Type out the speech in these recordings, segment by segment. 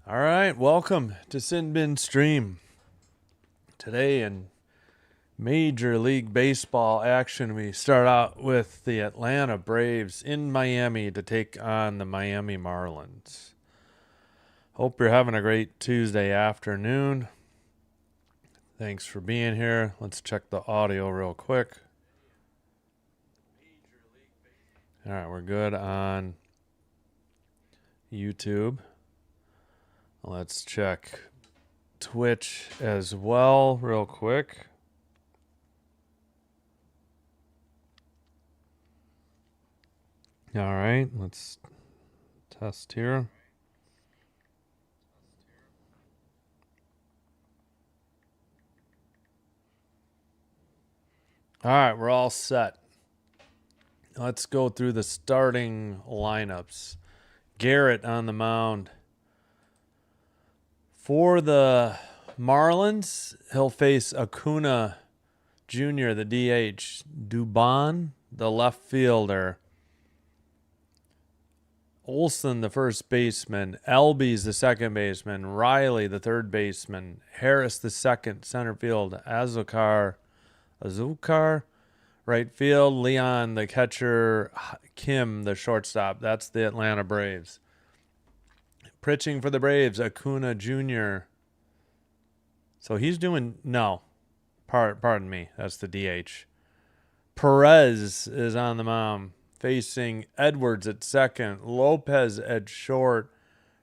All right, welcome to Sin Bin Stream. Today in Major League Baseball action, we start out with the Atlanta Braves in Miami to take on the Miami Marlins. Hope you're having a great Tuesday afternoon. Thanks for being here. Let's check the audio real quick. All right, we're good on YouTube. Let's check Twitch as well real quick. All right, let's test here. All right, we're all set. Let's go through the starting lineups. Garrett on the mound. For the Marlins, he'll face Acuna Jr., the DH. Dubon, the left fielder. Olson, the first baseman. Albies, the second baseman. Riley, the third baseman. Harris, the second center field. Azúcar, right field. Leon, the catcher. Kim, the shortstop. That's the Atlanta Braves. Pitching for the Braves, Acuna Jr. So he's doing, no, pardon me, that's the DH. Perez is on the mound, facing Edwards at second, Lopez at short,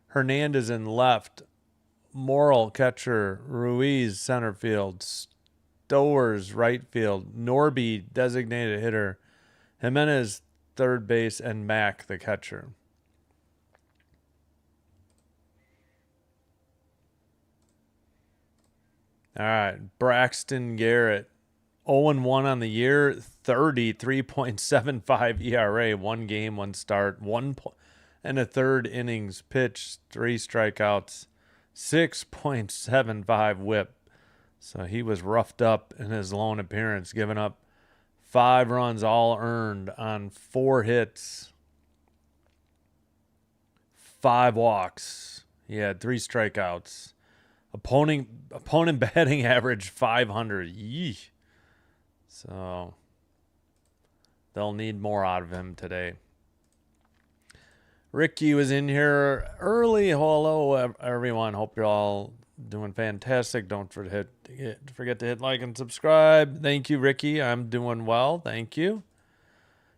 Hernandez in left, Morrill catcher, Ruiz center field, Stowers right field, Norby designated hitter, Jimenez third base, and Mack the catcher. All right, Braxton Garrett, 0-1 on the year, 33.75 ERA, 1 game, 1 start, 1.3 innings pitched, 3 strikeouts, 6.75 WHIP. So he was roughed up in his lone appearance, giving up 5 runs all earned on 4 hits, 5 walks. He had 3 strikeouts. Opponent batting average 500. Yeesh. So they'll need more out of him today. Ricky was in here early. Hello, everyone. Hope you're all doing fantastic. Don't forget to hit like and subscribe. Thank you, Ricky. I'm doing well. Thank you.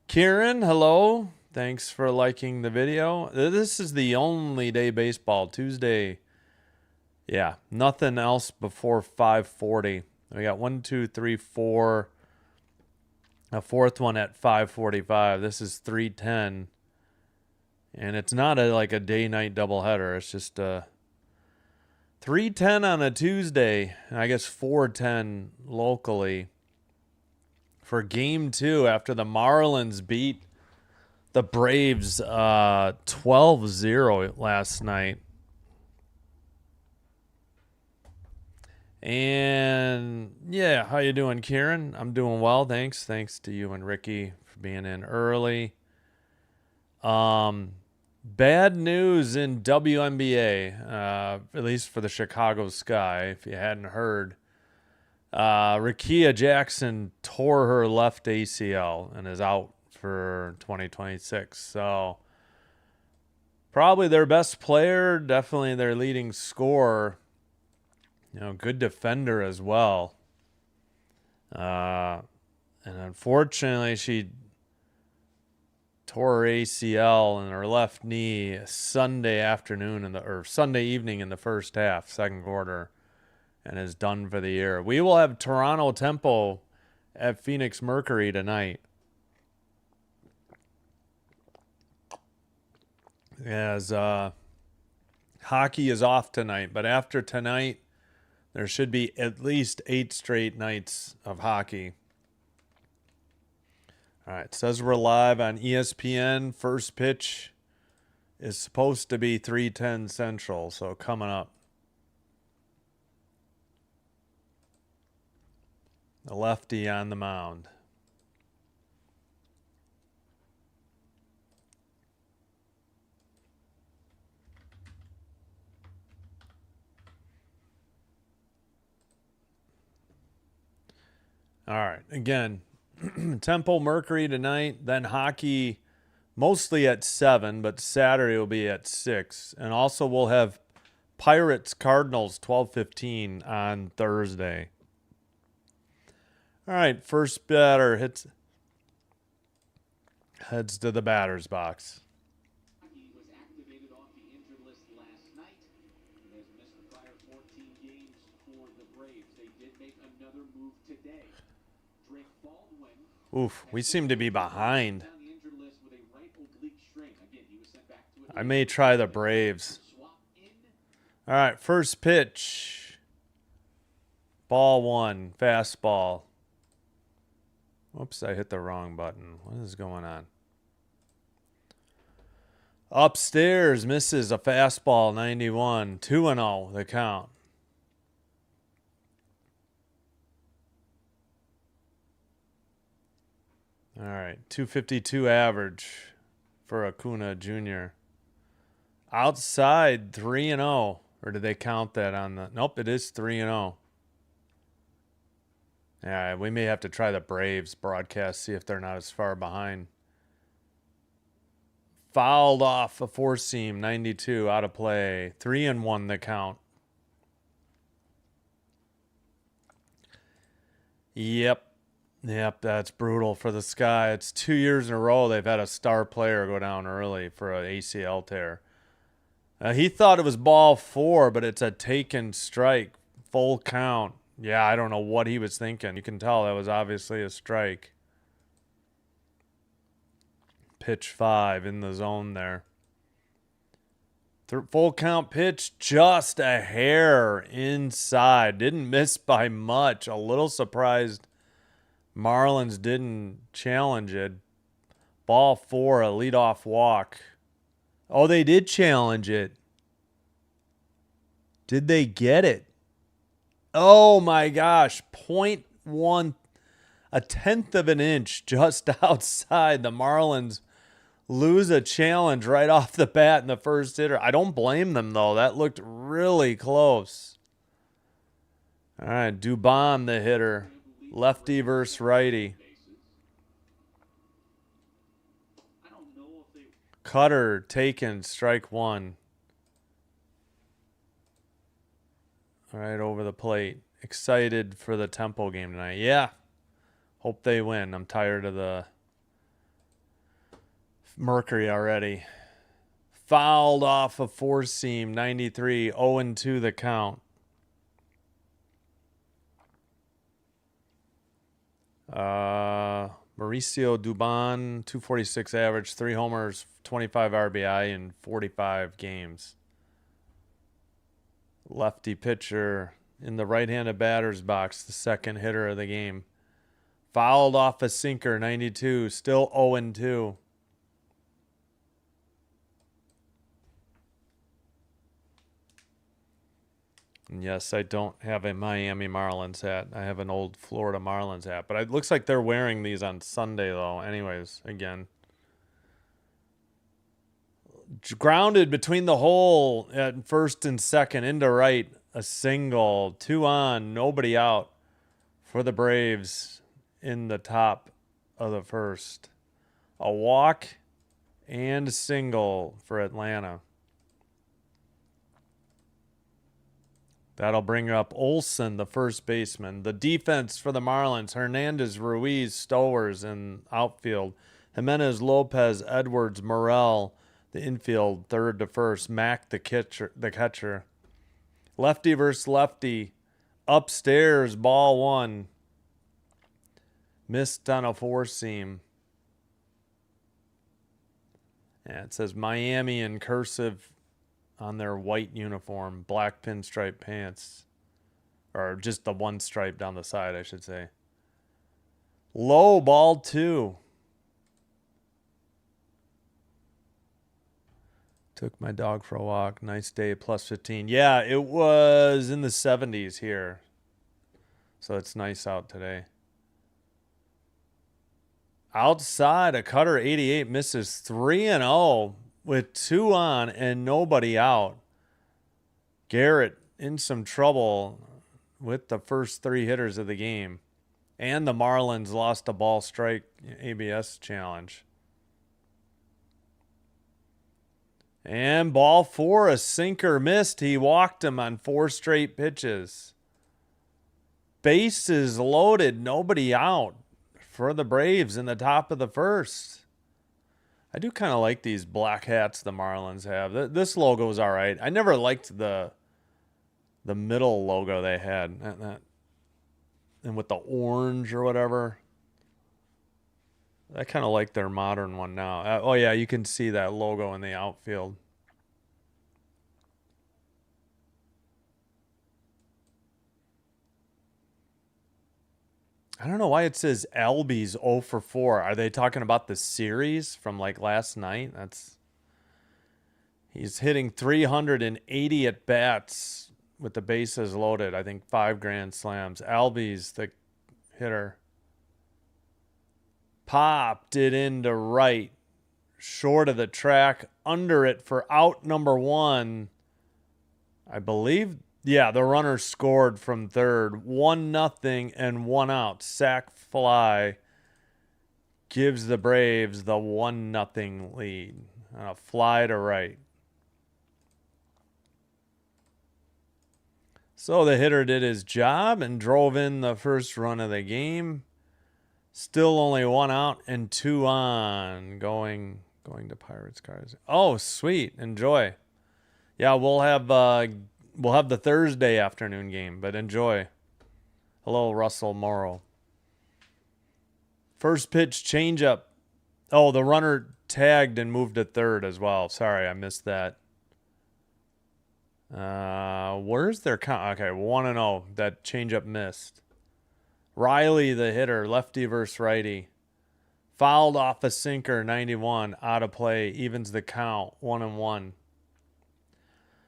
Kieran, hello. Thanks for liking the video. This is the only day baseball, Tuesday. Yeah, nothing else before 5:40. We got 1, 2, 3, 4. A fourth one at 5:45. This is 3:10, and it's not like a day-night doubleheader. It's just 3:10 on a Tuesday, and I guess 4:10 locally for Game 2 after the Marlins beat the Braves 12-0 last night. And yeah, how you doing, Kieran? I'm doing well, thanks. Thanks to you and Ricky for being in early. Bad news in WNBA, at least for the Chicago Sky, if you hadn't heard. Rickea Jackson tore her left ACL and is out for 2026. So probably their best player, definitely their leading scorer. Good defender as well. And unfortunately, she tore her ACL in her left knee Sunday evening in the first half, second quarter, and is done for the year. We will have Toronto Tempo at Phoenix Mercury tonight. As hockey is off tonight, but after tonight, there should be at least 8 straight nights of hockey. All right, it says we're live on ESPN. First pitch is supposed to be 3:10 Central, so coming up. The lefty on the mound. All right. Again, Temple Mercury tonight, then hockey mostly at 7, but Saturday will be at 6. And also we'll have Pirates Cardinals 12:15 on Thursday. All right, first batter heads to the batter's box. He was activated off the injured list last night and has missed the prior 14 games for the Braves. They did make another move today. Drake Baldwin. Oof, we seem to be behind. On the injured list with a right oblique strain. Again, he was sent back to I may try the Braves. All right, first pitch. Ball 1, fastball. Whoops, I hit the wrong button. What is going on? Upstairs, misses a fastball, 91. 2-0, the count. All right, 252 average for Acuna Jr. Outside, 3-0. Or did they count that on the... Nope, it is 3-0. Yeah, we may have to try the Braves broadcast, see if they're not as far behind. Fouled off a four-seam, 92, out of play. 3-1 the count. Yep, that's brutal for the Sky. It's 2 years in a row they've had a star player go down early for an ACL tear. He thought it was ball 4, but it's a taken strike, full count. Yeah, I don't know what he was thinking. You can tell that was obviously a strike. Pitch 5 in the zone there. Full count pitch, just a hair inside. Didn't miss by much. A little surprised Marlins didn't challenge it. Ball 4, a leadoff walk. Oh, they did challenge it. Did they get it? Oh my gosh, 0.1, a tenth of an inch just outside. The Marlins lose a challenge right off the bat in the first hitter. I don't blame them, though. That looked really close. All right, Dubon, the hitter. Lefty versus righty. Cutter taken, strike 1. Right over the plate. Excited for the Temple game tonight. Yeah. Hope they win. I'm tired of the Mercury already. Fouled off a four-seam, 93. 0-2 the count. Mauricio Dubon, 246 average, 3 homers, 25 RBI in 45 games. Lefty pitcher in the right-handed batter's box, the second hitter of the game. Fouled off a sinker, 92, still 0-2. And yes, I don't have a Miami Marlins hat. I have an old Florida Marlins hat. But it looks like they're wearing these on Sunday, though. Anyways, again. Grounded between the hole at first and second into right. A single. 2 on. Nobody out for the Braves in the top of the first. A walk and a single for Atlanta. That'll bring up Olsen, the first baseman. The defense for the Marlins, Hernandez, Ruiz, Stowers in outfield. Jimenez, Lopez, Edwards, Morel, the infield, third to first. Mack, the catcher. Lefty versus lefty. Upstairs, ball 1. Missed on a four-seam. Yeah, it says Miami in cursive on their white uniform, black pinstripe pants, or just the one stripe down the side, I should say. Low, ball 2. Took my dog for a walk. Nice day, plus 15. Yeah, it was in the 70s here, so it's nice out today. Outside, a cutter, 88, misses 3-0. With 2 on and nobody out. Garrett in some trouble with the first 3 hitters of the game. And the Marlins lost a ball strike ABS challenge. And ball 4, a sinker, missed. He walked him on 4 straight pitches. Bases loaded, nobody out for the Braves in the top of the first. I do kind of like these black hats the Marlins have. This logo is all right. I never liked the middle logo they had. And with the orange or whatever. I kind of like their modern one now. Oh, yeah, you can see that logo in the outfield. I don't know why it says Albies 0 for 4. Are they talking about the series from like last night? He's hitting 380 at bats with the bases loaded. I think 5 grand slams. Albies, the hitter, popped it into right, short of the track, under it for out number 1. I believe, yeah, the runner scored from third. 1-0 and 1 out. Sac fly gives the Braves the 1-0 lead. On a fly to right. So the hitter did his job and drove in the first run of the game. Still only 1 out and 2 on. Going to Pirates cars. Oh, sweet. Enjoy. Yeah, we'll have the Thursday afternoon game, but enjoy. Hello, Russell Morrow. First pitch changeup. Oh, the runner tagged and moved to third as well. Sorry, I missed that. Where's their count? Okay, 1-0. That changeup missed. Riley, the hitter, lefty versus righty. Fouled off a sinker, 91, out of play, evens the count, 1-1.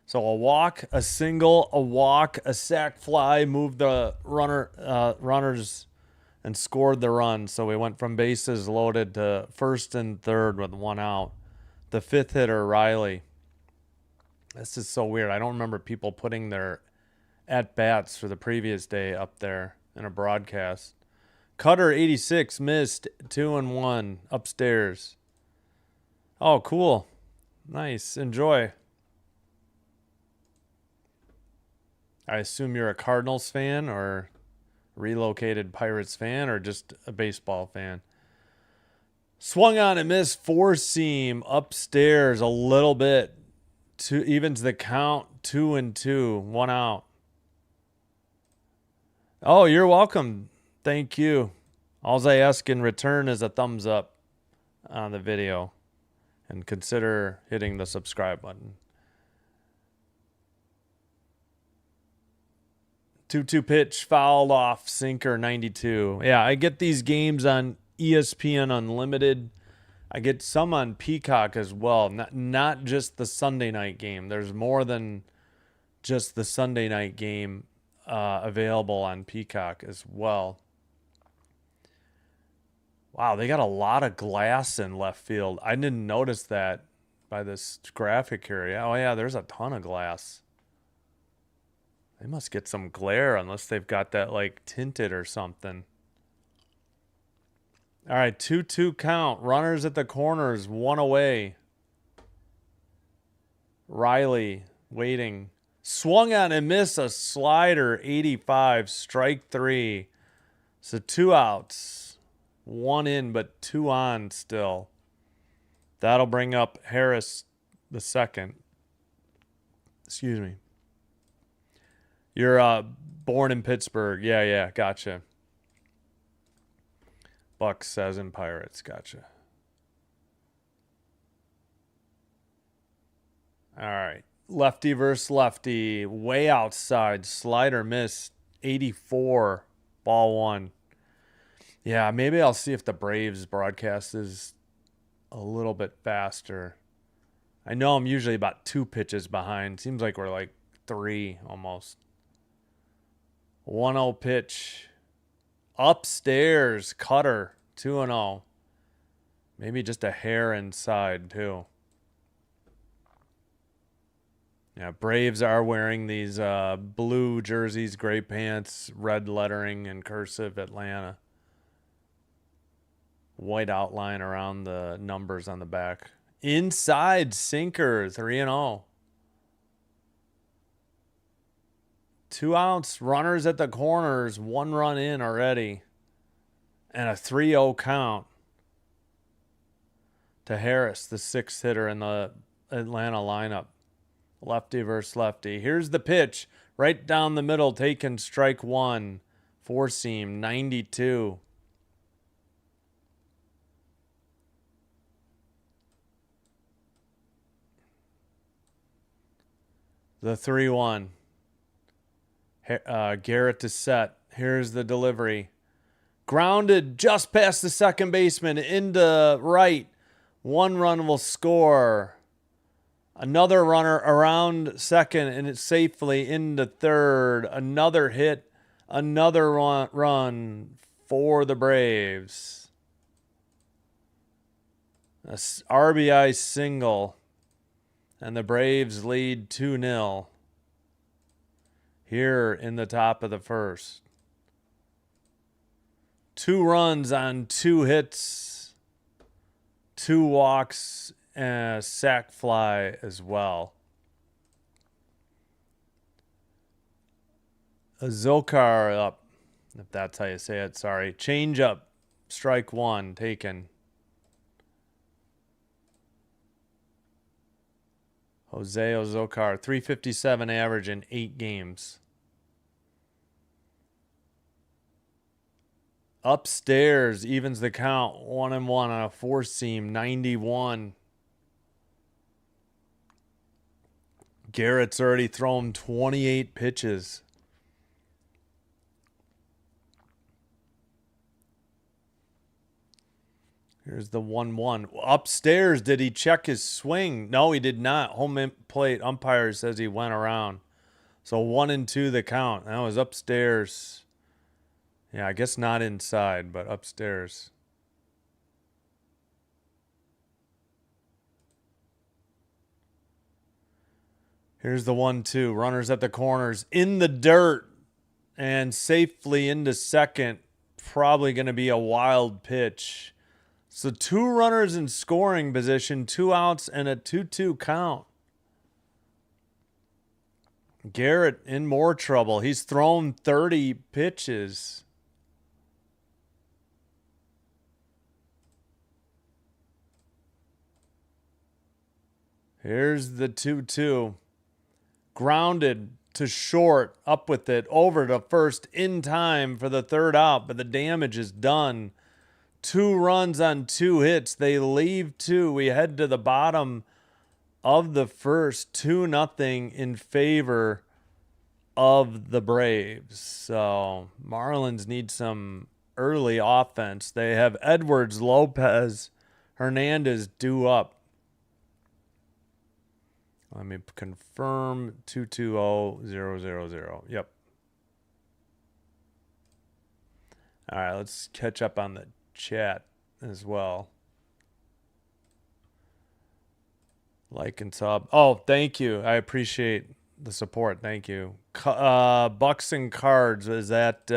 So a walk, a single, a walk, a sac fly, moved the runners and scored the run. So we went from bases loaded to first and third with 1 out. The 5th hitter, Riley. This is so weird. I don't remember people putting their at-bats for the previous day up there in a broadcast. Cutter, 86, missed, 2-1, upstairs. Oh, cool. Nice. Enjoy. I assume you're a Cardinals fan or relocated Pirates fan or just a baseball fan. Swung on and missed, 4-seam upstairs a little bit. Evens the count, 2-2, 1 out. Oh, you're welcome. Thank you. All I ask in return is a thumbs up on the video and consider hitting the subscribe button. 2-2 pitch, fouled off, sinker, 92. Yeah, I get these games on ESPN Unlimited. I get some on Peacock as well. Not just the Sunday night game. There's more than just the Sunday night game available on Peacock as well. Wow, they got a lot of glass in left field. I didn't notice that by this graphic here. Oh, yeah, there's a ton of glass. They must get some glare unless they've got that, like, tinted or something. All right, 2-2 count. Runners at the corners, 1 away. Riley waiting. Swung on and missed a slider, 85, strike 3. So 2 outs. 1 in, but 2 on still. That'll bring up Harris the second. Excuse me. You're born in Pittsburgh. Yeah, gotcha. Bucks says in Pirates, gotcha. All right. Lefty versus lefty. Way outside. Slider missed. 84. Ball 1. Yeah, maybe I'll see if the Braves broadcast is a little bit faster. I know I'm usually about 2 pitches behind. Seems like we're like 3 almost. 1-0 pitch. Upstairs. Cutter. 2-0. Maybe just a hair inside, too. Yeah, Braves are wearing these blue jerseys, gray pants, red lettering, and cursive Atlanta. White outline around the numbers on the back. Inside sinker, 3-0. 2 outs, runners at the corners, 1 run in already. And a 3-0 count to Harris, the 6th hitter in the Atlanta lineup. Lefty versus lefty. Here's the pitch. Right down the middle, taken strike 1. 4-seam, 92. The 3-1. Garrett to set. Here's the delivery. Grounded just past the second baseman into right. 1 run will score. Another runner around second and it's safely into third. Another hit. Another run for the Braves. A RBI single. And the Braves lead 2-0 here in the top of the first. 2 runs on 2 hits, 2 walks, and a sac fly as well. A Zokar up, if that's how you say it, sorry. Change up, strike 1, taken. Jose Ozokar, 357 average in 8 games. Upstairs evens the count, 1-1 on a 4-seam, 91. Garrett's already thrown 28 pitches. Here's the 1-1. Upstairs, did he check his swing? No, he did not. Home plate umpire says he went around. So 1-2 the count. That was upstairs. Yeah, I guess not inside, but upstairs. Here's the 1-2. Runners at the corners. In the dirt. And safely into second. Probably going to be a wild pitch. So 2 runners in scoring position. 2 outs and a 2-2 count. Garrett in more trouble. He's thrown 30 pitches. Here's the 2-2. Grounded to short, up with it, over to first in time for the 3rd out, but the damage is done. 2 runs on 2 hits. They leave 2. We head to the bottom of the first, 2-0 in favor of the Braves. So Marlins need some early offense. They have Edwards, Lopez, Hernandez due up. Let me confirm 220000. Yep. All right, let's catch up on the chat as well. Like and sub. Oh, thank you. I appreciate the support. Thank you. Bucks and Cards. Is that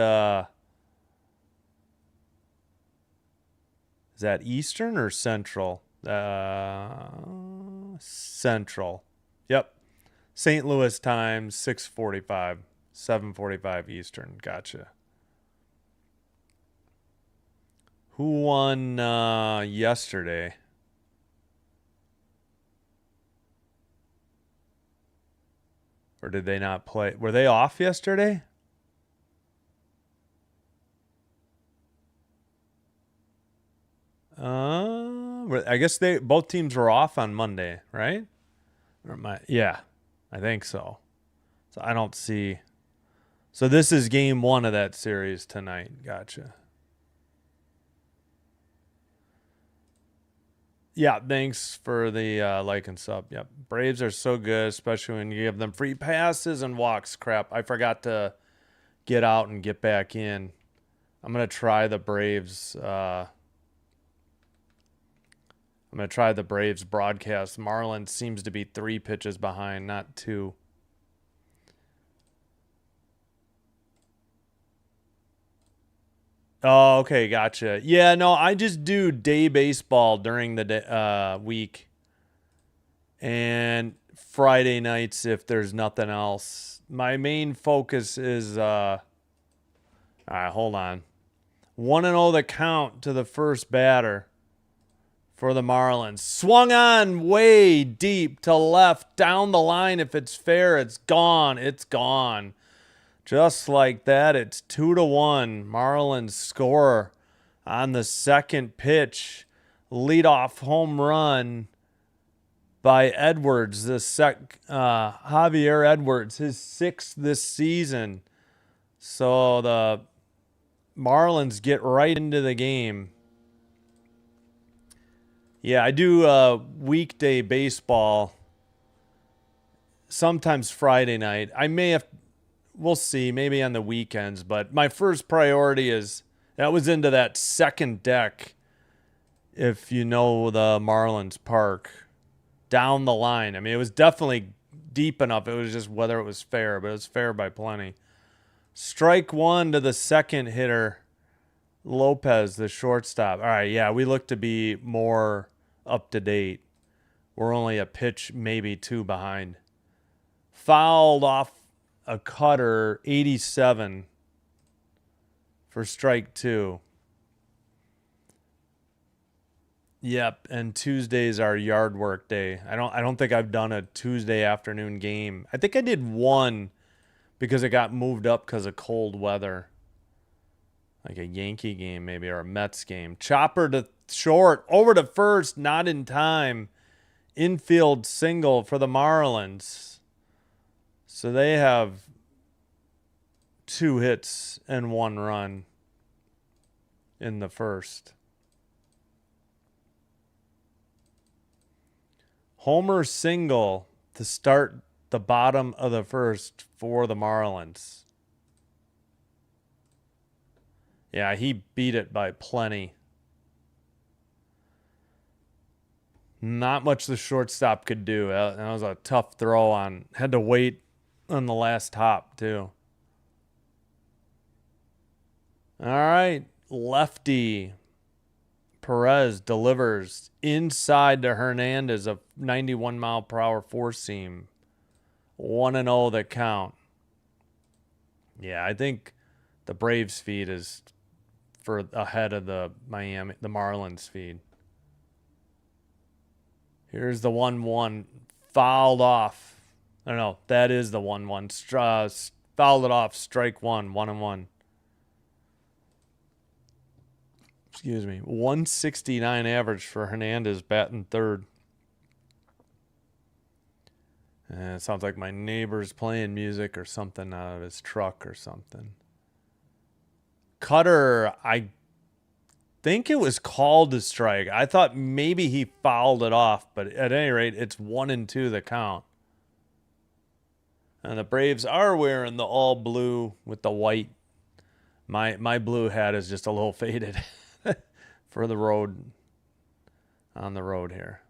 Eastern or Central? Central. Yep. St. Louis time, 6:45, 7:45 Eastern. Gotcha. Who won yesterday? Or did they not play? Were they off yesterday? I guess both teams were off on Monday, right? Yeah, I think so. So I don't see. So this is game 1 of that series tonight. Gotcha. Yeah, thanks for the like and sub. Yep, Braves are so good, especially when you give them free passes and walks. Crap, I forgot to get out and get back in. I'm going to try the Braves. I'm going to try the Braves broadcast. Marlins seems to be 3 pitches behind, not 2. Oh, okay, gotcha. Yeah, no, I just do day baseball during the week and Friday nights if there's nothing else. My main focus is all right, hold on. 1-0 the count to the first batter for the Marlins. Swung on way deep to left, down the line. If it's fair, it's gone. It's gone. Just like that, it's 2-1. Marlins score on the second pitch. Leadoff home run by Edwards. Javier Edwards, his 6th this season. So the Marlins get right into the game. Yeah, I do weekday baseball. Sometimes Friday night. We'll see, maybe on the weekends. But my first priority is, that was into that second deck, if you know the Marlins Park, down the line. I mean, it was definitely deep enough. It was just whether it was fair, but it was fair by plenty. Strike 1 to the second hitter, Lopez, the shortstop. All right, yeah, we look to be more up to date. We're only a pitch, maybe 2 behind. Fouled off a cutter, 87 for strike 2. Yep, and Tuesday's our yard work day. I don't think I've done a Tuesday afternoon game. I think I did one because it got moved up because of cold weather. Like a Yankee game maybe, or a Mets game. Chopper to short, over to first, not in time. Infield single for the Marlins. So they have 2 hits and 1 run in the first. Homer single to start the bottom of the first for the Marlins. Yeah, he beat it by plenty. Not much the shortstop could do. That was a tough throw on. Had to wait on the last hop, too. All right. Lefty. Perez delivers inside to Hernandez, a 91-mile-per-hour four-seam. 1-0 the count. Yeah, I think the Braves feed is for ahead of the Marlins feed. Here's the 1-1 fouled off. I don't know. That is the 1-1. Fouled it off. Strike 1. 1-1. Excuse me. 169 average for Hernandez batting third. And it sounds like my neighbor's playing music or something out of his truck or something. Cutter, I think it was called a strike. I thought maybe he fouled it off, but at any rate, it's 1-2 the count. And the Braves are wearing the all blue with the white. My blue hat is just a little faded for the road, on the road here.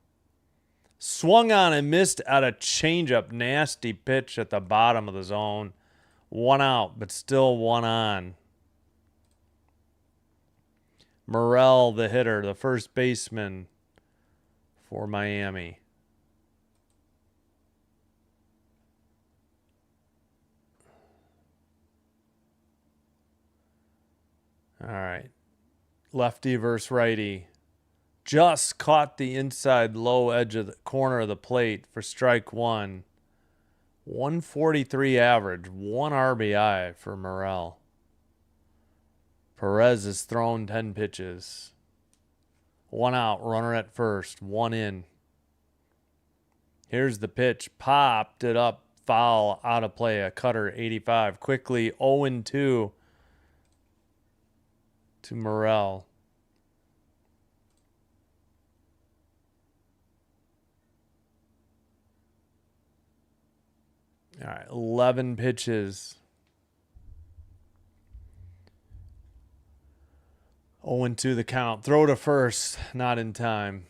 Swung on and missed at a changeup. Nasty pitch at the bottom of the zone. 1 out, but still 1 on. Morel, the hitter, the first baseman for Miami. All right. Lefty versus righty. Just caught the inside low edge of the corner of the plate for strike 1. 143 average, 1 RBI for Morel. Perez has thrown 10 pitches. 1 out, runner at first, 1 in. Here's the pitch, popped it up, foul, out of play, a cutter, 85. Quickly, 0-2 to Morel. All right, 11 pitches. 0-2 the count. Throw to first, not in time.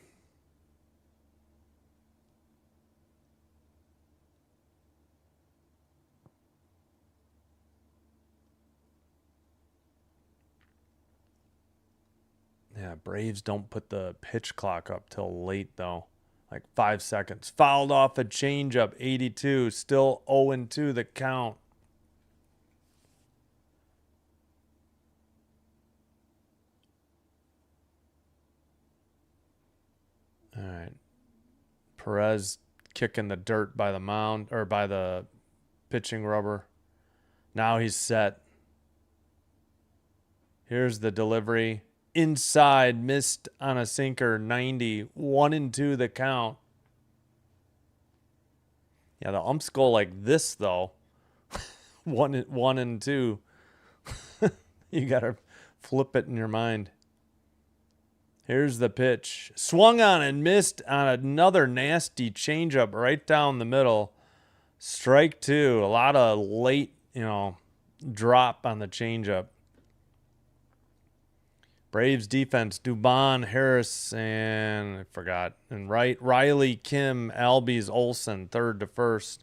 Yeah, Braves don't put the pitch clock up till late, though. Like 5 seconds. Fouled off a changeup, 82. Still 0-2 the count. All right. Perez kicking the dirt by the mound, or by the pitching rubber. Now he's set. Here's the delivery. Inside, missed on a sinker, 90. 1-2 the count. Yeah, the umps go like this, though. 1-2. You got to flip it in your mind. Here's the pitch. Swung on and missed on another nasty changeup right down the middle. Strike 2. A lot of late, drop on the changeup. Braves defense, Dubon, Harris, and I forgot. And Riley, Kim, Albies, Olson, third to first.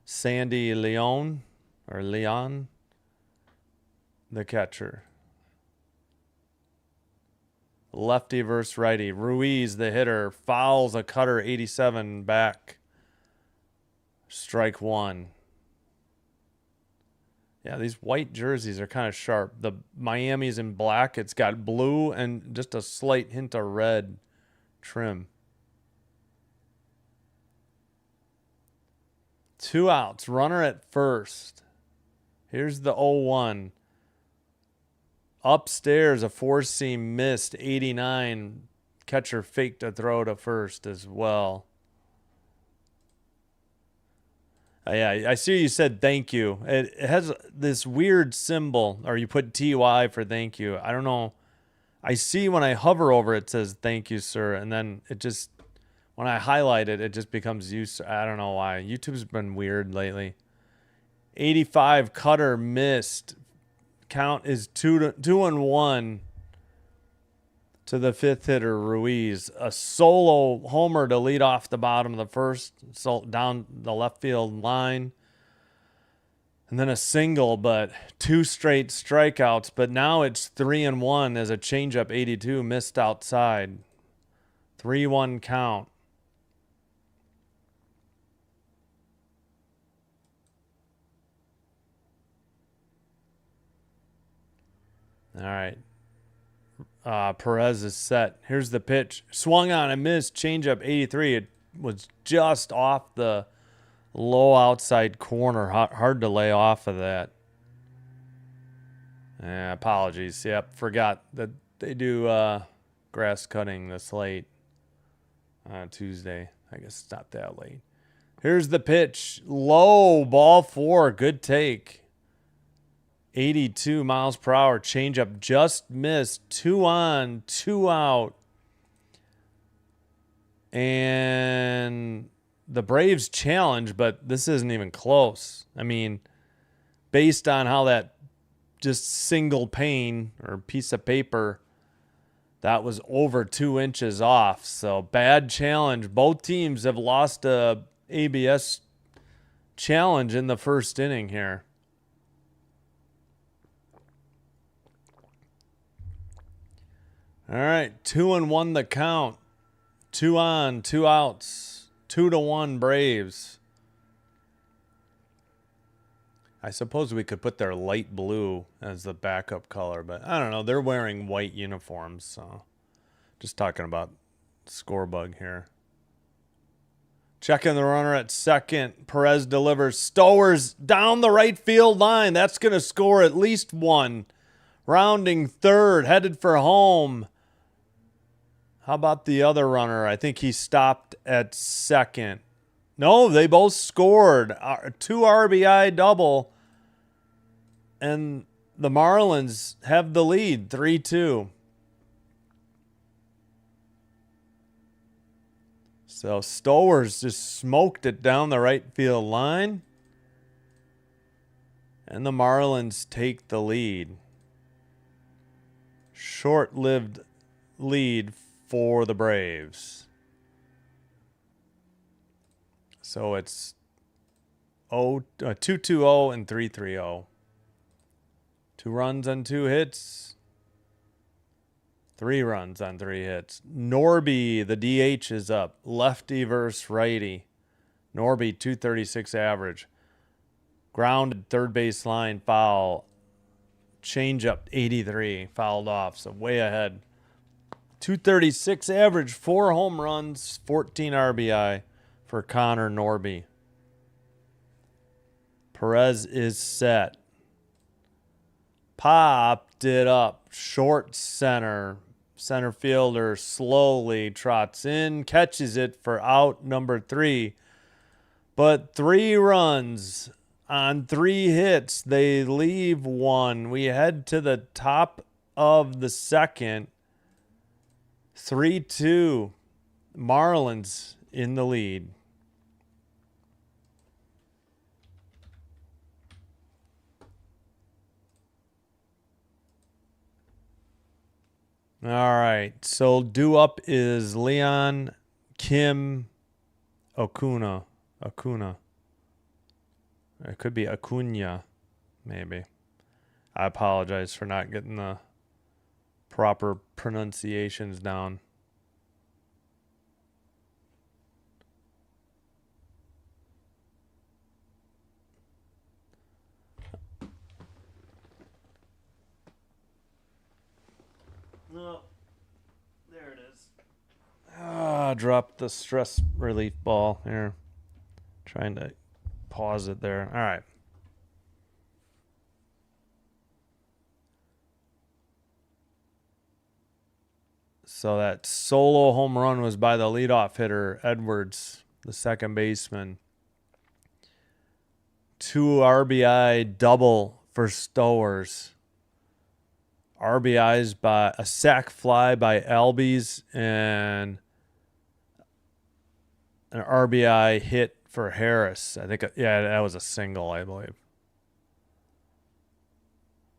Sandy Leon, the catcher. Lefty versus righty. Ruiz, the hitter, fouls a cutter, 87 back. Strike 1. Yeah, these white jerseys are kind of sharp. The Miami's in black. It's got blue and just a slight hint of red trim. 2 outs. Runner at first. Here's the 0-1. Upstairs, a four-seam missed. 89. Catcher faked a throw to first as well. Yeah, I see you said thank you. It has this weird symbol, or you put TY for thank you. I don't know. I see when I hover over it says thank you, sir. And then it just, when I highlight it, it just becomes you, sir. I don't know why. YouTube's been weird lately. 85 cutter missed. Count is 2-1 to the fifth hitter, Ruiz. A solo homer to lead off the bottom of the first, so down the left field line. And then a single, but 2 straight strikeouts. But now it's 3-1 as a changeup, 82, missed outside. 3-1 count. All right. Perez is set. Here's the pitch. Swung on and missed. Changeup 83. It was just off the low outside corner. Hard to lay off of that. Apologies. Yep, forgot that they do grass cutting this late on Tuesday. I guess it's not that late. Here's the pitch. Low, ball 4. Good take. 82 miles per hour. Changeup just missed. 2 on, 2 out. And the Braves challenge, but this isn't even close. I mean, based on how that just single pane or piece of paper, that was over 2 inches off. So bad challenge. Both teams have lost a ABS challenge in the first inning here. All right, 2-1 the count. 2 on, 2 outs. 2-1 Braves. I suppose we could put their light blue as the backup color, but I don't know. They're wearing white uniforms, so just talking about scorebug here. Checking the runner at second. Perez delivers. Stowers down the right field line. That's going to score at least 1. Rounding third, headed for home. How about the other runner? I think he stopped at second. No, they both scored. 2 RBI double. And the Marlins have the lead, 3-2. So Stowers just smoked it down the right field line. And the Marlins take the lead. Short-lived lead for the Braves. So it's 2-2-0 and 3-3-0. 2 runs on 2 hits. 3 runs on 3 hits. Norby, the DH is up. Lefty versus righty. Norby, 236 average. Grounded third base line, foul. Change up, 83, fouled off, so way ahead. 236 average, 4 home runs, 14 RBI for Connor Norby. Perez is set. Popped it up. Short center. Center fielder slowly trots in, catches it for out number 3. But 3 runs on 3 hits. They leave 1. We head to the top of the second. 3-2. Marlins in the lead. All right. So due up is Leon, Kim, Acuna. It could be Acuna, maybe. I apologize for not getting the proper pronunciations down. No, there it is. Dropped the stress relief ball here. Trying to pause it there. All right. So that solo home run was by the leadoff hitter, Edwards, the second baseman. 2 RBI double for Stowers. RBIs by a sac fly by Albies and an RBI hit for Harris. I think, yeah, that was a single, I believe.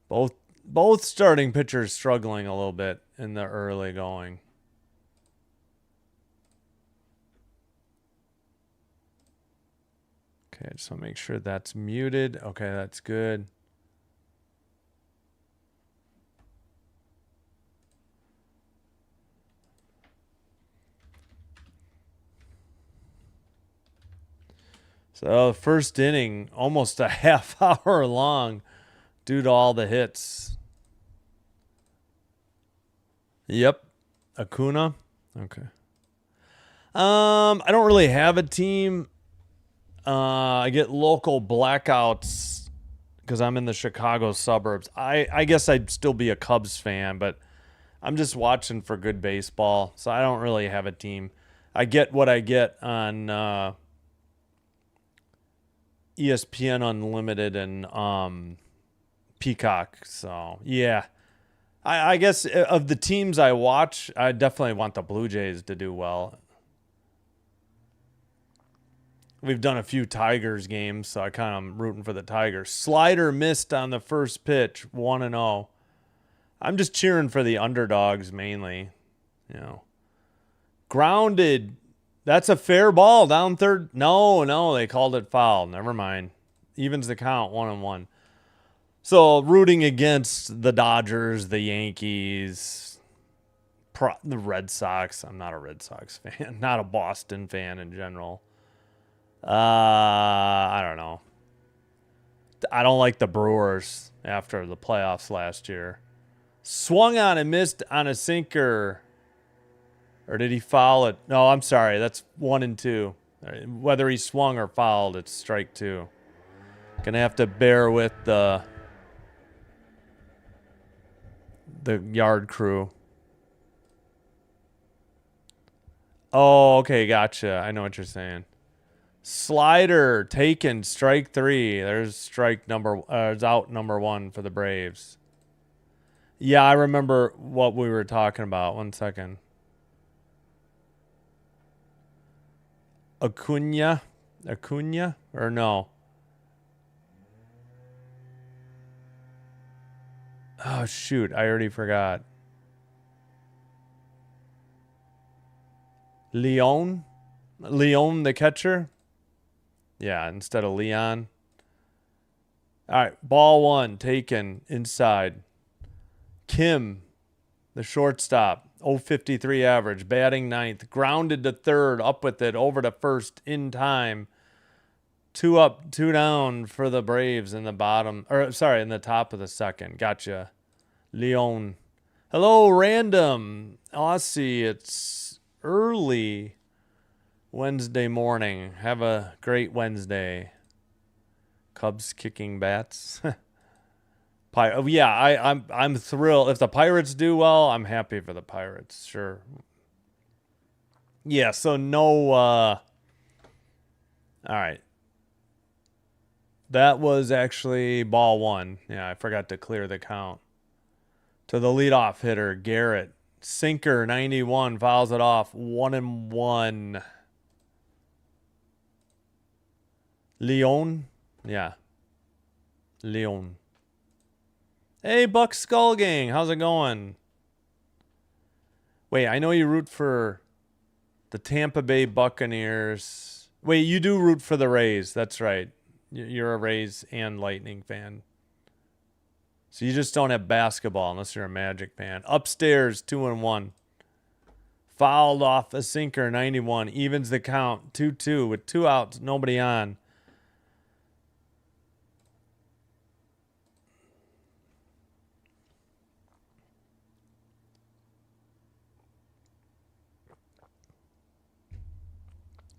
Both starting pitchers struggling a little bit in the early going. Okay, just want to make sure that's muted. Okay, that's good. So first inning, almost a half hour long due to all the hits. Yep. Acuna. Okay. I don't really have a team. I get local blackouts because I'm in the Chicago suburbs. I guess I'd still be a Cubs fan, but I'm just watching for good baseball, so I don't really have a team. I get what I get on ESPN Unlimited and Peacock. So, yeah. I guess of the teams I watch, I definitely want the Blue Jays to do well. We've done a few Tigers games, so I kind of am rooting for the Tigers. Slider missed on the first pitch, 1-0. I'm just cheering for the underdogs mainly, you know. Grounded. That's a fair ball down third. No, they called it foul. Never mind. Evens the count, 1-1. So rooting against the Dodgers, the Yankees, the Red Sox. I'm not a Red Sox fan. Not a Boston fan in general. I don't know. I don't like the Brewers after the playoffs last year. Swung on and missed on a sinker. Or did he foul it? No, I'm sorry. That's 1 and 2. Whether he swung or fouled, it's strike 2. Gonna have to bear with the yard crew. Oh, okay, gotcha. I know what you're saying. Slider taken, strike 3. There's out number 1 for the Braves. Yeah, I remember what we were talking about. 1 second. Acuna or no? Oh shoot, I already forgot. Leon the catcher? Yeah, instead of Leon. All right, ball 1 taken inside. Kim the shortstop. 053 average, batting ninth, grounded to third, up with it, over to first in time. 2 up, 2 down for the Braves in the bottom, or sorry, in the top of the second. Gotcha. Leon. Hello, random. Aussie, it's early Wednesday morning. Have a great Wednesday. Cubs kicking bats. Yeah, I'm thrilled. If the Pirates do well, I'm happy for the Pirates. Sure. Yeah, so no all right. That was actually ball 1. Yeah, I forgot to clear the count. To the leadoff hitter, Garrett. Sinker 91 fouls it off. 1-1. Leon? Yeah. Leon. Hey, Buck Skull Gang. How's it going? Wait, I know you root for the Tampa Bay Buccaneers. Wait, you do root for the Rays. That's right. You're a Rays and Lightning fan. So you just don't have basketball unless you're a Magic fan. Upstairs, 2-1. Fouled off a sinker, 91. Evens the count, 2-2 with 2 outs, nobody on.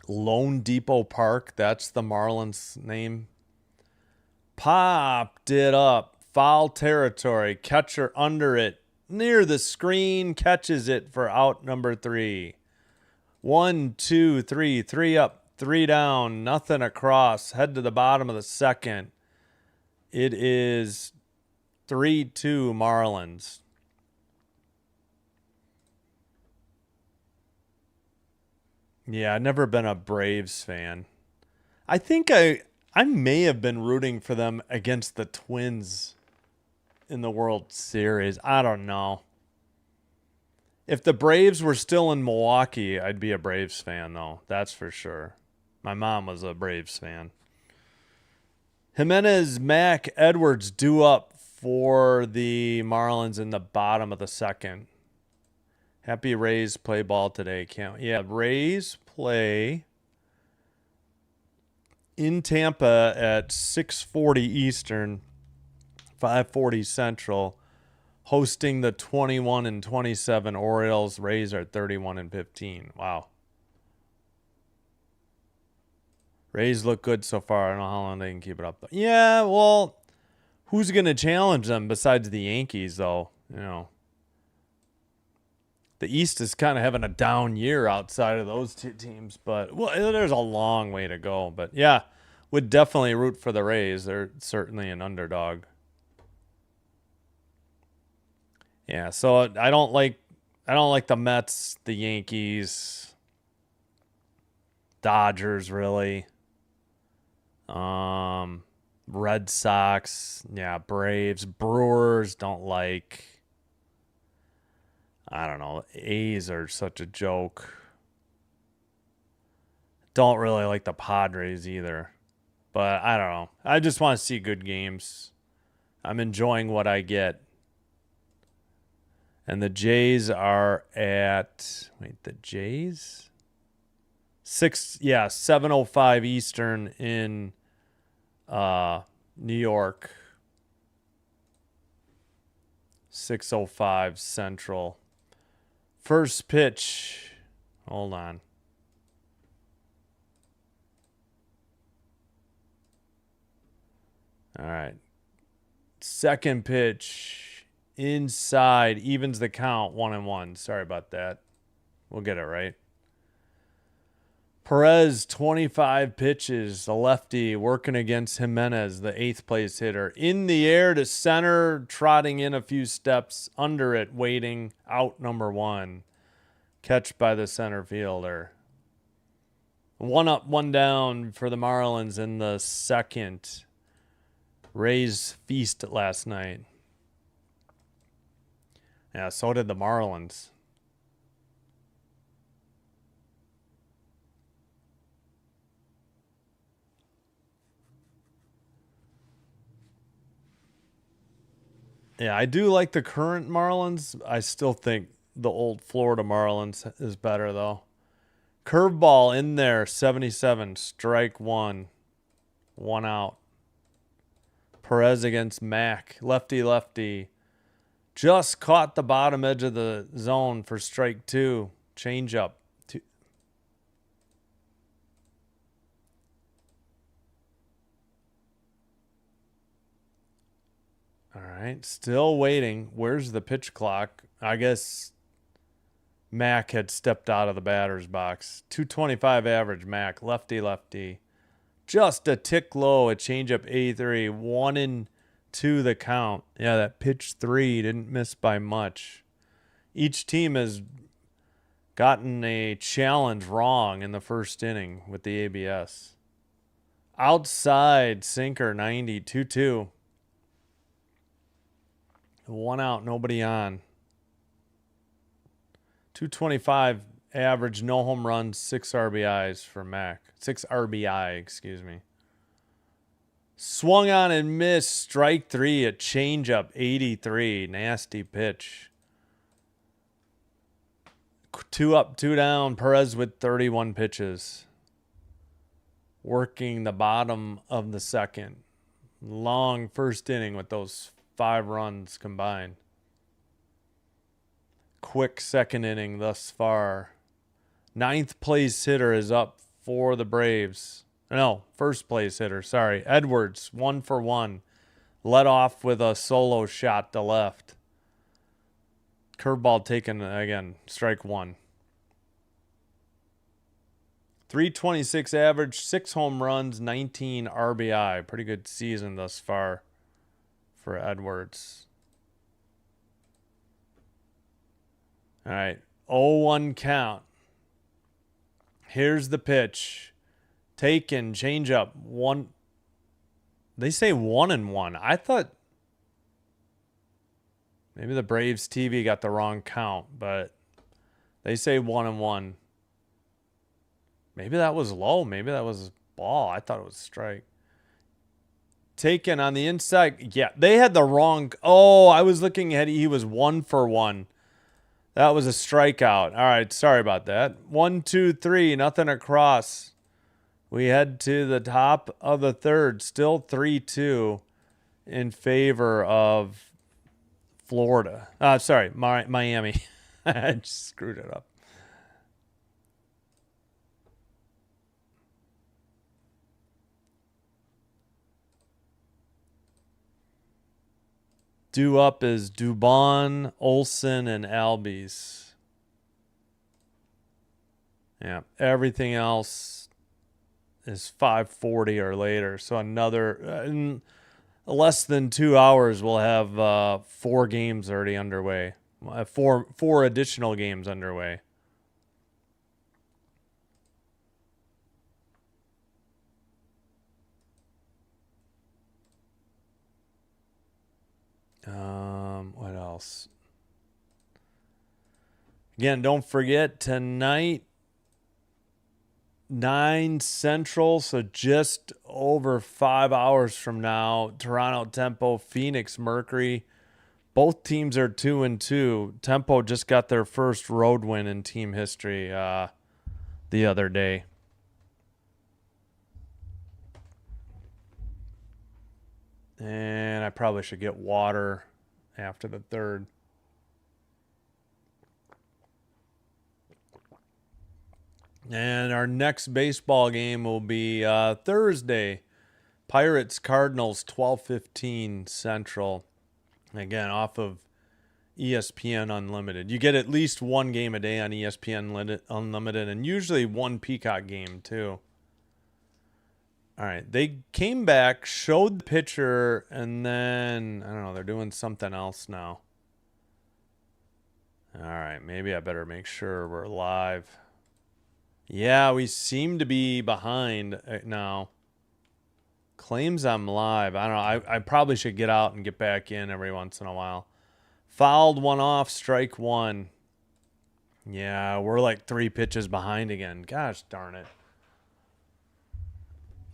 Lone Depot Park, that's the Marlins name. Popped it up. Foul territory. Catcher under it. Near the screen. Catches it for out number 3. 1, 2, 3. 3 up, 3 down. Nothing across. Head to the bottom of the second. It is 3-2 Marlins. Yeah, I've never been a Braves fan. I think I may have been rooting for them against the Twins in the World Series. I don't know. If the Braves were still in Milwaukee, I'd be a Braves fan, though. That's for sure. My mom was a Braves fan. Jimenez, Mack, Edwards due up for the Marlins in the bottom of the second. Happy Rays play ball today. Rays play in Tampa at 6:40 Eastern, 5:40 Central, hosting the 21-27 Orioles. Rays are 31-15. Wow. Rays look good so far. I don't know how long they can keep it up, though. Yeah, well, who's going to challenge them besides the Yankees, though? You know. The East is kind of having a down year outside of those 2 teams, but well, there's a long way to go. But yeah, would definitely root for the Rays. They're certainly an underdog. Yeah, so I don't like the Mets, the Yankees, Dodgers really. Red Sox, yeah, Braves, Brewers don't like. I don't know. A's are such a joke. Don't really like the Padres either. But I don't know. I just want to see good games. I'm enjoying what I get. And the Jays are at... Wait, the Jays? 7:05 Eastern in New York. 6:05 Central. First pitch. Hold on. All right. Second pitch. Inside. Evens the count. 1-1. Sorry about that. We'll get it right. Perez, 25 pitches. The lefty working against Jimenez, the 8th place hitter. In the air to center, trotting in a few steps under it, waiting. Out number 1. Catch by the center fielder. 1 up, 1 down for the Marlins in the second. Rays feast last night. Yeah, so did the Marlins. Yeah, I do like the current Marlins. I still think the old Florida Marlins is better, though. Curveball in there, 77, strike one. One out. Perez against Mack. Lefty, lefty. Just caught the bottom edge of the zone for strike two. Change up. All right, still waiting. Where's the pitch clock? I guess Mack had stepped out of the batter's box. 225 average, Mack. Lefty, lefty. Just a tick low, a changeup 83. 1-2 the count. Yeah, that pitch 3 didn't miss by much. Each team has gotten a challenge wrong in the first inning with the ABS. Outside sinker 90, 2-2. One out, nobody on. 225 average, no home runs, 6 RBIs for Mac. 6 RBI, excuse me. Swung on and missed. Strike 3, a changeup, 83. Nasty pitch. 2 up, 2 down. Perez with 31 pitches. Working the bottom of the second. Long first inning with those 5 runs combined. Quick second inning thus far. 9th place hitter is up for the Braves. No, first place hitter, sorry. Edwards, 1 for 1. Led off with a solo shot to left. Curveball taken again, strike 1. 326 average, 6 home runs, 19 RBI. Pretty good season thus far for Edwards. All right, 0-1 count. Here's the pitch. Taken, changeup, 1. They say 1-1. I thought maybe the Braves TV got the wrong count, but they say 1-1. Maybe that was low. Maybe that was ball. I thought it was strike. Taken on the inside. Yeah, they had the wrong. Oh, I was looking at he was 1 for 1. That was a strikeout. All right, sorry about that. 1, 2, 3, nothing across. We head to the top of the third. Still 3-2 in favor of Florida. Sorry, Miami. I just screwed it up. Due up is Dubon, Olsen, and Albies. Yeah, everything else is 5:40 or later. So another in less than 2 hours, we'll have 4 games already underway. Four additional games underway. What else? Again, don't forget tonight, 9 Central, so just over 5 hours from now, Toronto Tempo, Phoenix Mercury. Both teams are 2-2. Tempo just got their first road win in team history the other day. And I probably should get water after the third. And our next baseball game will be Thursday. Pirates Cardinals, 12:15 Central. Again, off of ESPN Unlimited. You get at least 1 game a day on ESPN Unlimited, and usually 1 Peacock game too. All right, they came back, showed the pitcher, and then, I don't know, they're doing something else now. All right, maybe I better make sure we're live. Yeah, we seem to be behind now. Claims I'm live. I don't know. I probably should get out and get back in every once in a while. Fouled one off, strike 1. Yeah, we're like 3 pitches behind again. Gosh darn it.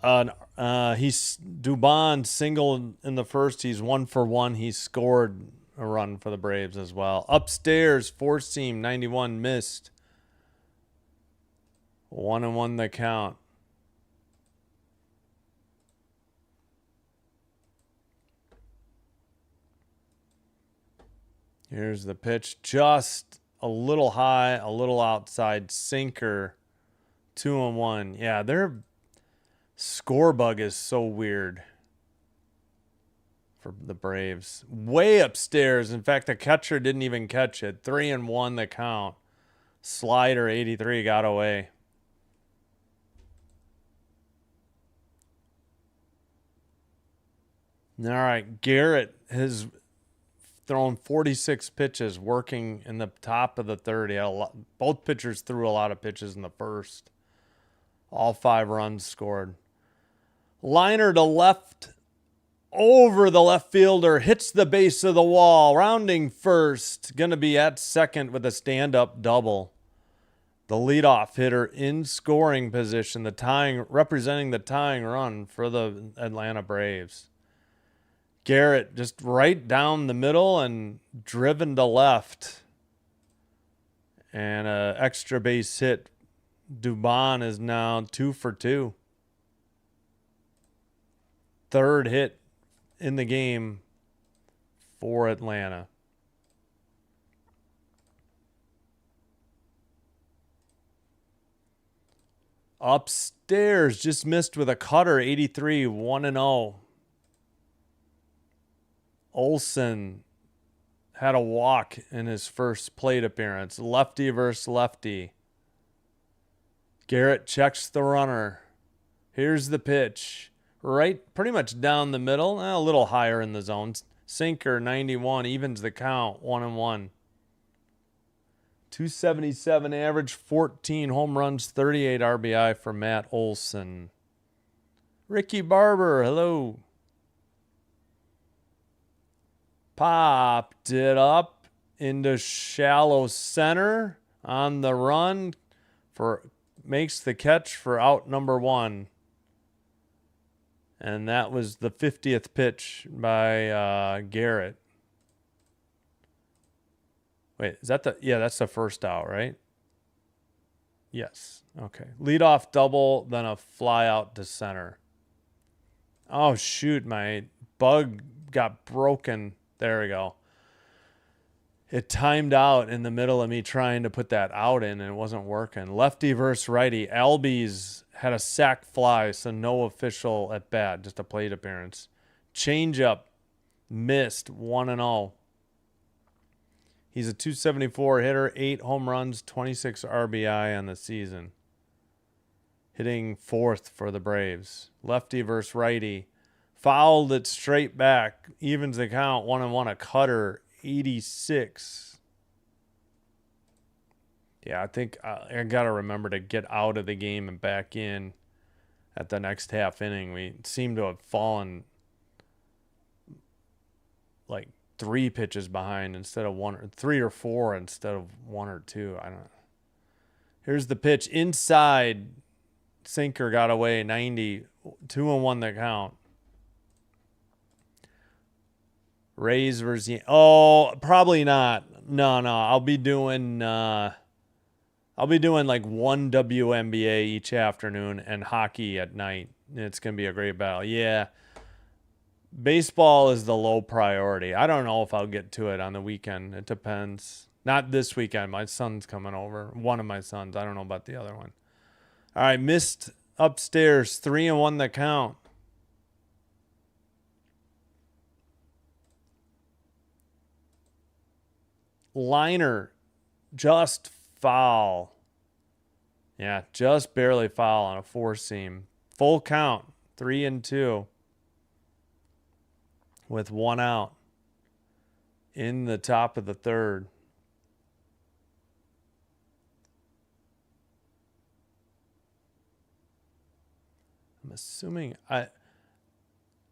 He's Dubon single in the first. He's 1 for 1. He scored a run for the Braves as well. Upstairs, four seam 91 missed. 1-1 the count. Here's the pitch. Just a little high, a little outside. Sinker. 2-1. Yeah, their score bug is so weird for the Braves. Way upstairs. In fact, the catcher didn't even catch it. 3-1 the count. Slider 83 got away. All right, Garrett has thrown 46 pitches, working in the top of the third. Both pitchers threw a lot of pitches in the first. All 5 runs scored. Liner to left over the left fielder, hits the base of the wall, rounding first. Going to be at second with a stand-up double. The leadoff hitter in scoring position, representing the tying run for the Atlanta Braves. Garrett just right down the middle and driven to left. And an extra base hit. Dubon is now 2 for 2. Third hit in the game for Atlanta. Upstairs, just missed with a cutter, 83, 1-0. Olsen had a walk in his first plate appearance. Lefty versus lefty. Garrett checks the runner. Here's the pitch. Right, pretty much down the middle. A little higher in the zone. Sinker, 91, evens the count, 1-1. 277 average, 14 home runs, 38 RBI for Matt Olsen. Ricky Barber, hello. Popped it up into shallow center on the run makes the catch for out number 1. And that was the 50th pitch by Garrett. Wait, is that that's the first out, right? Yes. Okay. Leadoff double, then a fly out to center. Oh, shoot. My bug got broken. There we go. It timed out in the middle of me trying to put that out in, and it wasn't working. Lefty versus righty. Albies had a sac fly, so no official at bat, just a plate appearance. Changeup missed, 1-0. He's a 274 hitter, 8 home runs, 26 RBI on the season. Hitting 4th for the Braves. Lefty versus righty. Fouled it straight back. Evens the count, 1-1. A cutter, 86. Yeah, I think I got to remember to get out of the game and back in at the next half inning. We seem to have fallen like 3 pitches behind instead of 1, or 3 or 4 instead of 1 or 2. I don't know. Here's the pitch inside. Sinker got away, 90. 2-1 the count. Rays versus probably not. No. I'll be doing like one WNBA each afternoon and hockey at night. It's gonna be a great battle. Yeah. Baseball is the low priority. I don't know if I'll get to it on the weekend. It depends. Not this weekend. My son's coming over. One of my sons. I don't know about the other one. All right, missed upstairs. 3-1 the count. Liner, just foul. Yeah, just barely foul on a 4-seam. Full count, 3-2. With 1 out in the top of the third. I'm assuming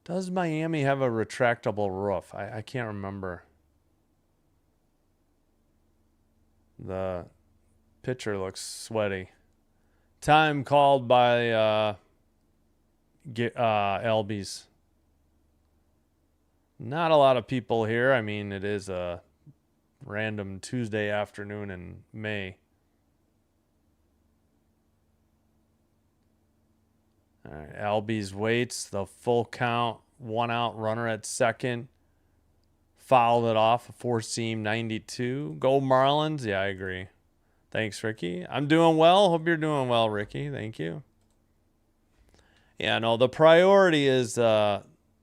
does Miami have a retractable roof? I can't remember. The pitcher looks sweaty. Time called by LBs. Not a lot of people here. I mean, it is a random Tuesday afternoon in May. All right, Albies waits the full count, 1 out, runner at second. Fouled it off, a 4-seam 92. Go Marlins. Yeah, I agree. Thanks, Ricky. I'm doing well. Hope you're doing well, Ricky. Thank you. Yeah, no, the priority is NHL,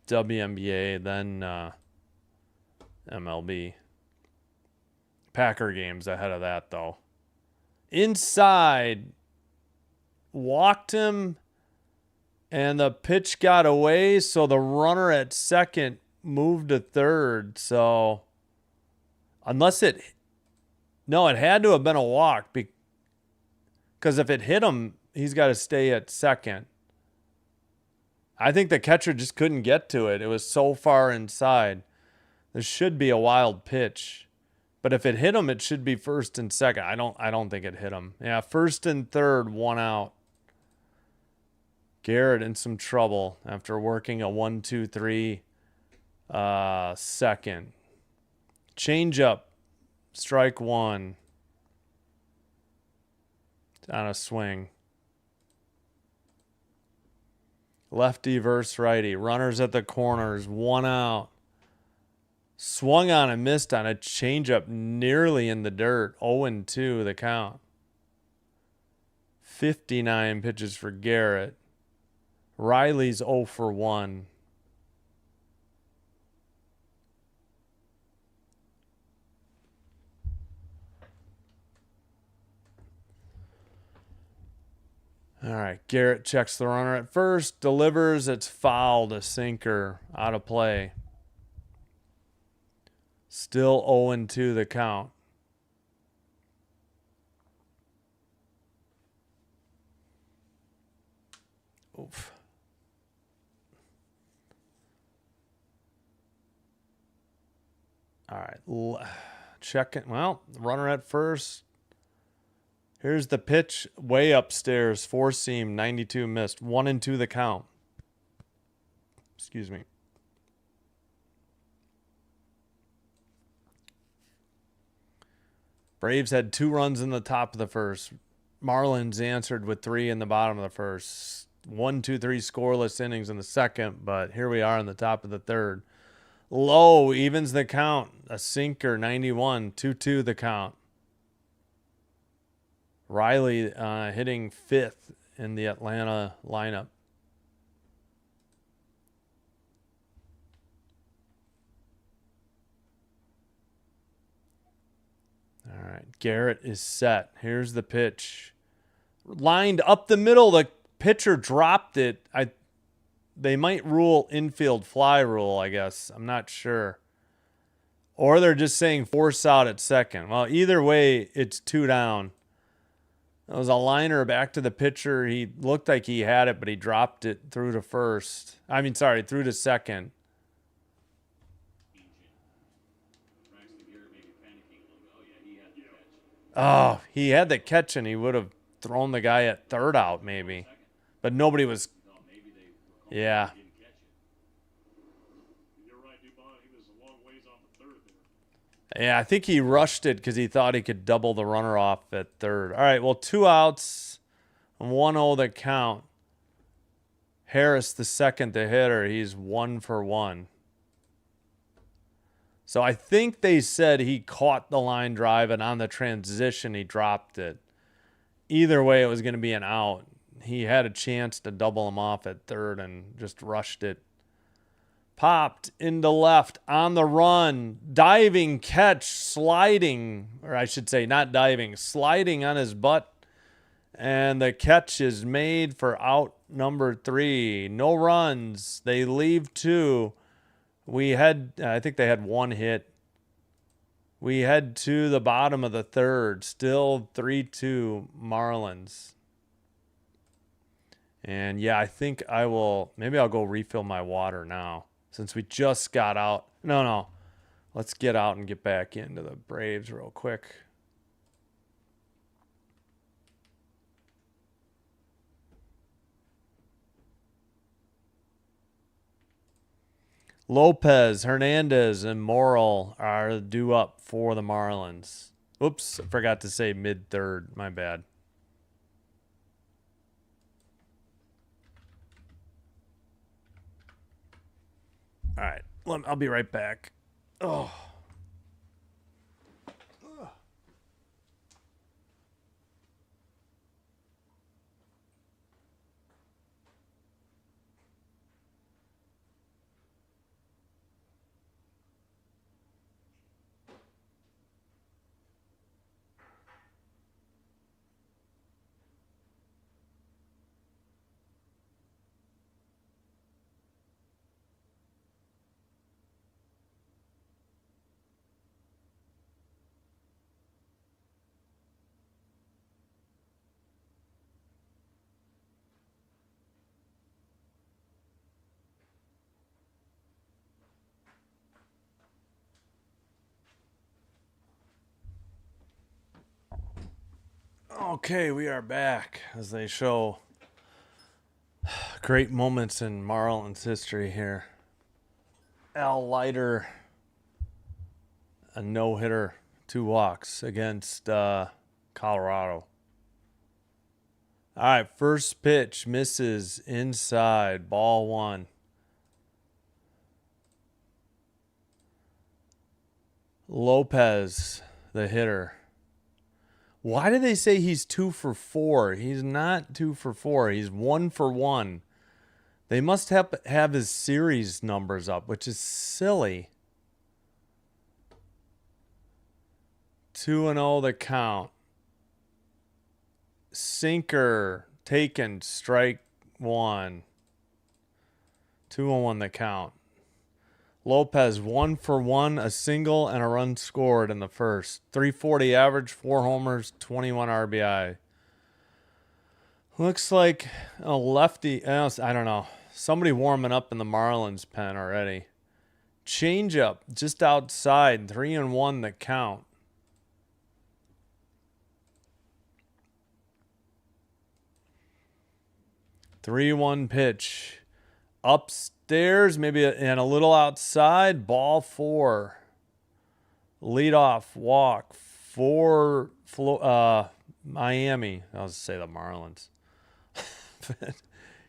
WNBA, then MLB. Packer games ahead of that, though. Inside, walked him, and the pitch got away, so the runner at second moved to third. So, unless it... No, it had to have been a walk, because if it hit him, he's got to stay at second. I think the catcher just couldn't get to it. It was so far inside. This should be a wild pitch. But if it hit him, it should be first and second. I don't think it hit him. Yeah, first and third, 1 out. Garrett in some trouble after working a 1-2-3 second. Change up. Strike 1. On a swing. Lefty versus righty. Runners at the corners. 1 out. Swung on and missed on a changeup nearly in the dirt. 0-2 the count. 59 pitches for Garrett. Riley's 0 for 1. All right, Garrett checks the runner at first, delivers, it's fouled, a sinker, out of play. Still 0-2 the count. Oof. All right, check it. Well, runner at first. Here's the pitch, way upstairs, 4-seam, 92 missed, 1-2 the count. Excuse me. Braves had 2 runs in the top of the first. Marlins answered with 3 in the bottom of the first. 1-2-3 scoreless innings in the second, but here we are in the top of the third. Low evens the count, a sinker, 91, 2-2 the count. Riley hitting 5th in the Atlanta lineup. All right, Garrett is set. Here's the pitch. Lined up the middle. The pitcher dropped it. They might rule infield fly rule, I guess. I'm not sure. Or they're just saying force out at second. Well, either way, it's 2 down. It was a liner back to the pitcher. He looked like he had it, but he dropped it through to first. Through to second. Oh, he had the catch, and he would have thrown the guy at third out, maybe. But nobody was... Yeah. Yeah, I think he rushed it because he thought he could double the runner off at third. All right, well, 2 outs, 1-0 the count. Harris, the second, the hitter. He's 1 for 1. So I think they said he caught the line drive, and on the transition, he dropped it. Either way, it was going to be an out. He had a chance to double him off at third and just rushed it. Popped into left on the run. Diving catch, sliding, or I should say not diving, sliding on his butt. And the catch is made for out number 3. No runs. They leave 2. I think they had 1 hit. We head to the bottom of the third. Still 3-2 Marlins. And yeah, I think maybe I'll go refill my water now. Since we just got out. No. Let's get out and get back into the Braves real quick. Lopez, Hernandez, and Morrill are due up for the Marlins. Oops, I forgot to say mid-third. My bad. All right, I'll be right back. Oh. Okay, we are back as they show great moments in Marlins history here. Al Leiter, a no-hitter, 2 walks against Colorado. All right, first pitch misses inside, ball 1. Lopez, the hitter. Why do they say he's 2 for 4? He's not 2 for 4. He's 1 for 1. They must have his series numbers up, which is silly. 2-0 the count. Sinker taken, strike 1. 2-1 the count. Lopez 1 for 1, a single and a run scored in the first. 340 average, 4 homers, 21 RBI. Looks like a lefty. I don't know. Somebody warming up in the Marlins pen already. Changeup just outside, 3-1 the count. Three-one pitch. Upstairs, maybe and a little outside. Ball 4. Leadoff walk for Miami. I was say the Marlins.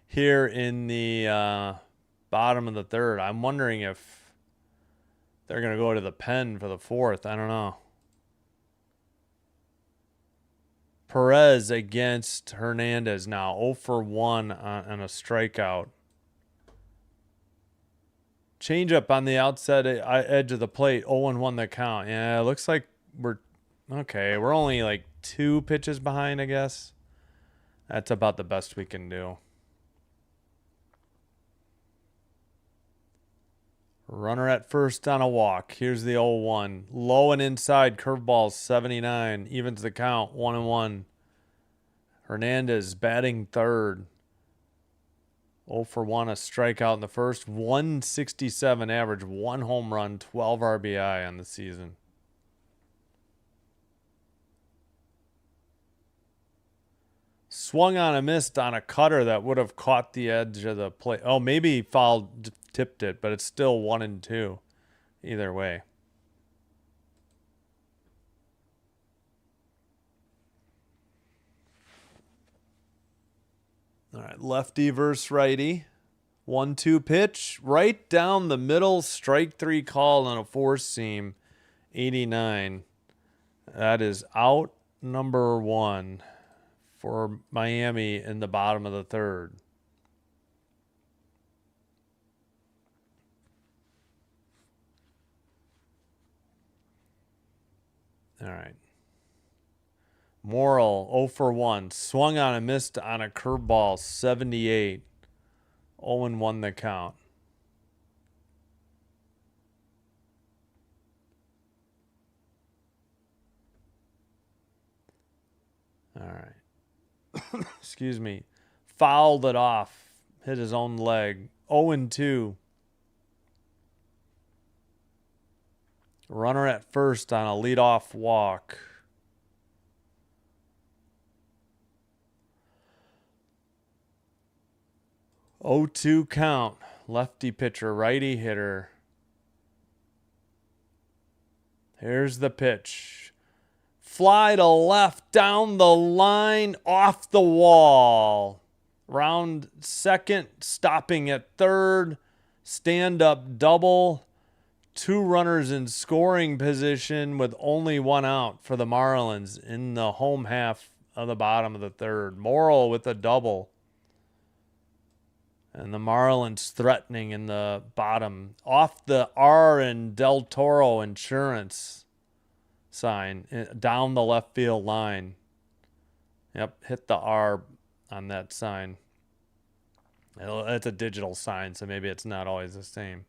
Here in the bottom of the third. I'm wondering if they're going to go to the pen for the 4th. I don't know. Perez against Hernandez now. 0 for 1 on a strikeout. Changeup on the outside edge of the plate. 0-1 the count. Yeah, it looks like we're okay. We're only like 2 pitches behind, I guess. That's about the best we can do. Runner at first on a walk. Here's the 0-1. Low and inside. Curveball 79. Evens the count. 1-1. Hernandez batting third. 0 for 1. A strikeout in the first. 167 average. 1 home run. 12 RBI on the season. Swung on a missed on a cutter that would have caught the edge of the plate. Oh, maybe foul tipped it, but it's still 1-2. Either way. All right, lefty versus righty. 1-2 pitch. Right down the middle. Strike 3 call on a 4-seam. 89. That is out number 1 for Miami in the bottom of the third. All right. Morrill 0 for 1. Swung on a missed on a curveball 78. 0-1 the count. All right. Excuse me. Fouled it off. Hit his own leg. 0-2. Runner at first on a leadoff walk. Oh, 2 count. Lefty pitcher, righty hitter. Here's the pitch. Fly to left, down the line, off the wall. Round second, stopping at third. Stand up double. 2 runners in scoring position with only 1 out for the Marlins in the home half of the bottom of the third. Morrill with a double. And the Marlins threatening in the bottom. Off the R in Del Toro Insurance sign. Down the left field line. Yep, hit the R on that sign. It's a digital sign, so maybe it's not always the same.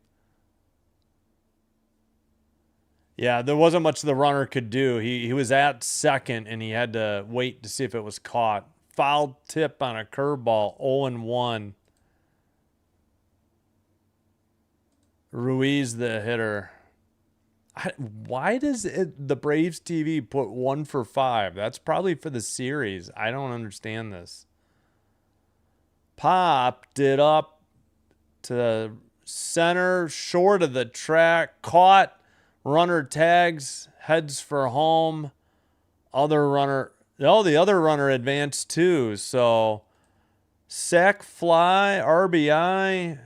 Yeah, there wasn't much the runner could do. He was at second, and he had to wait to see if it was caught. Foul tip on a curveball, 0-1. Ruiz, the hitter. Why does the Braves TV put 1 for 5? That's probably for the series. I don't understand this. Popped it up to center, short of the track, caught. Runner tags, heads for home. The other runner advanced too. So sac fly, RBI,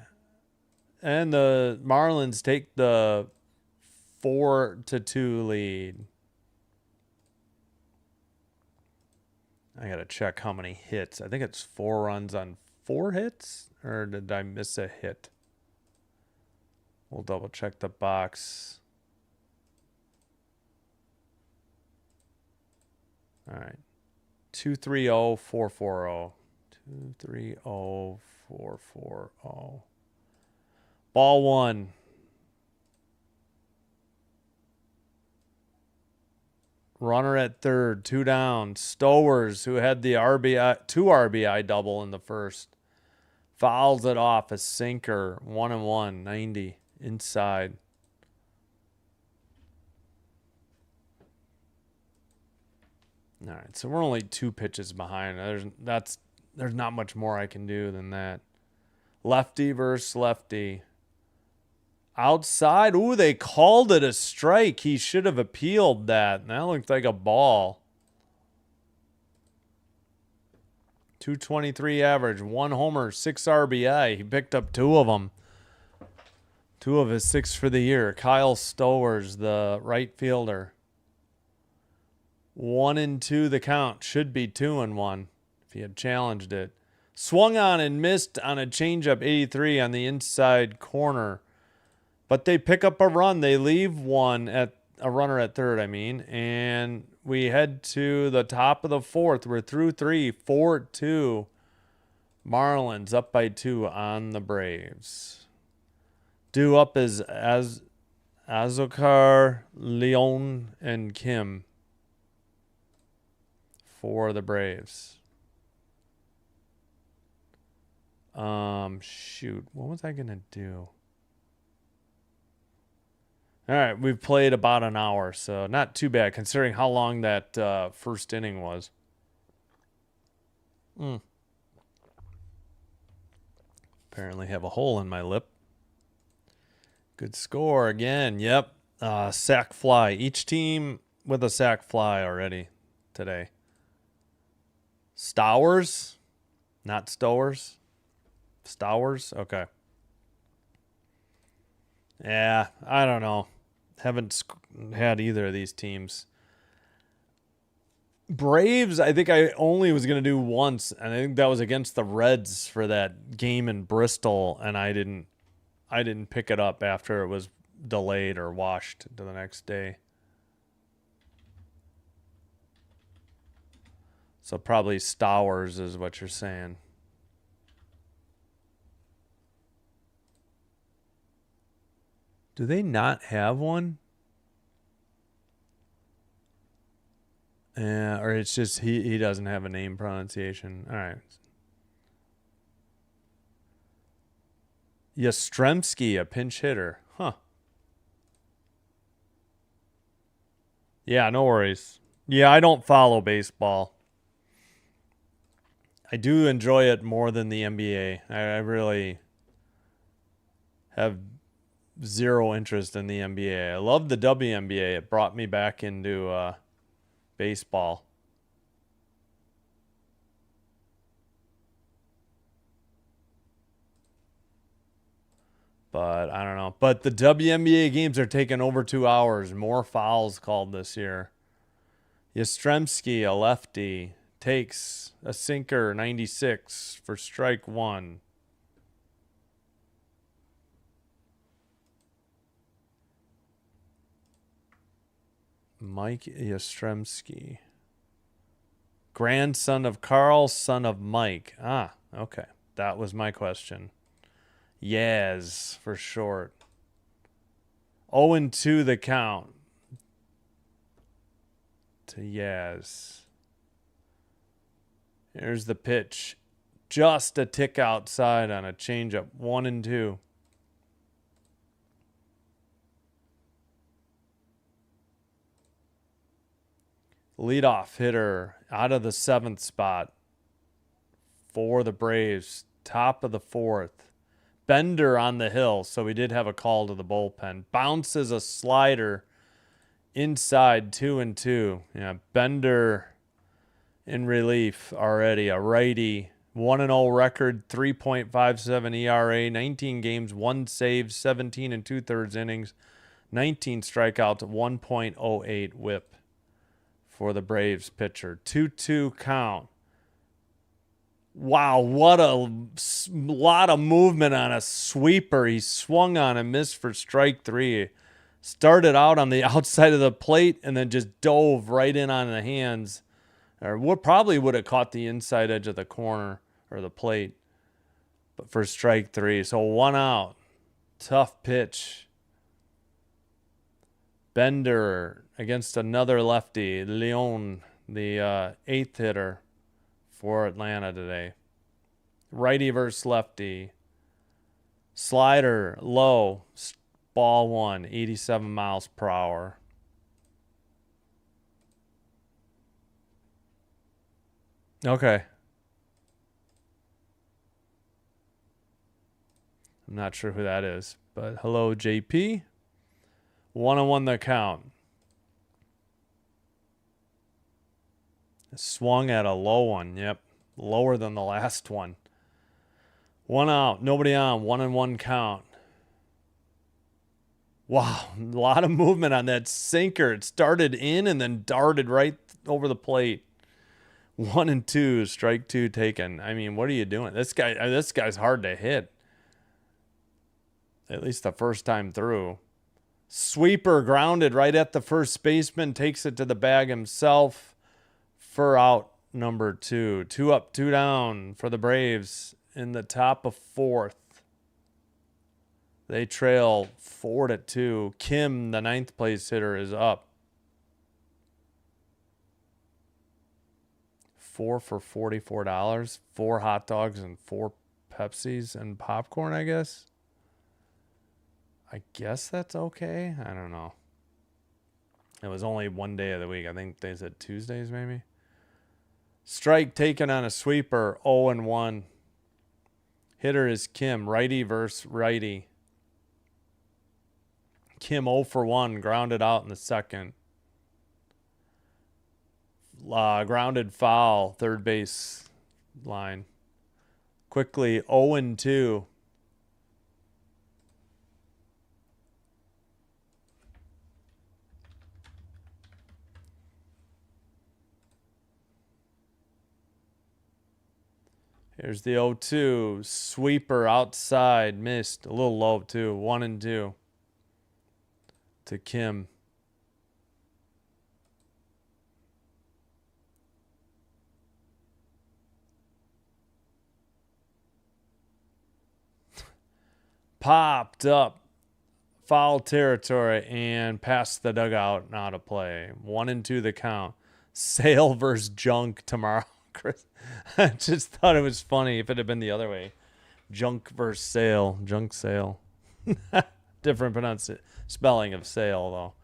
and the Marlins take the 4-2 lead. I gotta check how many hits. I think it's 4 runs on 4 hits, or did I miss a hit? We'll double check the box. All right. 230-440. 230-440. Ball 1. Runner at third, 2 down. Stowers, who had the 2 RBI double in the first, fouls it off. A sinker, 1-1, 90 inside. All right, so we're only 2 pitches behind. There's not much more I can do than that. Lefty versus lefty. Outside. Ooh, they called it a strike. He should have appealed that. That looked like a ball. 223 average, 1 homer, 6 RBI. He picked up 2 of them. 2 of his 6 for the year. Kyle Stowers, the right fielder. 1-2 the count. Should be 2-1 if he had challenged it. Swung on and missed on a changeup, 83 on the inside corner. But they pick up a run. They leave a runner at third, and we head to the top of the 4th. We're through 3, 4-2. Marlins up by 2 on the Braves. Due up is Azokar, Leon, and Kim for the Braves. Shoot, what was I gonna do? All right, we've played about an hour, so not too bad considering how long that first inning was. Apparently have a hole in my lip. Good score again. Yep. Sac fly. Each team with a sac fly already today. Stowers? Not Stowers? Stowers? Okay. Yeah, I don't know. Haven't had either of these teams. Braves, I think I only was going to do once, and I think that was against the Reds for that game in Bristol, and I didn't pick it up after it was delayed or washed to the next day. So probably Stowers is what you're saying. Do they not have one? Or it's just he doesn't have a name pronunciation. All right. Yastrzemski, a pinch hitter. Huh. Yeah, no worries. Yeah, I don't follow baseball. I do enjoy it more than the NBA. I really have zero interest in the NBA. I love the WNBA. It brought me back into baseball. But I don't know. But the WNBA games are taking over 2 hours. More fouls called this year. Yastrzemski, a lefty, takes a sinker, 96 for strike one. Mike Yastrzemski. Grandson of Carl, son of Mike. Ah, okay. That was my question. Yaz for short. 0-2 the count to Yaz. Here's the pitch. Just a tick outside on a changeup. 1-2. Leadoff hitter out of the 7th spot for the Braves. Top of the 4th. Bender on the hill, so we did have a call to the bullpen. Bounces a slider inside, 2-2. Yeah, Bender in relief already. A righty, 1-0 record, 3.57 ERA, 19 games, 1 save, 17 2/3 innings, 19 strikeouts, 1.08 WHIP for the Braves pitcher. 2-2 count. Wow, what a lot of movement on a sweeper. He swung on and missed for strike 3. Started out on the outside of the plate and then just dove right in on the hands. Or what probably would have caught the inside edge of the corner or the plate. But for strike 3. So 1 out. Tough pitch. Bender against another lefty. Leon, the 8th hitter for Atlanta today. Righty versus lefty. Slider low. Ball 1, 87 miles per hour. Okay. I'm not sure who that is, but hello, JP. 1-1 the count. Swung at a low one. Yep. Lower than the last one. 1 out. Nobody on. 1-1 count. Wow. A lot of movement on that sinker. It started in and then darted right over the plate. 1-2. Strike 2 taken. I mean, what are you doing? This guy's hard to hit. At least the first time through. Sweeper grounded right at the first baseman. Takes it to the bag himself. For out number 2. 2 up, 2 down for the Braves in the top of 4th. They trail 4-2. Kim, the 9th place hitter, is up. 4 for $44. 4 hot dogs and 4 Pepsis and popcorn, I guess. I guess that's okay. I don't know. It was only one day of the week. I think they said Tuesdays maybe. Strike taken on a sweeper, 0-1. Hitter is Kim, righty versus righty. Kim 0 for 1, grounded out in the second. Grounded foul, third base line. Quickly 0-2. Here's the 0-2. Sweeper outside. Missed. A little low, too. 1-2. To Kim. Popped up. Foul territory and past the dugout and out of play. 1-2 the count. Sale versus Junk tomorrow. Chris, I just thought it was funny if it had been the other way. Junk versus Sale. Junk Sale. Different spelling of sale,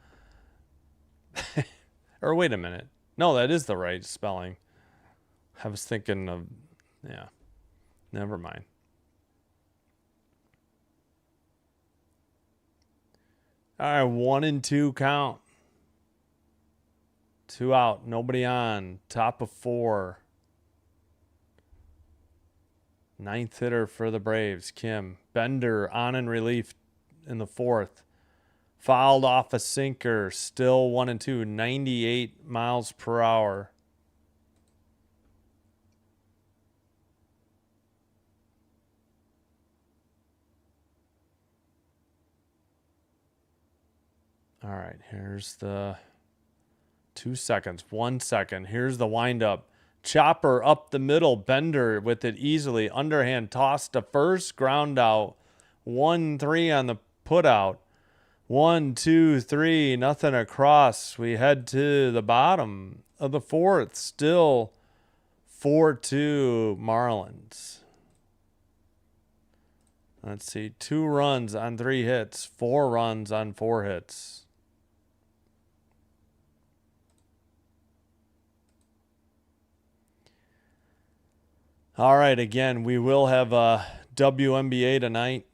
though. Or wait a minute. No, that is the right spelling. I was thinking of, yeah. Never mind. All right, 1-2 count. 2 out, nobody on. Top of 4. Ninth hitter for the Braves, Kim. Bender on in relief in the 4th. Fouled off a sinker. Still 1-2. 98 miles per hour. All right, here's the 2 seconds. 1 second. Here's the windup. Chopper up the middle. Bender with it easily. Underhand toss to first. Ground out. 1-3 on the put out. 1, 2, 3. Nothing across. We head to the bottom of the 4th. Still 4-2 Marlins. Let's see. 2 runs on 3 hits. 4 runs on 4 hits. All right, again, we will have a WNBA tonight.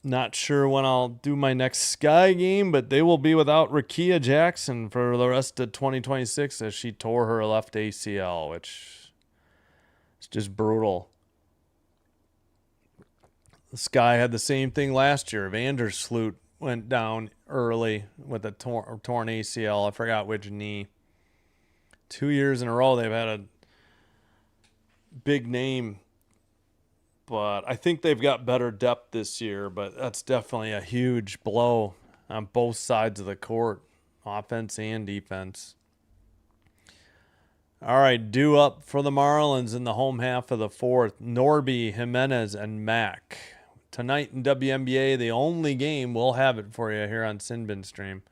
Not sure when I'll do my next Sky game, but they will be without Rakia Jackson for the rest of 2026 as she tore her left ACL, which is just brutal. The Sky had the same thing last year. Vandersloot went down early with a torn ACL. I forgot which knee. 2 years in a row they've had a big name, but I think they've got better depth this year, but that's definitely a huge blow on both sides of the court, offense and defense. All right, due up for the Marlins in the home half of the 4th, Norby, Jimenez, and Mack. Tonight in WNBA, the only game we'll have it for you here on Sinbin Stream.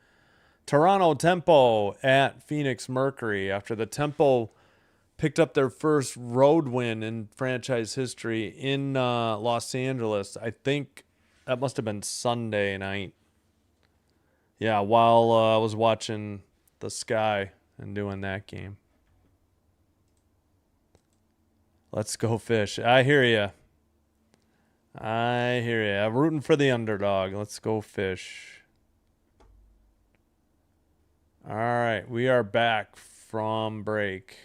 Toronto Tempo at Phoenix Mercury after the Tempo picked up their first road win in franchise history in Los Angeles. I think that must have been Sunday night. Yeah, while I was watching the Sky and doing that game. Let's go Fish. I hear you. I'm rooting for the underdog. Let's go Fish. All right, we are back from break.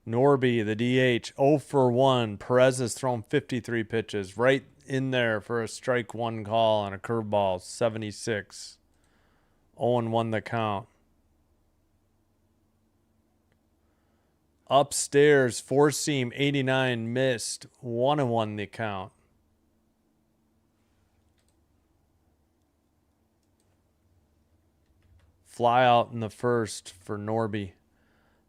Norby, the DH, 0 for 1. Perez has thrown 53 pitches. Right in there for a strike 1 call on a curveball, 76. 0-1 the count. Upstairs, 4-seam, 89, missed. 1-1 the count. Fly out in the first for Norby.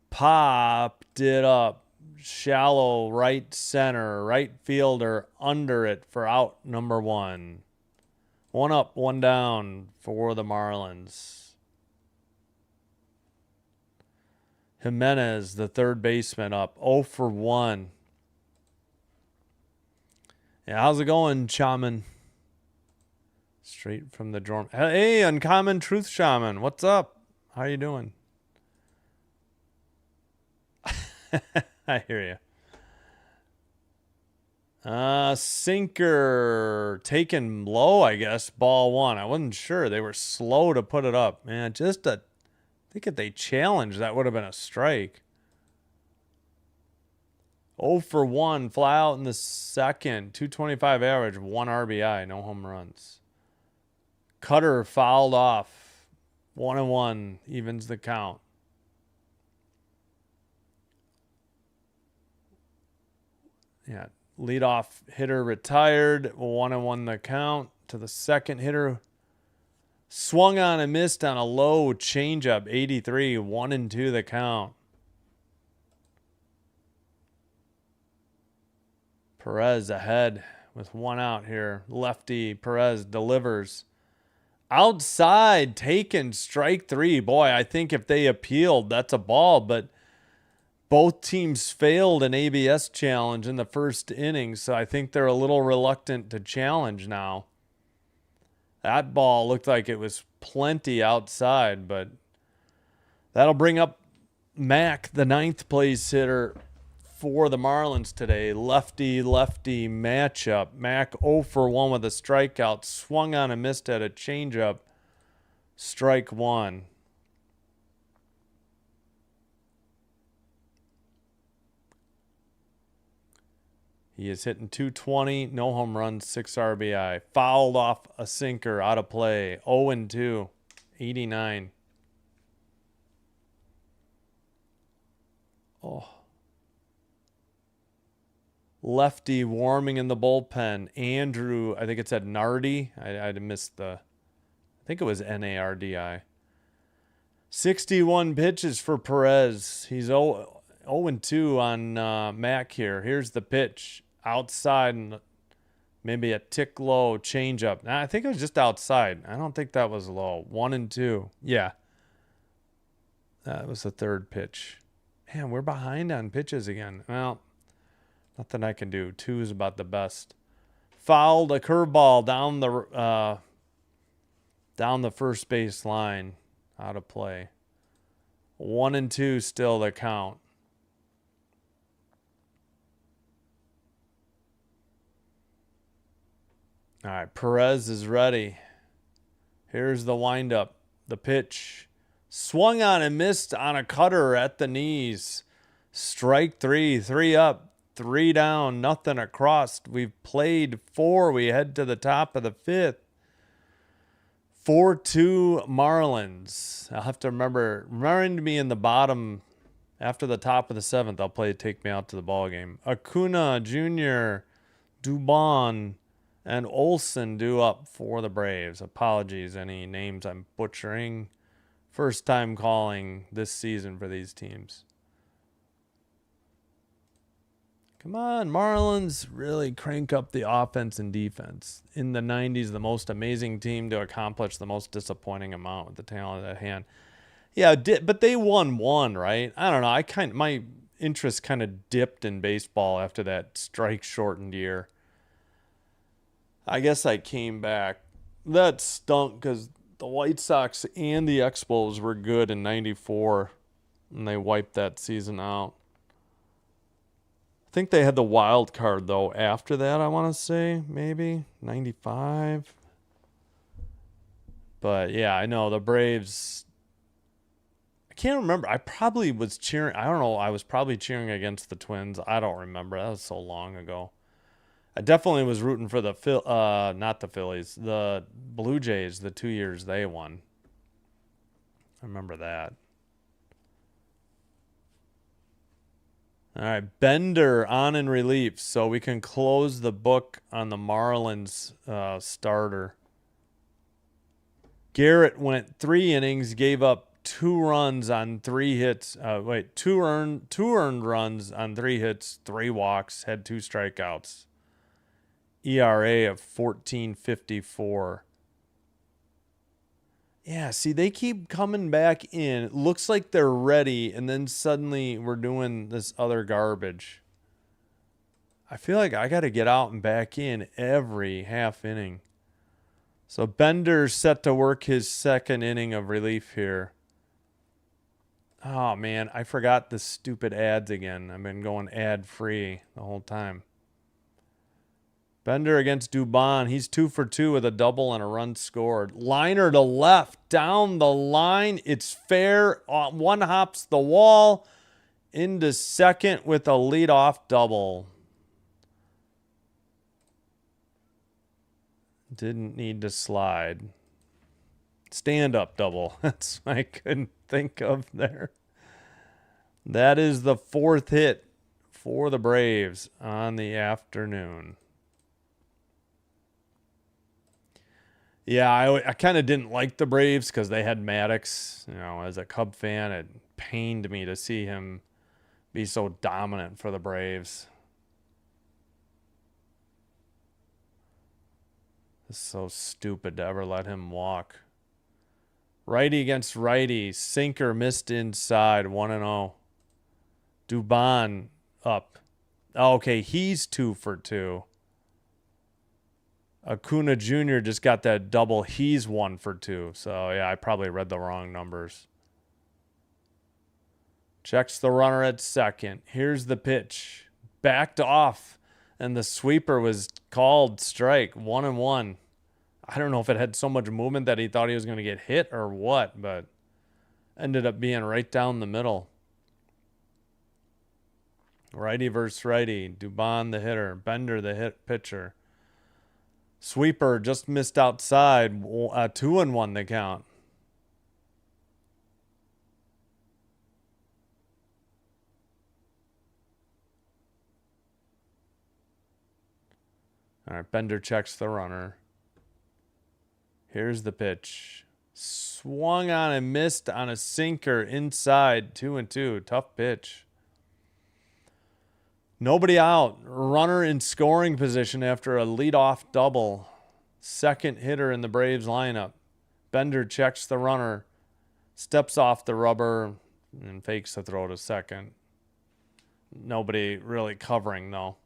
Popped it up. Shallow right center. Right fielder under it for out number 1. 1 up, 1 down for the Marlins. Jimenez, the third baseman, up 0 for 1. Yeah, how's it going, Shaman? Straight from the dorm. Hey, Uncommon Truth Shaman. What's up? How you doing? I hear you. Sinker taken low, I guess. Ball 1. I wasn't sure. They were slow to put it up. Man, I think if they challenged, that would have been a strike. 0 for 1. Fly out in the second. 225 average. 1 RBI. No home runs. Cutter fouled off. 1-1. Evens the count. Yeah, leadoff hitter retired. 1-1 the count to the second hitter. Swung on and missed on a low changeup. 83. 1-2 the count. Perez ahead with 1 out here. Lefty Perez delivers. Outside, taken, strike 3. Boy, I think if they appealed, that's a ball, but both teams failed an ABS challenge in the first inning, so I think they're a little reluctant to challenge now. That ball looked like it was plenty outside, but that'll bring up Mac, the 9th place hitter for the Marlins today. Lefty-lefty matchup. Mac 0 for 1 with a strikeout. Swung on and missed at a changeup. Strike one. He is hitting 220, no home runs, 6 RBI. Fouled off a sinker, out of play. 0-2, 89. Oh. Lefty warming in the bullpen. Andrew, I think it said Nardi. I missed the, I think it was Nardi. 61 pitches for Perez. He's 0-2 on Mac here. Here's the pitch. Outside and maybe a tick low changeup. Nah, I think it was just outside. I don't think that was low. 1-2. Yeah. That was the third pitch. Man, we're behind on pitches again. Well, nothing I can do. 2 is about the best. Fouled a curveball down the first base line. Out of play. 1-2 still the count. All right, Perez is ready. Here's the windup. The pitch. Swung on and missed on a cutter at the knees. Strike 3. 3 up, 3 down, nothing across. We've played 4. We head to the top of the 5th. 4-2 Marlins. I'll have to remembering to be in the bottom after the top of the 7th. I'll play Take Me Out to the Ball Game. Acuna Jr., Dubon, and Olsen due up for the Braves. Apologies, any names I'm butchering. First time calling this season for these teams. Come on, Marlins, really crank up the offense and defense. In the 90s, the most amazing team to accomplish the most disappointing amount with the talent at hand. Yeah, but they won one, right? I don't know. My interest kind of dipped in baseball after that strike-shortened year. I guess I came back. That stunk because the White Sox and the Expos were good in 94, and they wiped that season out. I think they had the wild card, though, after that, I want to say, maybe 95. But, yeah, I know the Braves. I can't remember. I probably was cheering. I don't know. I was probably cheering against the Twins. I don't remember. That was so long ago. I definitely was rooting for not the Phillies, the Blue Jays, the 2 years they won. I remember that. All right, Bender on in relief, so we can close the book on the Marlins starter. Garrett went 3 innings, gave up 2 runs on 3 hits. Two earned runs on 3 hits, 3 walks, had 2 strikeouts. ERA of 14.54. Yeah, see, they keep coming back in. It looks like they're ready, and then suddenly we're doing this other garbage. I feel like I got to get out and back in every half inning. So Bender's set to work his 2nd inning of relief here. Oh, man, I forgot the stupid ads again. I've been going ad-free the whole time. Bender against Dubon. He's 2 for 2 with a double and a run scored. Liner to left, down the line. It's fair. One hops the wall into second with a leadoff double. Didn't need to slide. Stand-up double. That's what I couldn't think of there. That is the 4th hit for the Braves on the afternoon. Yeah, I kind of didn't like the Braves because they had Maddox. You know, as a Cub fan, it pained me to see him be so dominant for the Braves. It's so stupid to ever let him walk. Righty against righty. Sinker missed inside. 1-0. Dubon up. Oh, okay, he's 2 for 2. Acuna Jr. just got that double. He's 1 for 2. So, yeah, I probably read the wrong numbers. Checks the runner at second. Here's the pitch. Backed off, and the sweeper was called strike. 1-1. I don't know if it had so much movement that he thought he was going to get hit or what, but ended up being right down the middle. Righty versus righty. Dubon the hitter. Bender the pitcher. Sweeper just missed outside. 2-1 the count. All right, Bender checks the runner. Here's the pitch. Swung on and missed on a sinker inside. 2-2. Tough pitch. Nobody out. Runner in scoring position after a leadoff double. Second hitter in the Braves lineup. Bender checks the runner. Steps off the rubber and fakes the throw to second. Nobody really covering, though.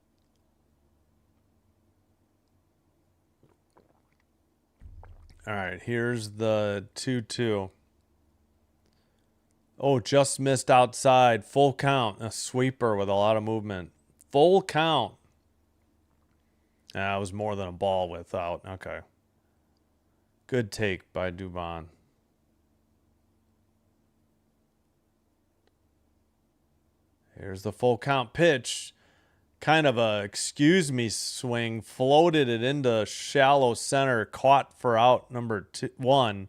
All right, here's the 2-2. Oh, just missed outside. Full count. A sweeper with a lot of movement. Full count. That was more than a ball without. Okay. Good take by Dubon. Here's the full count pitch. Kind of a excuse me swing. Floated it into shallow center. Caught for out number 1.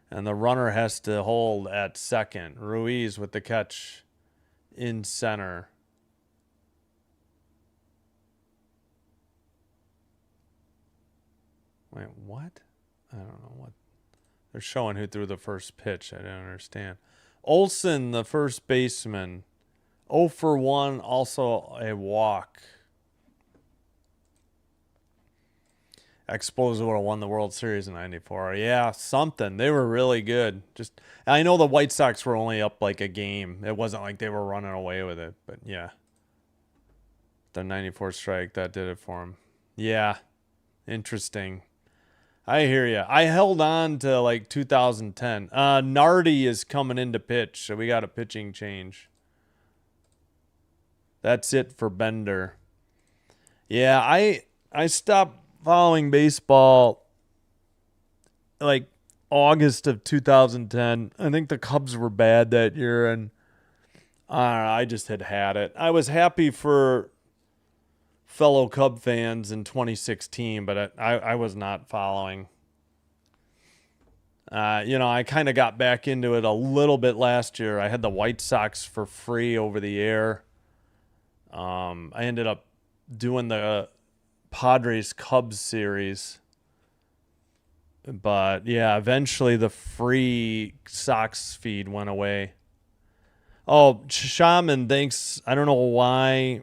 And the runner has to hold at second. Ruiz with the catch in center. Wait, what? I don't know what. They're showing who threw the first pitch. I don't understand. Olsen, the first baseman. 0 for 1, also a walk. Expos would have won the World Series in '94. Yeah, something. They were really good. Just, I know the White Sox were only up like a game. It wasn't like they were running away with it, but yeah. The '94 strike, that did it for them. Yeah, interesting. I hear you. I held on to like 2010. Nardi is coming in to pitch, so we got a pitching change. That's it for Bender. Yeah, I stopped following baseball like August of 2010. I think the Cubs were bad that year, and I just had it. I was happy for fellow Cub fans in 2016, but I was not following. I kind of got back into it a little bit last year. I had the White Sox for free over the air. I ended up doing the Padres Cubs series. But yeah, eventually the free Sox feed went away. Oh, Shaman, thanks. I don't know why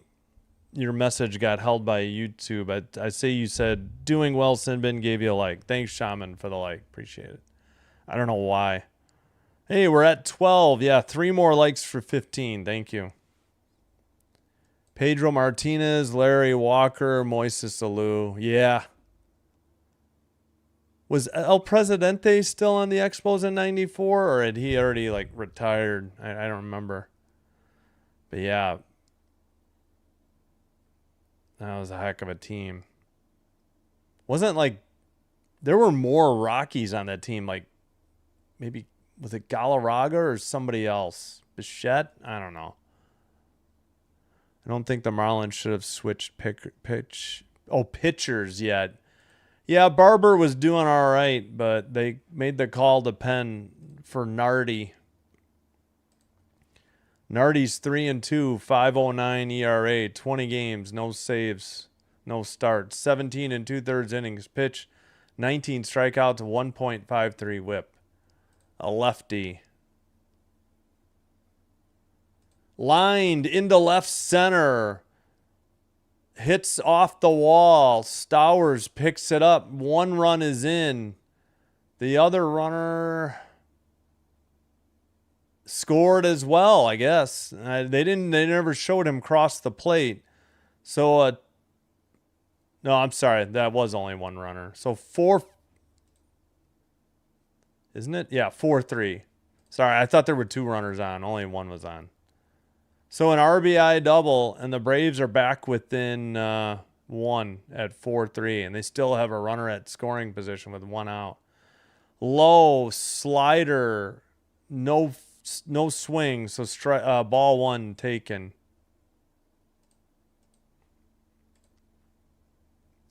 your message got held by YouTube. I say you said, doing well, Sinbin gave you a like. Thanks, Shaman, for the like. Appreciate it. I don't know why. Hey, we're at 12. Yeah, 3 more likes for 15. Thank you. Pedro Martinez, Larry Walker, Moises Alou. Yeah. Was El Presidente still on the Expos in '94, or had he already like retired? I don't remember. But yeah. That was a heck of a team. Wasn't like there were more Rockies on that team, like maybe was it Galarraga or somebody else? Bichette? I don't know. I don't think the Marlins should have switched pitchers yet. Yeah, Barber was doing all right, but they made the call to pen for Nardi. Nardi's 3-2, 5.09 ERA, 20 games, no saves, no starts, 17 2/3 innings pitched, 19 strikeouts, 1.53 WHIP. A lefty. Lined into left center. Hits off the wall. Stowers picks it up. 1 run is in. The other runner scored as well, I guess. They never showed him cross the plate. So, no, I'm sorry. That was only 1 runner. So 4, isn't it? Yeah, 4-3. Sorry, I thought there were 2 runners on. Only 1 was on. So an RBI double, and the Braves are back within one at 4-3, and they still have a runner at scoring position with 1 out. Low slider, no swing, so ball 1 taken.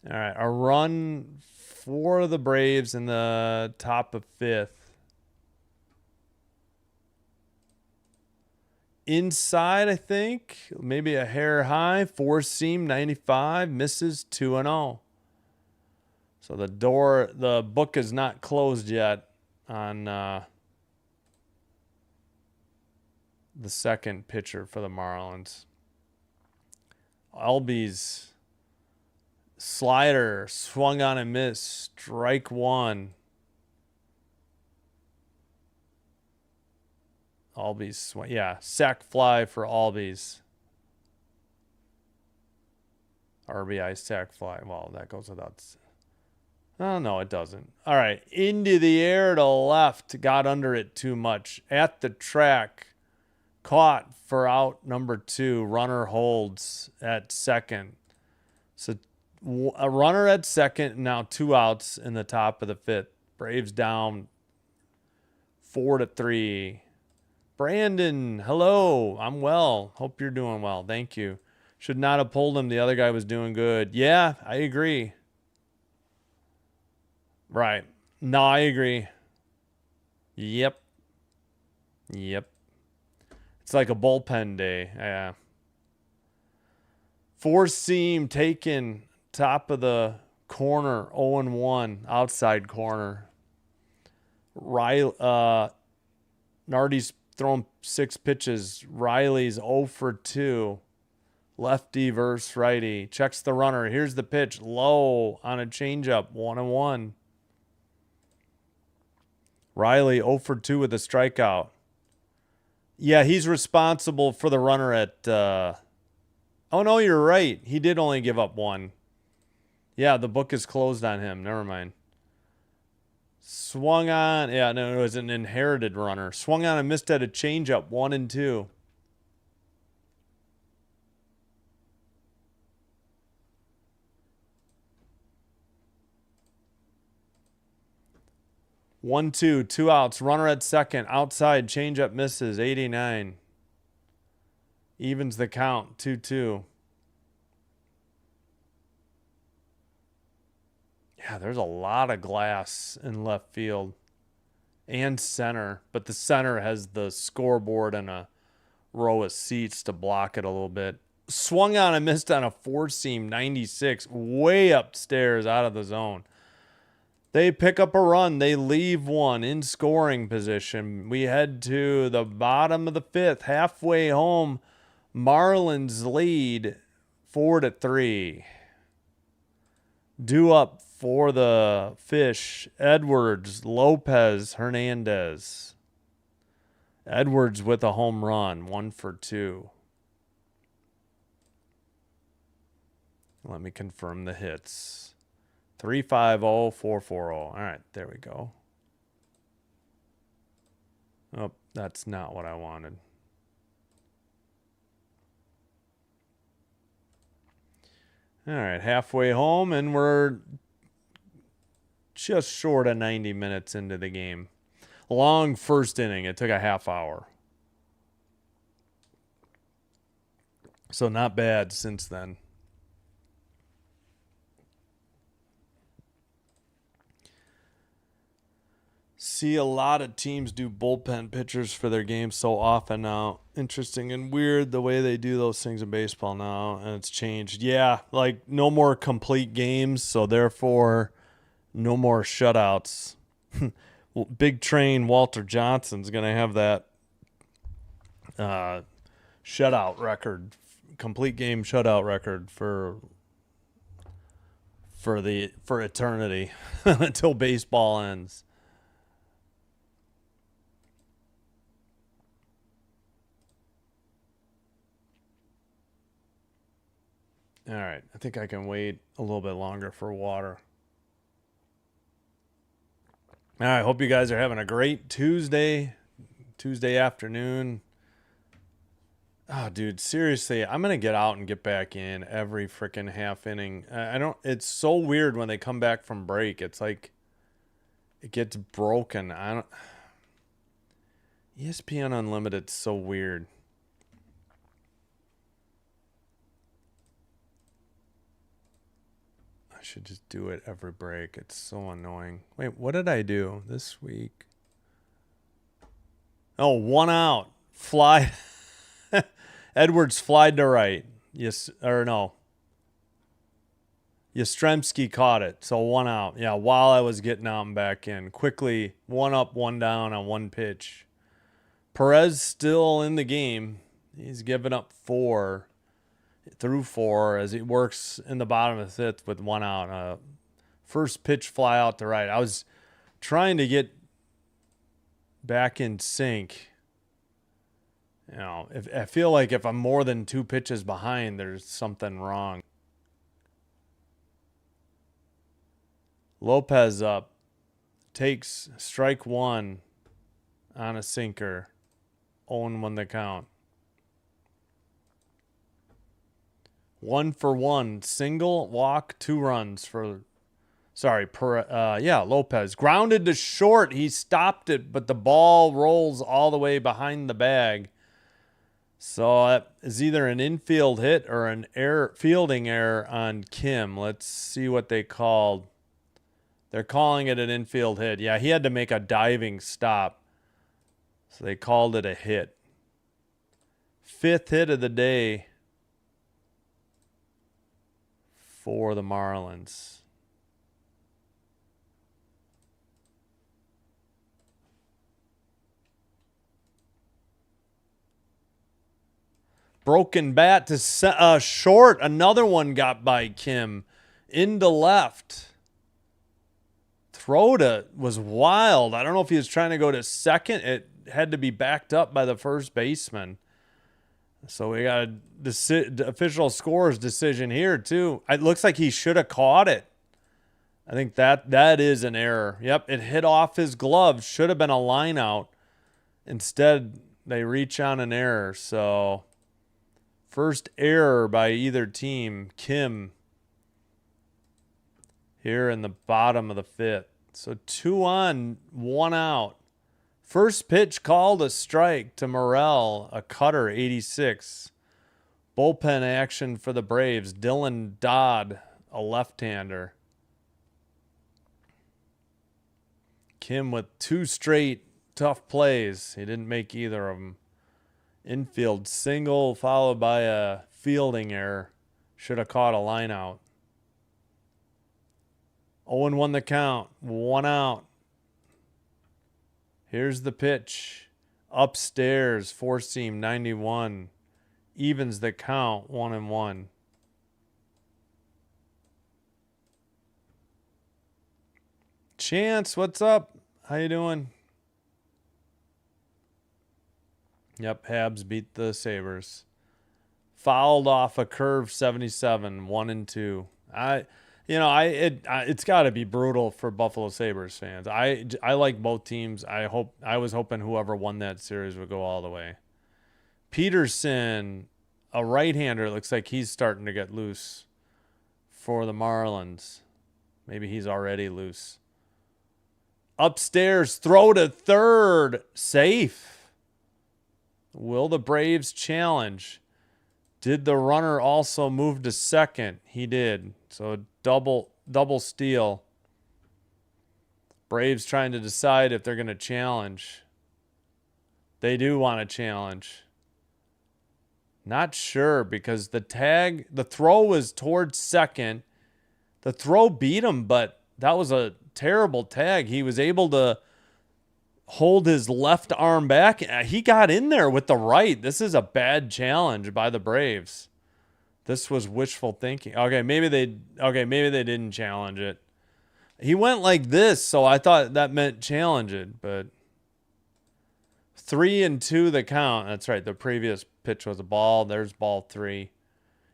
All right, a run for the Braves in the top of 5th. Inside, I think, maybe a hair high, 4-seam 95, misses 2-0. So the book is not closed yet on the second pitcher for the Marlins. Albies slider swung on and missed, strike 1. Albies swing, yeah, sac fly for Albies. RBI sac fly. Well, that goes without. Oh, no, it doesn't. All right. Into the air to left. Got under it too much. At the track. Caught for out number 2. Runner holds at second. So a runner at second. Now 2 outs in the top of the 5th. Braves down 4-3. Brandon, hello. I'm well. Hope you're doing well. Thank you. Should not have pulled him. The other guy was doing good. Yeah, I agree. Right. No, I agree. Yep. It's like a bullpen day. Yeah. 4-seam taken, top of the corner, 0-1, outside corner. Nardi's thrown 6 pitches. Riley's 0-2. Lefty versus righty. Checks the runner. Here's the pitch. Low on a changeup. 1-1. Riley 0-2 with a strikeout. Yeah, he's responsible for the runner at... Oh, no, you're right. He did only give up 1. Yeah, the book is closed on him. Never mind. Swung on. Yeah, no, it was an inherited runner. Swung on and missed at a changeup. 1-2. One, two, 2 outs. Runner at second. Outside. Changeup misses. 89. Evens the count. 2-2. Yeah, there's a lot of glass in left field and center, but the center has the scoreboard and a row of seats to block it a little bit. Swung on and missed on a 4-seam 96, way upstairs out of the zone. They pick up a run. They leave 1 in scoring position. We head to the bottom of the 5th, halfway home. Marlins lead 4-3. Due up for the Fish, Edwards, Lopez, Hernandez. Edwards with a home run, 1-2. Let me confirm the hits. 3-5-0, 4-4-0. All right, there we go. Oh, that's not what I wanted. All right, halfway home, and we're just short of 90 minutes into the game. Long first inning. It took a half hour. So not bad since then. See a lot of teams do bullpen pitchers for their games so often now. Interesting and weird the way they do those things in baseball now, and it's changed. Yeah, like no more complete games, so therefore no more shutouts. Big Train Walter Johnson's going to have that shutout record, complete game shutout record for eternity until baseball ends. All right, I think I can wait a little bit longer for water. All right, hope you guys are having a great Tuesday afternoon. Oh, dude, seriously, I'm gonna get out and get back in every freaking half inning. I don't. It's so weird when they come back from break. It's like it gets broken. I don't. ESPN Unlimited's so weird. I should just do it every break. It's so annoying. Wait, what did I do this week? Oh, 1 out. Fly. Edwards flied to right. Yes, or no. Yastrzemski caught it, so 1 out. Yeah, while I was getting out and back in. Quickly, 1 up, 1 down on 1 pitch. Perez still in the game. He's given up 4 through 4 as he works in the bottom of the 5th with 1 out. First pitch fly out to right. I was trying to get back in sync. You know, if I feel like if I'm more than 2 pitches behind, there's something wrong. Lopez up. Takes strike 1 on a sinker. 0-1 the count. 1-for-1. Single, walk, 2 runs for... Sorry, Lopez. Grounded to short. He stopped it, but the ball rolls all the way behind the bag. So that is either an infield hit or an fielding error on Kim. Let's see what they called. They're calling it an infield hit. Yeah, he had to make a diving stop. So they called it a hit. 5th hit of the day for the Marlins. Broken bat to short. Another one got by Kim. Into left. Throw was wild. I don't know if he was trying to go to second. It had to be backed up by the first baseman. So we got the official scorer's decision here, too. It looks like he should have caught it. I think that is an error. Yep, it hit off his glove. Should have been a line out. Instead, they reach on an error. So... First error by either team. Kim here in the bottom of the 5th. So 2 on, 1 out. First pitch called a strike to Morel, a cutter, 86. Bullpen action for the Braves. Dylan Dodd, a left-hander. Kim with 2 straight tough plays. He didn't make either of them. Infield single followed by a fielding error. Should have caught a line out. 0-1 the count. 1 out. Here's the pitch. Upstairs, 4-seam, 91. Evens the count, 1-1. Chance, what's up? How you doing? Yep, Habs beat the Sabres. Fouled off a curve, 77, 1-2. It's got to be brutal for Buffalo Sabres fans. I like both teams. I was hoping whoever won that series would go all the way. Peterson, a right-hander, looks like he's starting to get loose for the Marlins. Maybe he's already loose. Upstairs, throw to third, safe. Will the Braves challenge? Did the runner also move to second? He did. So double steal. Braves trying to decide if they're going to challenge. They do want to challenge. Not sure because the throw was towards second. The throw beat him, but that was a terrible tag. He was able to hold his left arm back. He got in there with the right. This is a bad challenge by the Braves. This was wishful thinking. Okay, maybe they didn't challenge it. He went like this, so I thought that meant challenge it, but 3-2 the count. That's right. The previous pitch was a ball. There's ball 3.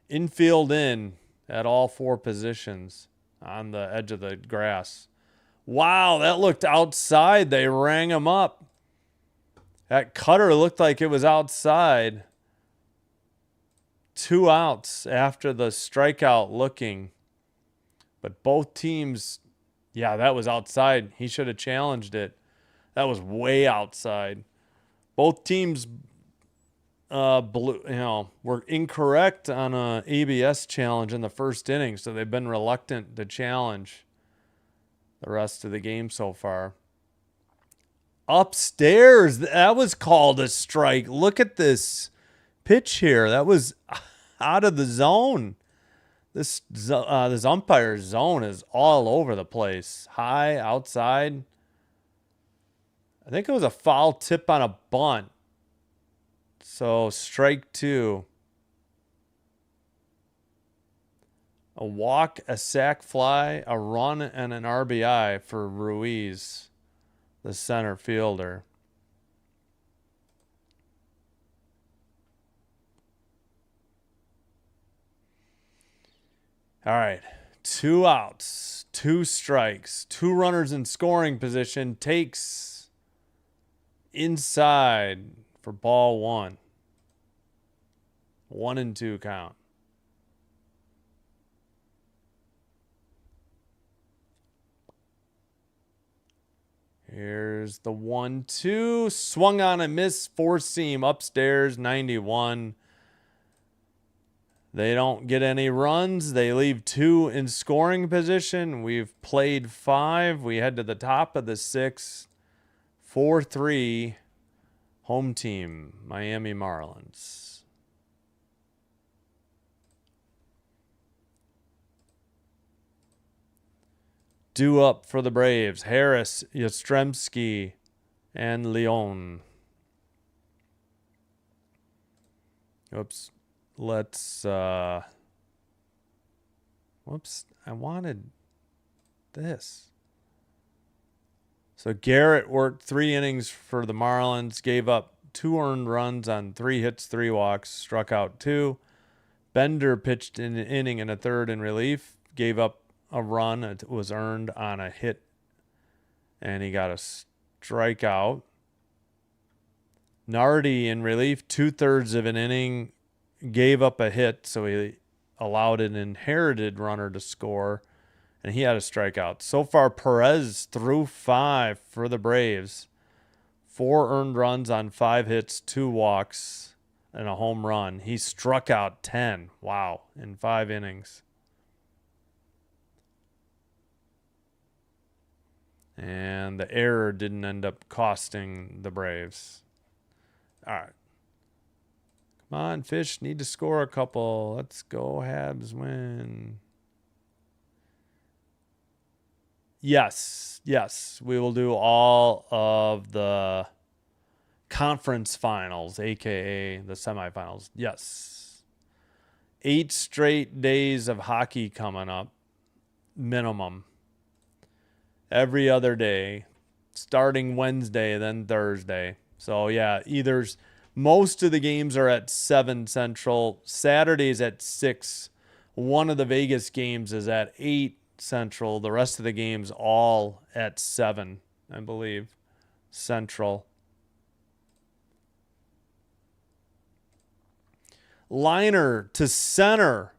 Infield in at all 4 positions on the edge of the grass. Wow, that looked outside. They rang him up. That cutter looked like it was outside. 2 outs after the strikeout looking. But both teams, yeah, that was outside. He should have challenged it. That was way outside. Both teams were incorrect on a ABS challenge in the first inning, so they've been reluctant to challenge the rest of the game so far. Upstairs, that was called a strike. Look at this pitch here. That was out of the zone. This umpire's zone is all over the place. High, outside. I think it was a foul tip on a bunt. So strike 2. A walk, a sac fly, a run, and an RBI for Ruiz, the center fielder. All right. 2 outs, 2 strikes, 2 runners in scoring position. Takes inside for ball 1. 1-2 count. Here's the 1-2. Swung on a miss. 4-seam upstairs. 91. They don't get any runs. They leave 2 in scoring position. We've played 5. We head to the top of the 6th. 4-3. Home team, Miami Marlins. Due up for the Braves, Harris, Yastrzemski, and Leon. Oops. Let's, whoops, I wanted this. So Garrett worked 3 innings for the Marlins, gave up 2 earned runs on 3 hits, 3 walks, struck out 2. Bender pitched an inning and a third in relief, gave up a run. It was earned on a hit, and he got a strikeout. Nardi in relief, 2/3 of an inning, gave up a hit, so he allowed an inherited runner to score, and he had a strikeout. So far, Perez threw 5 for the Braves. 4 earned runs on 5 hits, 2 walks, and a home run. He struck out 10. Wow, in 5 innings. And the error didn't end up costing the Braves. All right. Come on, Fish. Need to score a couple. Let's go. Habs win. Yes. Yes. We will do all of the conference finals, a.k.a. the semifinals. Yes. 8 straight days of hockey coming up. Minimum. Every other day, starting Wednesday, then Thursday. So, yeah, most of the games are at 7 Central. Saturday's at 6. One of the Vegas games is at 8 Central. The rest of the games all at 7, I believe, Central. Liner to center.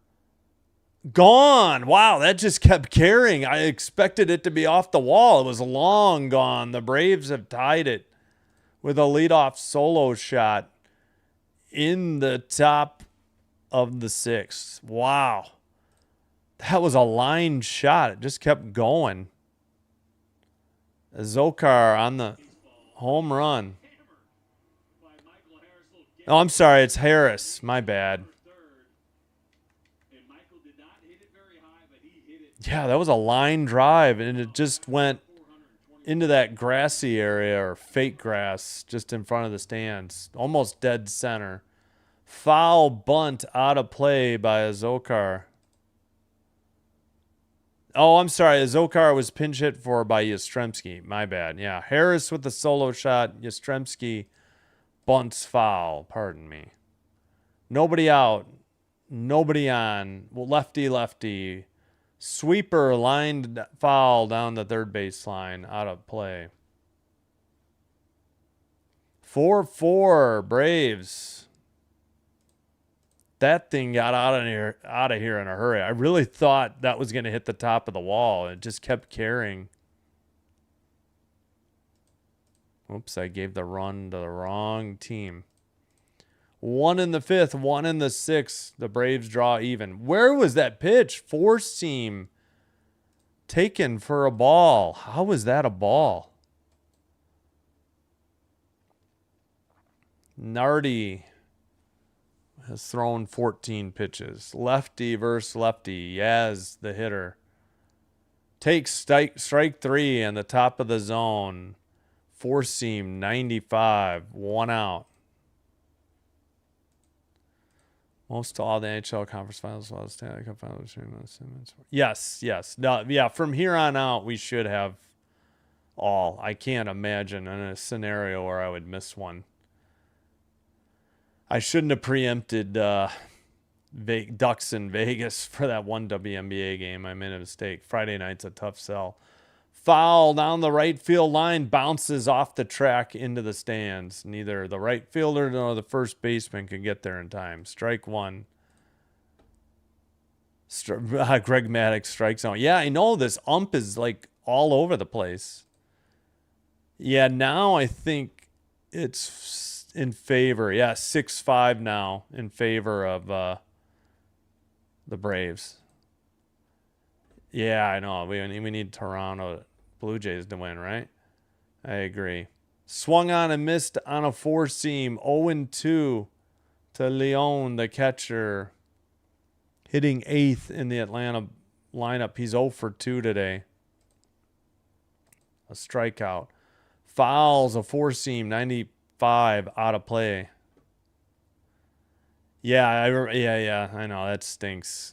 Gone. Wow, that just kept carrying. I expected it to be off the wall. It was long gone. The Braves have tied it with a leadoff solo shot in the top of the 6th. Wow. That was a line shot. It just kept going. Zokar on the home run. Oh, I'm sorry. It's Harris. My bad. Yeah, that was a line drive, and it just went into that grassy area, or fake grass, just in front of the stands. Almost dead center. Foul bunt out of play by Zokar. Oh, I'm sorry. Zokar was pinch hit for by Yastrzemski. My bad. Yeah, Harris with the solo shot. Yastrzemski bunts foul. Pardon me. Nobody out. Nobody on. Well, lefty. Sweeper lined foul down the third baseline, out of play. 4-4 Braves. That thing got out of here in a hurry. I really thought that was going to hit the top of the wall. It just kept carrying. Oops, I gave the run to the wrong team. 1 in the 5th, 1 in the 6th. The Braves draw even. Where was that pitch? Four seam taken for a ball. How was that a ball? Nardi has thrown 14 pitches. Lefty versus lefty. Yaz, the hitter. Takes strike 3 in the top of the zone. Four seam, 95, 1 out. Most to all the NHL conference finals, well, Stanley Cup finals. Yes. No, yeah, from here on out, we should have all. I can't imagine in a scenario where I would miss one. I shouldn't have preempted Ducks in Vegas for that one WNBA game. I made a mistake. Friday night's a tough sell. Foul down the right field line, bounces off the track into the stands. Neither the right fielder nor the first baseman can get there in time. Strike 1. Greg Maddux strikes out. Yeah, I know this ump is like all over the place. Yeah, now I think it's in favor. Yeah, 6-5 now in favor of the Braves. Yeah, I know. We need Toronto Blue Jays to win, right? I agree. Swung on and missed on a four seam. 0-2 to Leon, the catcher. Hitting 8th in the Atlanta lineup. He's 0 for 2 today. A strikeout. Fouls a four seam. 95 out of play. Yeah, I know. That stinks.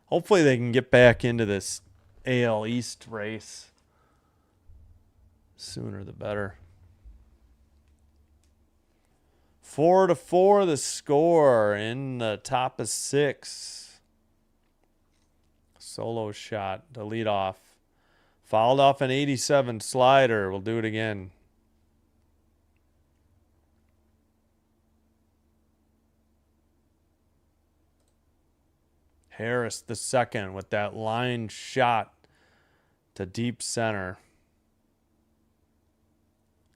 Hopefully they can get back into this AL East race. Sooner the better. 4-4 the score in the top of 6. Solo shot to lead off. Fouled off an 87 slider. We'll do it again. Harris the second with that line shot to deep center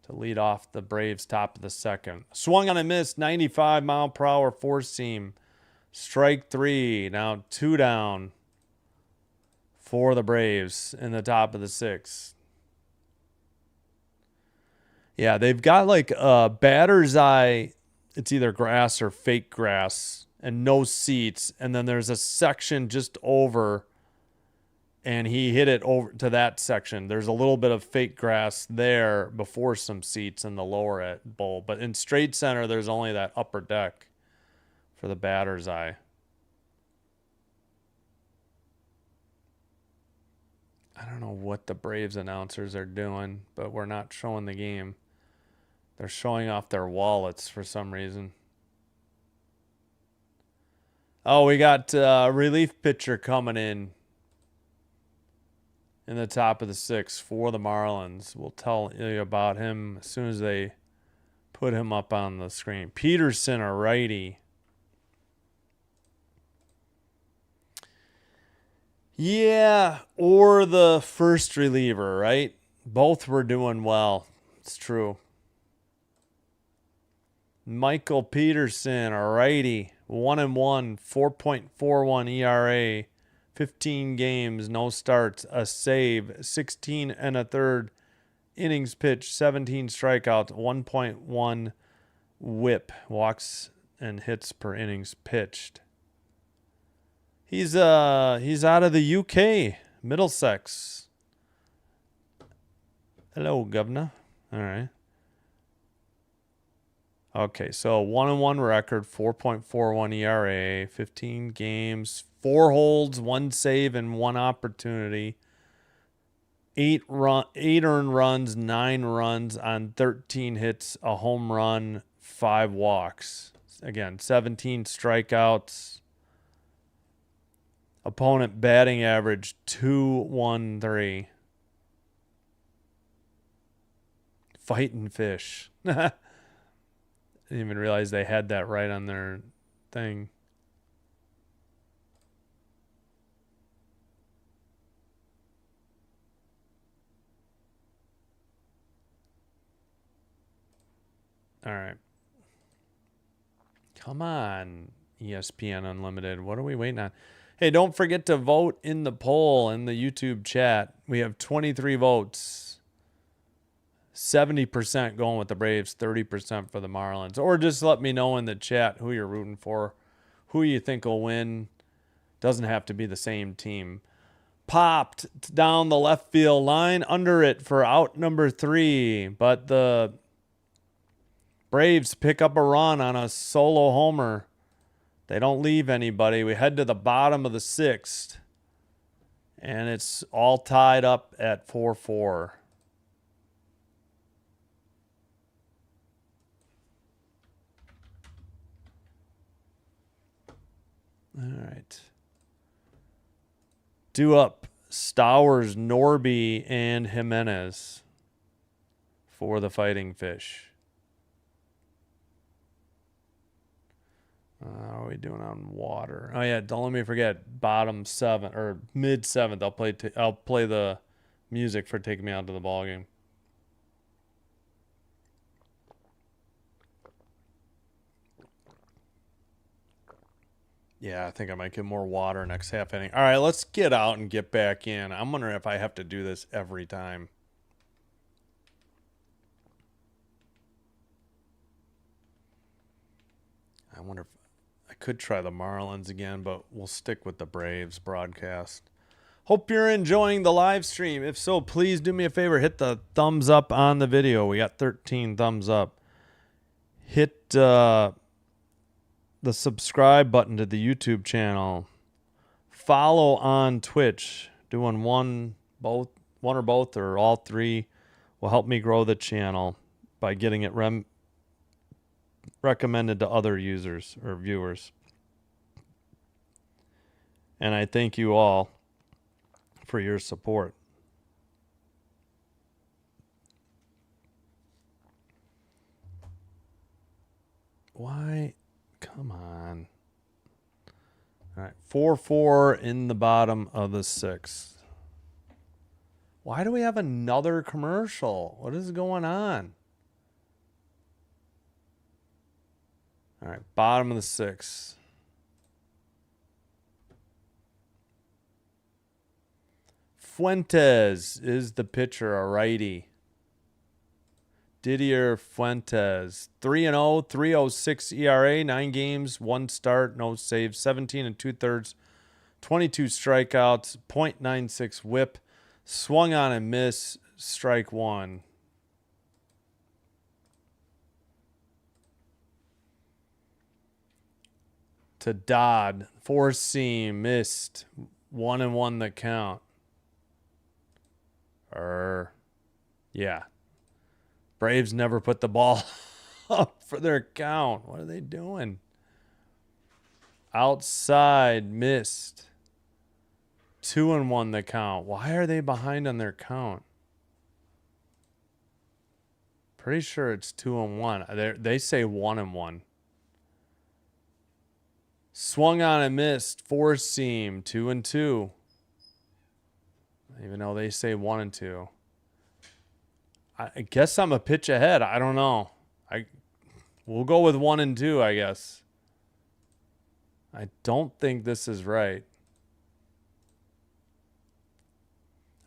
to lead off the Braves top of the second. Swung on a miss, 95 mile per hour four seam. Strike 3. Now 2 down for the Braves in the top of the 6th. Yeah, they've got like a batter's eye. It's either grass or fake grass and no seats. And then there's a section just over, and he hit it over to that section. There's a little bit of fake grass there before some seats in the lower bowl. But in straight center, there's only that upper deck for the batter's eye. I don't know what the Braves announcers are doing, but we're not showing the game. They're showing off their wallets for some reason. Oh, we got a relief pitcher coming in the top of the 6th for the Marlins. We'll tell you about him as soon as they put him up on the screen. Peterson, a righty. Yeah, or the first reliever, right? Both were doing well. It's true. Michael Peterson, a righty. 1-1, 4.41 ERA. 15 games, no starts, a save, 16 1/3 innings pitched, 17 strikeouts, 1.1 whip, walks and hits per innings pitched. He's out of the UK, Middlesex. Hello, governor. All right. Okay, so 1-1 record, 4.41 ERA, 15 games, 4 holds, 1 save, and 1 opportunity. 8 earned runs, 9 runs on 13 hits, a home run, 5 walks. Again, 17 strikeouts. Opponent batting average 2.13. Fighting fish. Didn't even realize they had that right on their thing. All right. Come on, ESPN Unlimited. What are we waiting on? Hey, don't forget to vote in the poll in the YouTube chat. We have 23 votes. 70% going with the Braves, 30% for the Marlins. Or just let me know in the chat who you're rooting for, who you think will win. Doesn't have to be the same team. Popped down the left field line, under it for out number 3. But the Braves pick up a run on a solo homer. They don't leave anybody. We head to the bottom of the 6th. And it's all tied up at 4-4. All right. Due up Stowers, Norby, and Jimenez for the Fighting Fish. How are we doing on water? Oh yeah, don't let me forget. Bottom 7 or mid 7th. I'll play the music for taking me out to the ball game. Yeah, I think I might get more water next half inning. All right, let's get out and get back in. I'm wondering if I have to do this every time. I wonder if I could try the Marlins again, but we'll stick with the Braves broadcast. Hope you're enjoying the live stream. If so, please do me a favor. Hit the thumbs up on the video. We got 13 thumbs up. Hit the subscribe button to the YouTube channel. Follow on Twitch. Doing one or both or all 3 will help me grow the channel by getting it recommended to other users or viewers. And I thank you all for your support. Why? Come on. All right, 4-4 in the bottom of the 6th. Why do we have another commercial? What is going on? All right, bottom of the 6th. Fuentes is the pitcher, a righty. Didier Fuentes, 3-0, 3.06 ERA, 9 games, 1 start, no saves, 17 2/3, 22 strikeouts, .96 WHIP, swung on and miss, strike 1. To Dodd, 4-seam, missed, 1-1 the count. Yeah. Braves never put the ball up for their count. What are they doing? Outside, missed. 2-1 the count. Why are they behind on their count? Pretty sure it's 2-1. They say 1-1. Swung on and missed. 4-seam, 2-2. Even though they say 1-2. I guess I'm a pitch ahead. I don't know. We'll go with 1-2, I guess. I don't think this is right.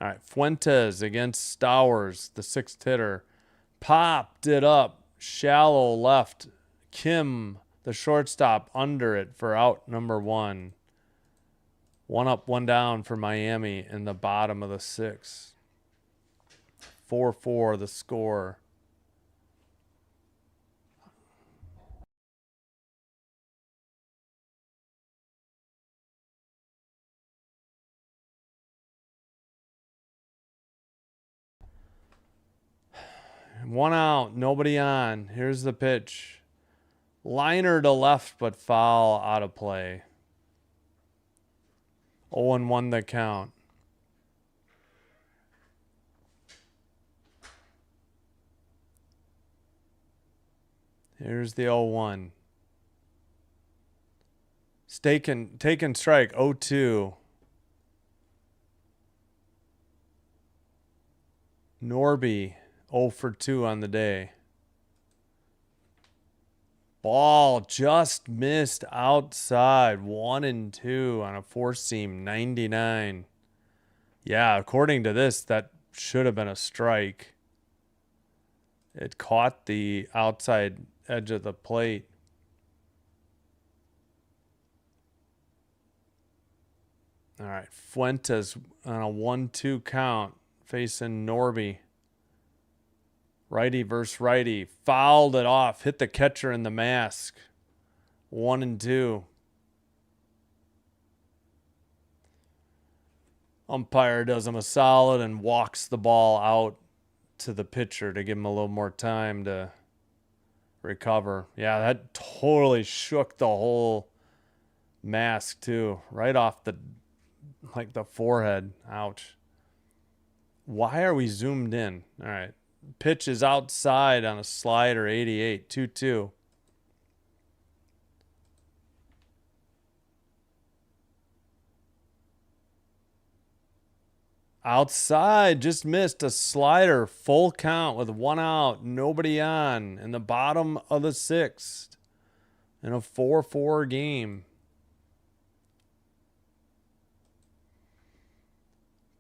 All right, Fuentes against Stowers, the 6th hitter. Popped it up. Shallow left. Kim, the shortstop, under it for out number 1. 1 up, 1 down for Miami in the bottom of the 6th. 4-4 the score. One out, nobody on. Here's the pitch. Liner to left, but foul, out of play. 0-1 the count. Here's the 0-1. Taken strike, 0-2. Norby, 0 for 2 on the day. Ball just missed outside. 1-2 on a four-seam, 99. Yeah, according to this, that should have been a strike. It caught the outside edge of the plate. All right, Fuentes on a 1-2 count facing Norby. Righty versus righty. Fouled it off. Hit the catcher in the mask. 1-2. Umpire does him a solid and walks the ball out to the pitcher to give him a little more time to recover. Yeah, that totally shook the whole mask too. Right off the forehead. Ouch. Why are we zoomed in? All right. Pitch is outside on a slider, 88, 2-2. Outside, just missed a slider, full count with 1 out, nobody on, in the bottom of the 6th in a 4-4 game.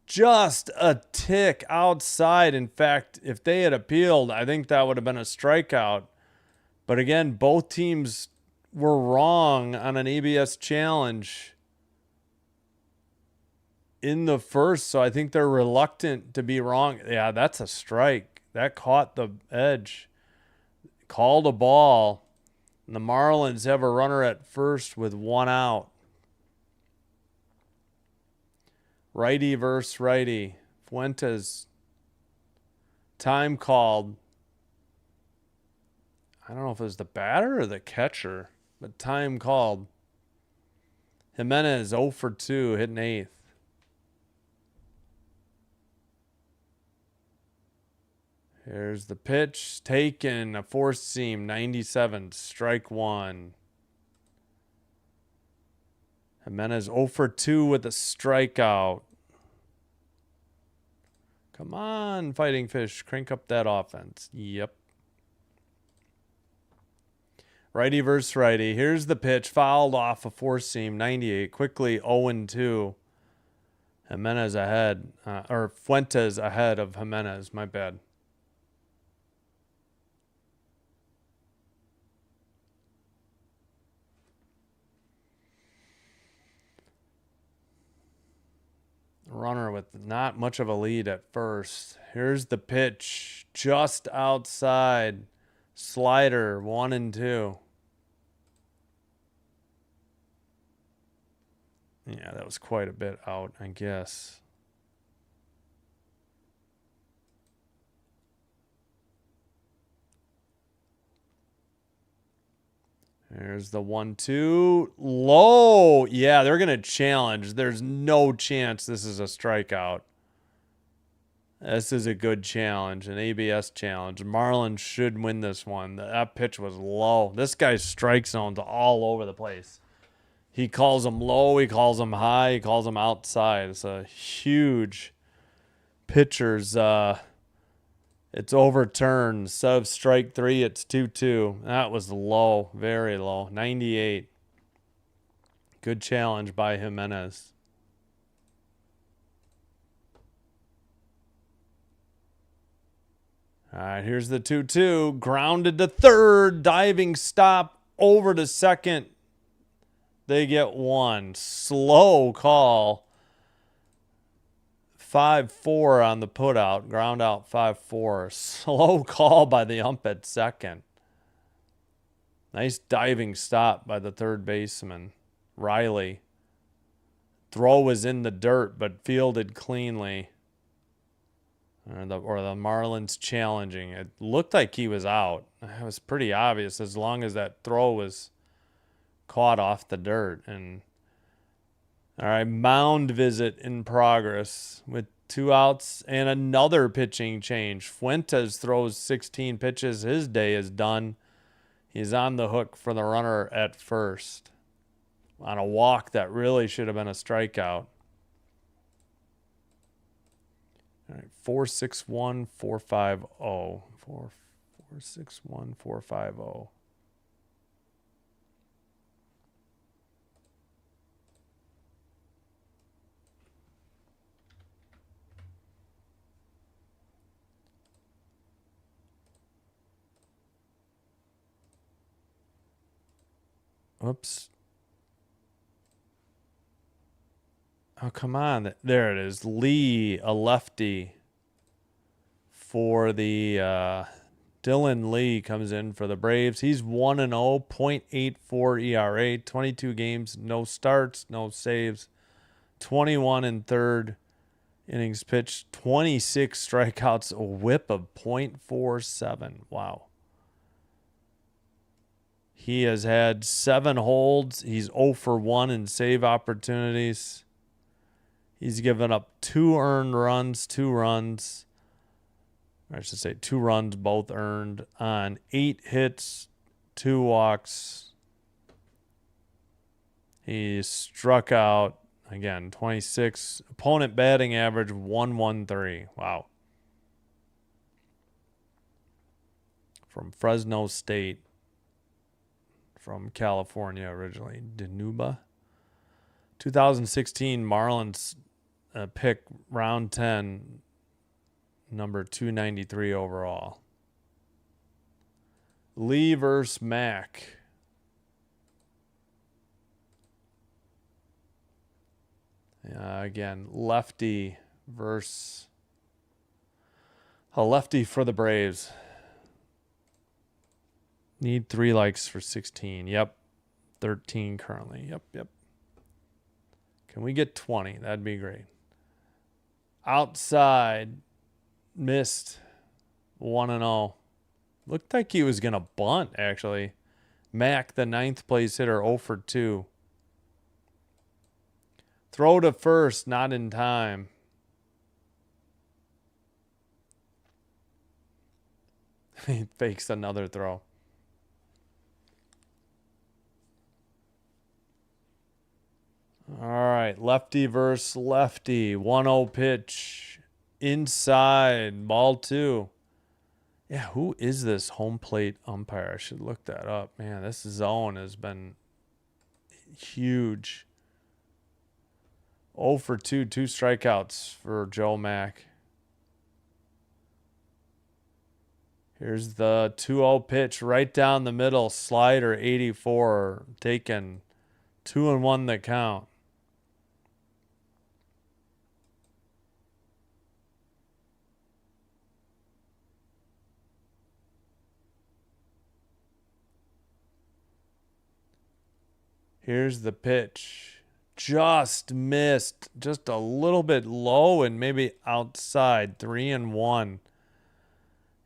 Just a tick outside. In fact, if they had appealed, I think that would have been a strikeout. But again, both teams were wrong on an ABS challenge in the first, so I think they're reluctant to be wrong. Yeah, that's a strike. That caught the edge. Called a ball. And the Marlins have a runner at first with 1 out. Righty versus righty. Fuentes. Time called. I don't know if it was the batter or the catcher, but time called. Jimenez 0 for 2, hitting 8th. Here's the pitch. Taken. A four seam. 97. Strike 1. Jimenez 0 for 2 with a strikeout. Come on, Fighting Fish. Crank up that offense. Yep. Righty versus righty. Here's the pitch. Fouled off a four seam. 98. Quickly 0-2. Jimenez ahead. Or Fuentes ahead of Jimenez. My bad. Runner with not much of a lead at first. Here's the pitch. Just outside. Slider. 1-2. Yeah, that was quite a bit out, I guess. There's the 1-2. Low. Yeah, they're going to challenge. There's no chance this is a strikeout. This is a good challenge, an ABS challenge. Marlins should win this one. That pitch was low. This guy's strike zone's all over the place. He calls them low. He calls them high. He calls them outside. It's a huge pitcher's... It's overturned. Sub strike 3. It's 2-2. That was low. Very low. 98. Good challenge by Jimenez. All right, here's the 2-2. Grounded to third. Diving stop over to second. They get 1. Slow call. 5-4 on the putout. Ground out 5-4. Slow call by the ump at second. Nice diving stop by the third baseman, Riley. Throw was in the dirt, but fielded cleanly. Or the Marlins challenging. It looked like he was out. It was pretty obvious as long as that throw was caught off the dirt. And all right, mound visit in progress with 2 outs and another pitching change. Fuentes throws 16 pitches. His day is done. He's on the hook for the runner at first on a walk that really should have been a strikeout. All right, 4-6-1-4-5-0. 4-6-1-4-5-0. Whoops. Oh, come on. There it is. Lee, a lefty for the Dylan Lee comes in for the Braves. He's 1-0, 0.84 ERA, 22 games, no starts, no saves, 21 and third innings pitched, 26 strikeouts, a whip of .47. Wow. He has had 7 holds. He's 0 for 1 in save opportunities. He's given up 2 earned runs, 2 runs. I should say 2 runs, both earned on 8 hits, 2 walks. He struck out, again, 26. Opponent batting average, 113. Wow. From Fresno State. From California originally. Dinuba. 2016 Marlins pick round 10, number 293 overall. Lee versus Mack. Again, lefty versus a lefty for the Braves. Need 3 likes for 16. Yep. 13 currently. Yep. Can we get 20? That'd be great. Outside. Missed. 1-0. Looked like he was going to bunt, actually. Mack, the 9th place hitter, 0 for 2. Throw to first, not in time. He fakes another throw. All right, lefty versus lefty. 1-0 pitch. Inside, ball 2. Yeah, who is this home plate umpire? I should look that up. Man, this zone has been huge. 0 for 2, 2 strikeouts for Joe Mack. Here's the 2-0 pitch right down the middle. Slider 84 taken. 2-1 the count. Here's the pitch. Just missed. Just a little bit low and maybe outside. 3-1.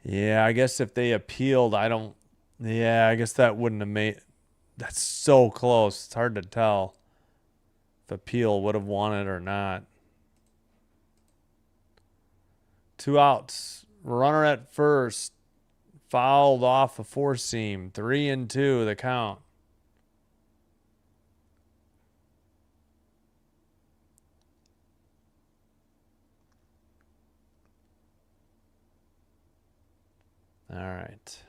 Yeah, I guess if they appealed, I guess that wouldn't have made. That's so close. It's hard to tell if appeal would have won it or not. 2 outs. Runner at first. Fouled off a 4-seam. 3-2 the count. All right.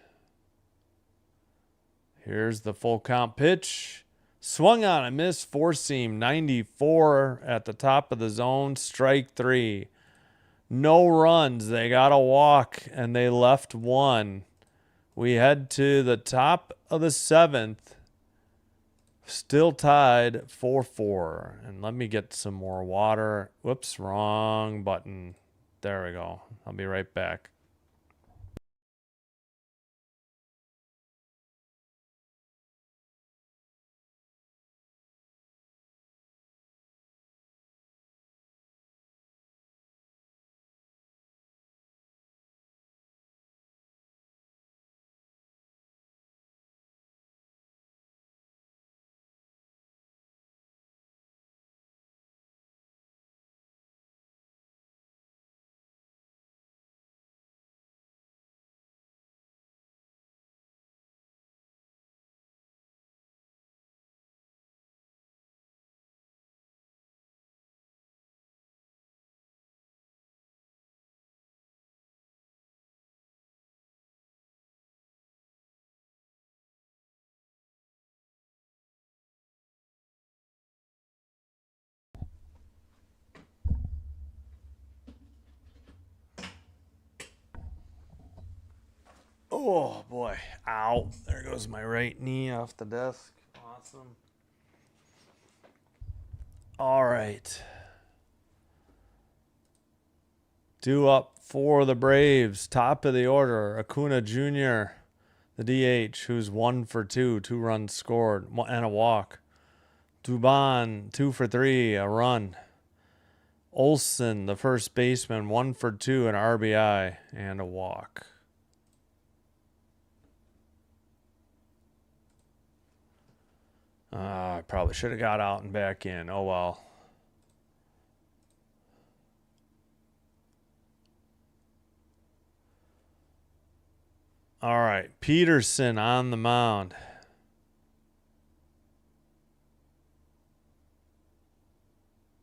Here's the full count pitch. Swung on a missed 4-seam. 94 at the top of the zone. Strike 3. No runs. They got a walk and they left 1. We head to the top of the 7th. Still tied 4-4. And let me get some more water. Whoops, wrong button. There we go. I'll be right back. Oh boy. Ow. There goes my right knee off the desk. Come Awesome. All right. Due up for the Braves. Top of the order, Acuna Jr., the DH, who's 1 for 2, 2 runs scored, and a walk. Dubon, 2 for 3, a run. Olson, the first baseman, 1 for 2, an RBI, and a walk. I probably should have got out and back in. Oh, well. All right. Peterson on the mound.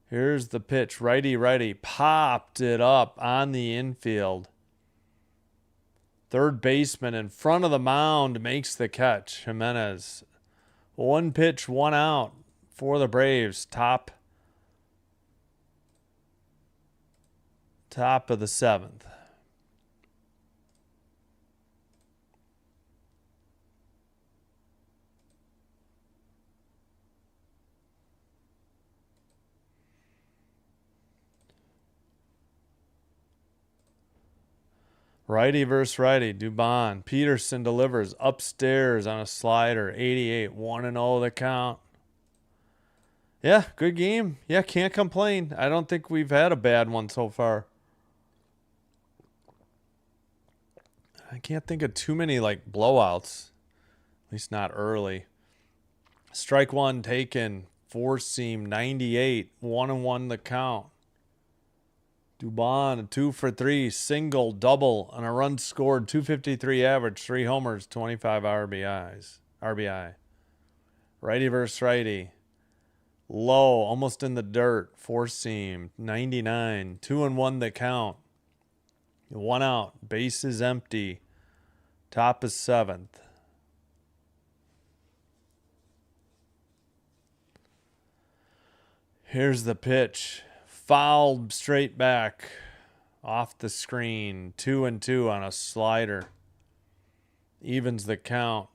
Here's the pitch. Righty. Popped it up on the infield. Third baseman in front of the mound makes the catch. Jimenez. 1 pitch, 1 out for the Braves. Top of the 7th. Righty versus righty. Dubon. Peterson delivers upstairs on a slider. 88. 1-0 the count. Yeah, good game. Yeah, can't complain. I don't think we've had a bad one so far. I can't think of too many like blowouts. At least not early. Strike 1 taken. 4-seam. 98. 1-1 the count. Dubon, 2 for 3, single, double, and a run scored, 253 average, 3 homers, 25 RBI. Righty versus righty. Low, almost in the dirt, 4-seam, 99, 2-1 the count. 1 out, base is empty. Top is 7th. Here's the pitch. Fouled straight back off the screen. 2-2 on a slider. Evens the count.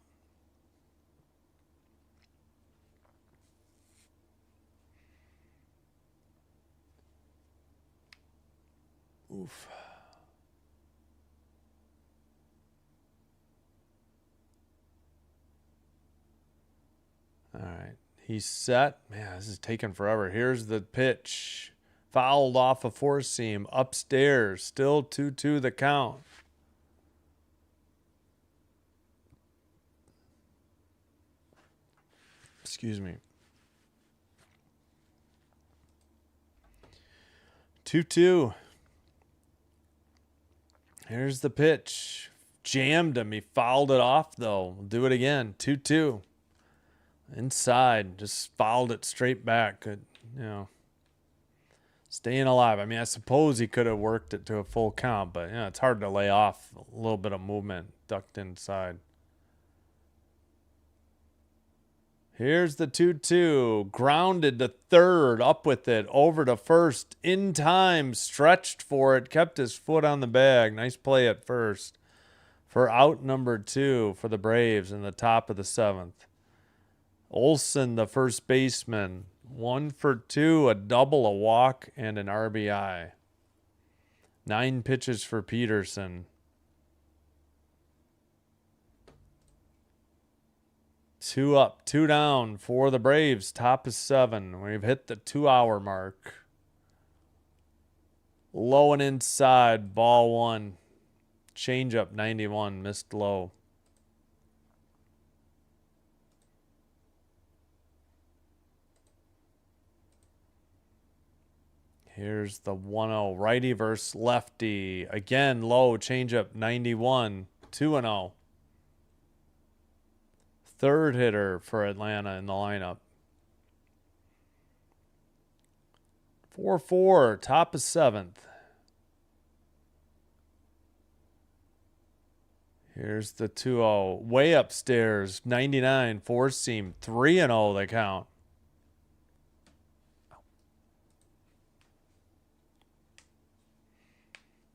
Oof. All right. He's set. Man, this is taking forever. Here's the pitch. Fouled off a 4-seam. Upstairs. Still 2-2 the count. Excuse me. 2-2. Here's the pitch. Jammed him. He fouled it off, though. We'll do it again. 2-2. Inside. Just fouled it straight back. Staying alive. I mean, I suppose he could have worked it to a full count, but it's hard to lay off a little bit of movement ducked inside. Here's the 2-2. Grounded to third. Up with it. Over to first. In time. Stretched for it. Kept his foot on the bag. Nice play at first. For out number 2 for the Braves in the top of the 7th. Olson, the first baseman. 1 for 2. A double, a walk, and an RBI. 9 pitches for Peterson. 2 up, 2 down for the Braves. Top is 7. We've hit the 2-hour mark. Low and inside. Ball 1. Changeup 91. Missed low. Here's the 1-0. Righty versus lefty. Again, low. Changeup 91. 2-0. Third hitter for Atlanta in the lineup. 4-4. Top of 7th. Here's the 2-0. Way upstairs. 99. 4-seam. 3-0 the count.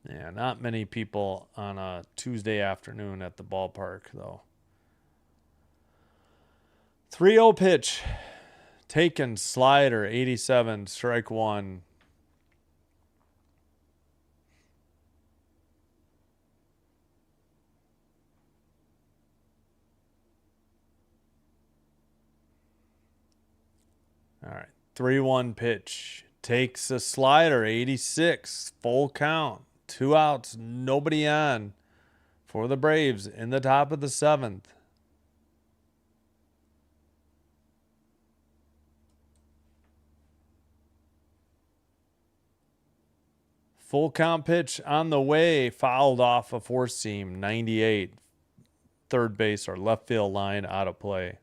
Yeah, not many people on a Tuesday afternoon at the ballpark, though. 3-0 pitch. Taken, slider, 87, strike one. All right, 3-1 pitch. Takes a slider, 86, full count. 2 outs, nobody on for the Braves in the top of the 7th. Full count pitch on the way, fouled off a four seam, 98. Third base or left field line out of play.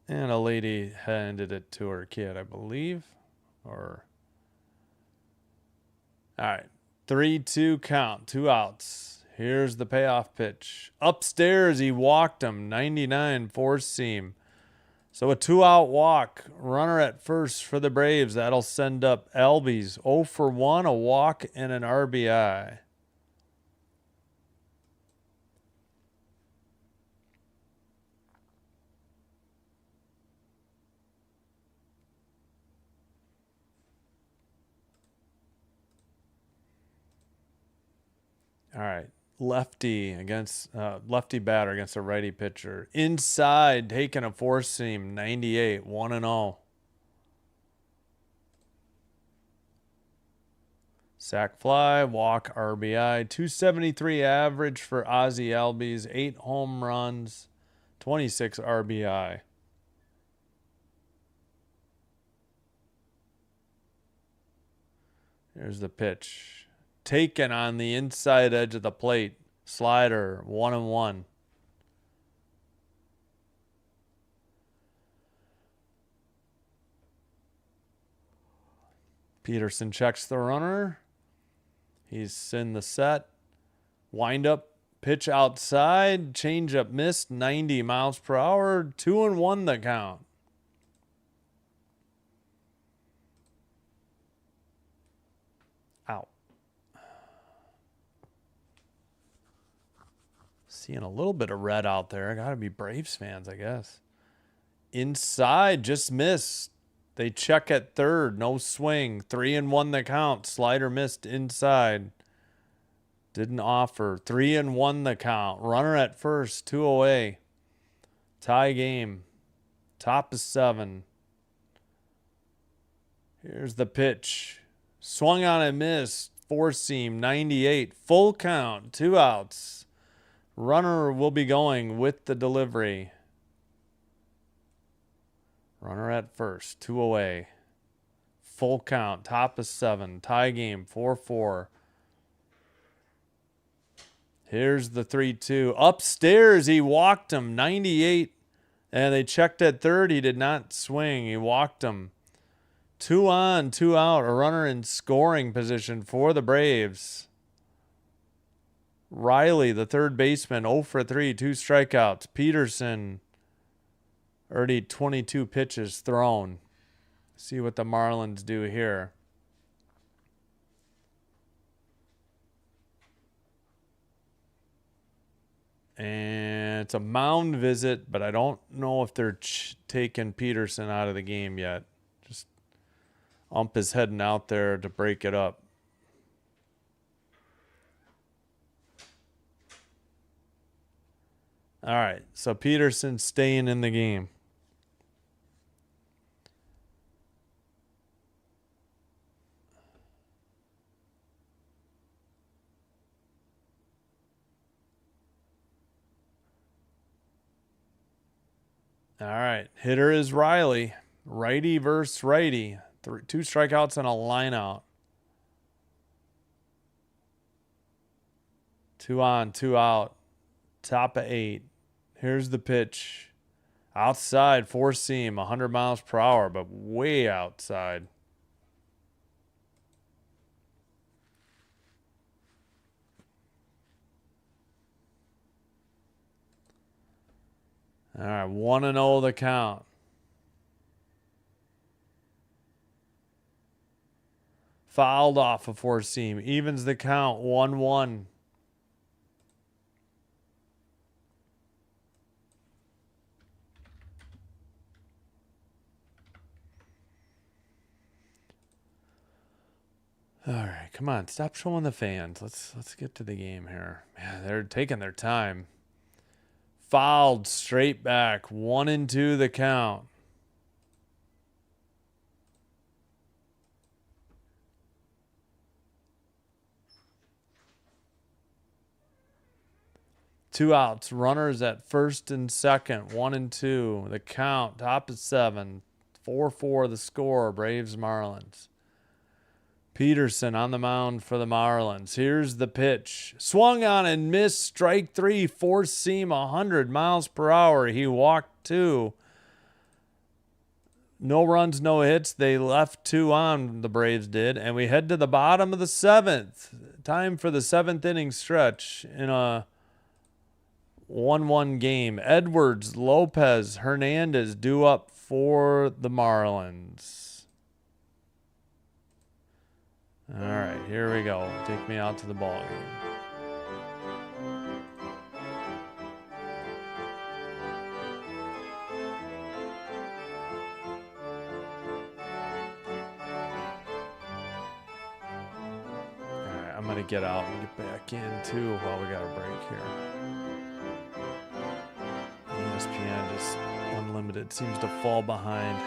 And a lady handed it to her kid, I believe. Or all right, 3-2 count, 2 outs. Here's the payoff pitch. Upstairs, he walked him, 99, four seam. So a 2-out walk, runner at first for the Braves. That'll send up Albies 0 for 1, a walk and an RBI. All right. Lefty batter against a righty pitcher. Inside, taking a four seam, 98, 1-0. Sac fly, walk, RBI. 273 average for Ozzie Albies. 8 home runs, 26 RBI. Here's the pitch. Taken on the inside edge of the plate. Slider, 1-1. Peterson checks the runner. He's in the set. Wind up, pitch outside. Changeup missed, 90 miles per hour. 2-1 the count. Out. Seeing a little bit of red out there. Got to be Braves fans, I guess. Inside, just missed. They check at third. No swing. 3-1 the count. Slider missed inside. Didn't offer. 3-1 the count. Runner at first. 2 away. Tie game. Top of 7. Here's the pitch. Swung on and missed. Four seam. 98. Full count. 2 outs. Runner will be going with the delivery. Runner at first, 2 away. Full count, top of 7. Tie game, 4-4. Here's the 3-2. Upstairs, he walked him, 98. And they checked at third. He did not swing. He walked him. 2 on, 2 out. A runner in scoring position for the Braves. Riley, the third baseman, 0 for 3, 2 strikeouts. Peterson, already 22 pitches thrown. See what the Marlins do here. And it's a mound visit, but I don't know if they're taking Peterson out of the game yet. Just Ump is heading out there to break it up. All right, so Peterson's staying in the game. All right, hitter is Riley. Righty versus righty. 2 strikeouts and a line out. 2 on, 2 out. Top of 8. Here's the pitch. Outside, four seam, 100 miles per hour, but way outside. All right, 1-0 the count. Fouled off a four seam. Evens the count. 1-1. All right, come on. Stop showing the fans. Let's get to the game here. Man, they're taking their time. Fouled straight back. 1-2 the count. Two outs. Runners at first and second. 1-2. The count. Top of 7. 4-4 the score. Braves Marlins. Peterson on the mound for the Marlins. Here's the pitch. Swung on and missed. Strike 3. Four seam 100 miles per hour. He walked 2. No runs, no hits. They left 2 on, the Braves did. And we head to the bottom of the 7th. Time for the 7th inning stretch in a 1-1 game. Edwards, Lopez, Hernandez due up for the Marlins. All right, here we go. Take me out to the ball game. All right, I'm going to get out and get back in, too, while we got a break here. ESPN just Unlimited seems to fall behind.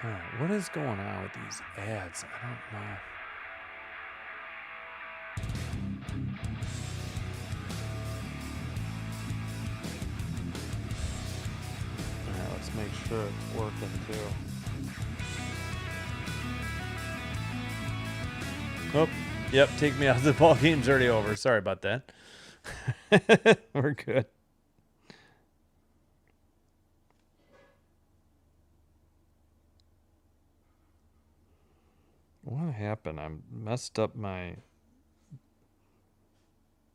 All right, what is going on with these ads? I don't know. All right, let's make sure it's working too. Oh, yep, take me out. The ball game's already over. Sorry about that. We're good. What happened? I messed up my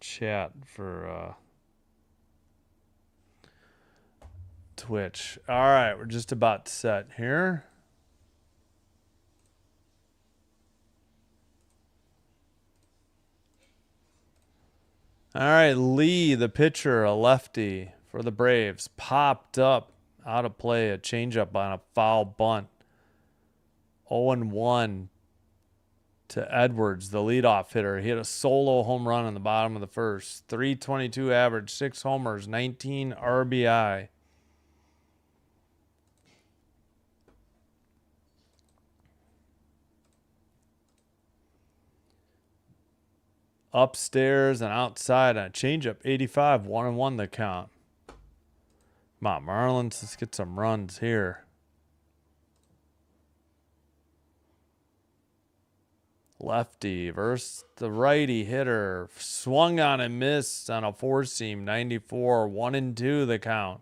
chat for Twitch. All right, we're just about set here. All right, Lee, the pitcher, a lefty for the Braves, popped up out of play, a changeup on a foul bunt. 0-1 to Edwards, the leadoff hitter. He hit a solo home run in the bottom of the first. 322 average, 6 homers, 19 RBI. Upstairs and outside on a changeup, 85, 1-1 the count. Come on, Marlins, let's get some runs here. Lefty versus the righty hitter. Swung on and missed on a four-seam, 94, 1-2 the count.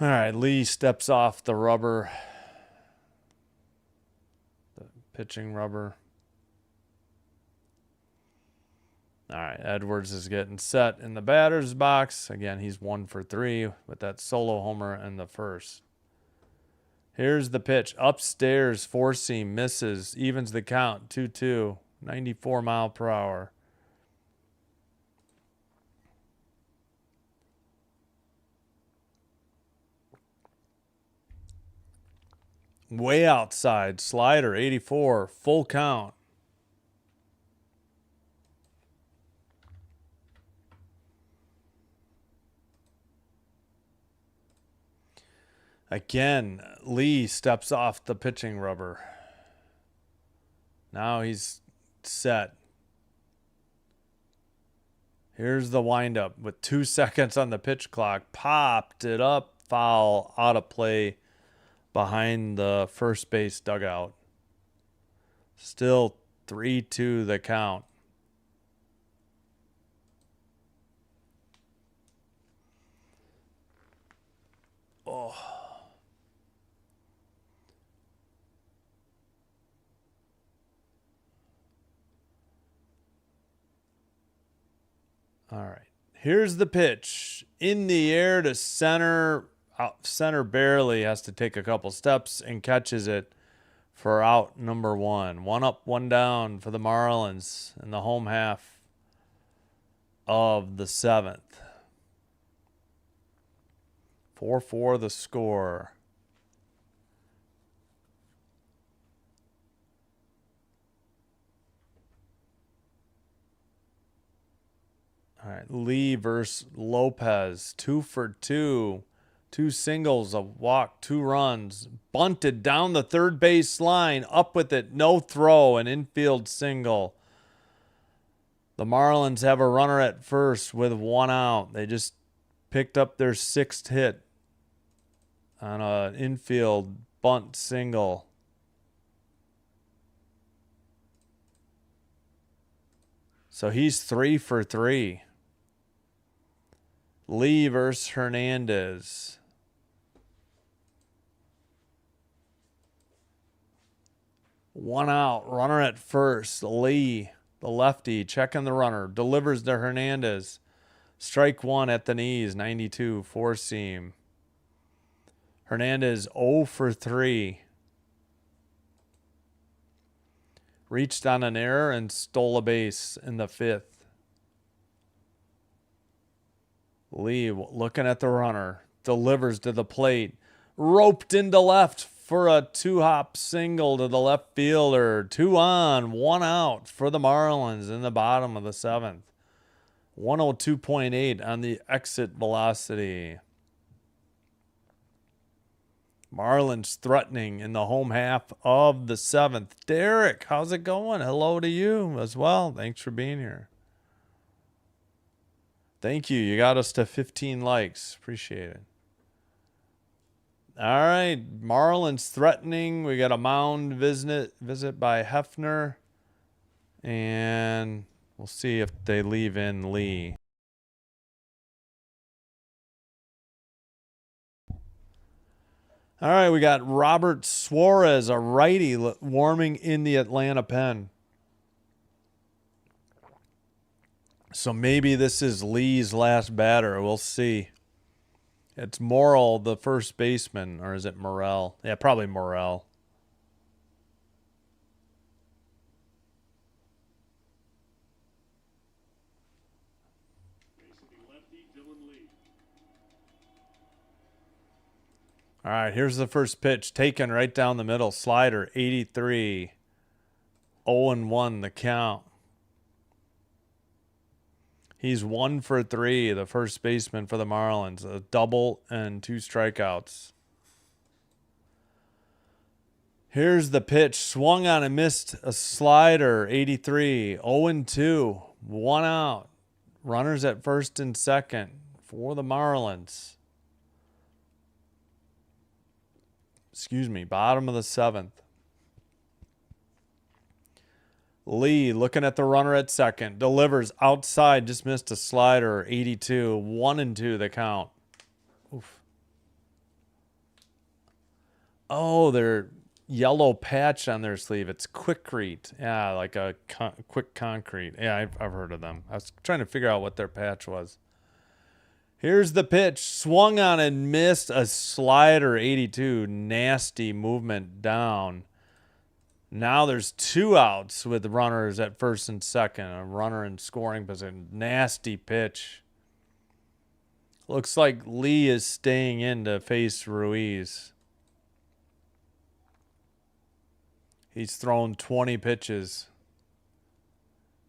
All right, Lee steps off the rubber. The pitching rubber. All right, Edwards is getting set in the batter's box. Again, he's 1 for 3 with that solo homer in the first. Here's the pitch. Upstairs, four-seam, misses, evens the count, 2-2, 94 mile per hour. Way outside, slider, 84, full count. Again, Lee steps off the pitching rubber. Now he's set. Here's the windup with 2 seconds on the pitch clock. Popped it up, foul, out of play behind the first base dugout. Still 3-2 the count. Oh. All right. Here's the pitch. In the air to center. Center barely has to take a couple steps and catches it for out number one. One up, one down for the Marlins in the home half of the seventh. 4-4 the score. All right, Lee versus Lopez. 2 for 2. 2 singles, a walk, 2 runs. Bunted down the third base line. Up with it, no throw, an infield single. The Marlins have a runner at first with 1 out. They just picked up their 6th hit on an infield bunt single. So he's 3 for 3. Lee versus Hernandez. One out, runner at first. Lee, the lefty, checking the runner, delivers to Hernandez. Strike 1 at the knees, 92, 4-seam. Hernandez 0 for 3. Reached on an error and stole a base in the 5th. Lee looking at the runner, delivers to the plate, roped into left for a 2-hop single to the left fielder. 2 on, 1 out for the Marlins in the bottom of the 7th. 102.8 on the exit velocity. Marlins threatening in the home half of the 7th. Derek, how's it going? Hello to you as well. Thanks for being here. Thank you. You got us to 15 likes. Appreciate it. All right. Marlins threatening. We got a mound visit by Hefner. And we'll see if they leave in Lee. All right. We got Robert Suarez, a righty, warming in the Atlanta pen. So maybe this is Lee's last batter. We'll see. It's Morrell, the first baseman, or is it Morrell? Yeah, probably Morrell. All right, here's the first pitch, taken right down the middle. Slider, 83. 0-1 the count. He's 1 for 3, the first baseman for the Marlins. A double and 2 strikeouts. Here's the pitch. Swung on and missed a slider. 83. 0-2. 1 out. Runners at first and second for the Marlins. Excuse me. Bottom of the 7th. Lee looking at the runner at second. Delivers outside. Just missed a slider. 82. 1-2 the count. Oof. Oh, they're yellow patch on their sleeve. It's Quikrete. Yeah, like a quick concrete. Yeah, I've heard of them. I was trying to figure out what their patch was. Here's the pitch. Swung on and missed a slider. 82. Nasty movement down. Now there's 2 outs with runners at first and second. A runner in scoring position. Nasty pitch. Looks like Lee is staying in to face Ruiz. He's thrown 20 pitches.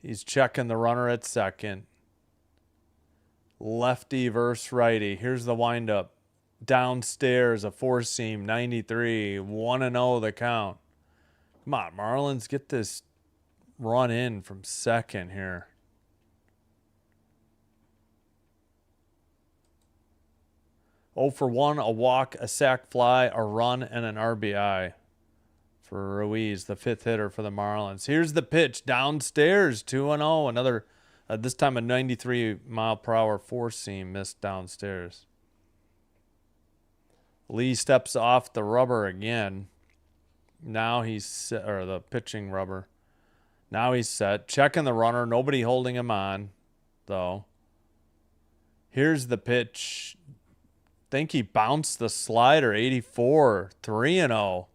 He's checking the runner at second. Lefty versus righty. Here's the windup. Downstairs, a 4-seam, 93. 1-0 the count. Come on, Marlins, get this run in from second here. Oh for 1, a walk, a sac fly, a run, and an RBI for Ruiz, the 5th hitter for the Marlins. Here's the pitch. Downstairs, 2-0. Another, this time a 93-mile-per-hour 4-seam missed downstairs. Lee steps off the rubber again. Now he's set, or the pitching rubber. Now he's set. Checking the runner. Nobody holding him on, though. Here's the pitch. Think he bounced the slider. 84. 3-0.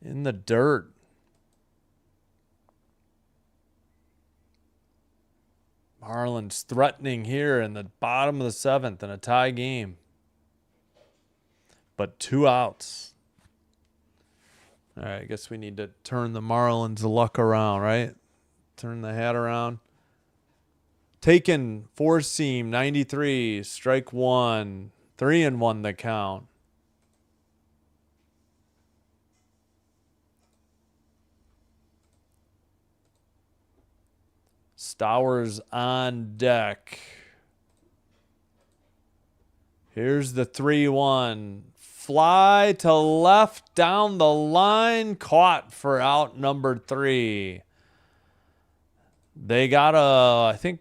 In the dirt. Marlins threatening here in the bottom of the 7th in a tie game. But 2 outs. All right, I guess we need to turn the Marlins' luck around, right? Turn the hat around. Taken, 4-seam, 93, strike 1, 3-1 the count. Stowers on deck. Here's the 3-1. Fly to left down the line. Caught for out number 3. They got I think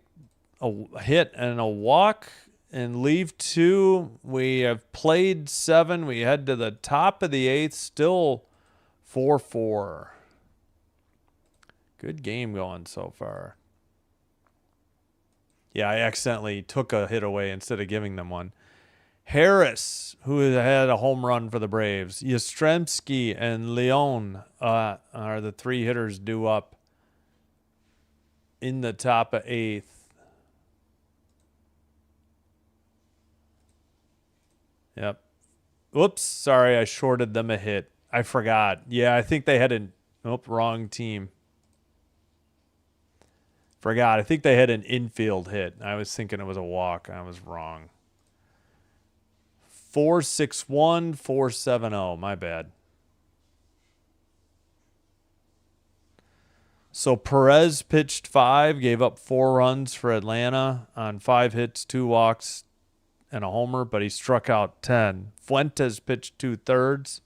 a hit and a walk and leave 2. We have played 7. We head to the top of the 8th. Still 4-4. Good game going so far. Yeah, I accidentally took a hit away instead of giving them one. Harris, who had a home run for the Braves. Yastrzemski and Leon are the 3 hitters due up in the top of 8th. Yep. Whoops, sorry, I shorted them a hit. I forgot. Yeah, I think they had an... Nope, wrong team. Forgot. I think they had an infield hit. I was thinking it was a walk. I was wrong. 4-6-1, 4-7-0. My bad. So Perez pitched 5, gave up 4 runs for Atlanta on 5 hits, 2 walks, and a homer, but he struck out 10. Fuentes pitched 2/3,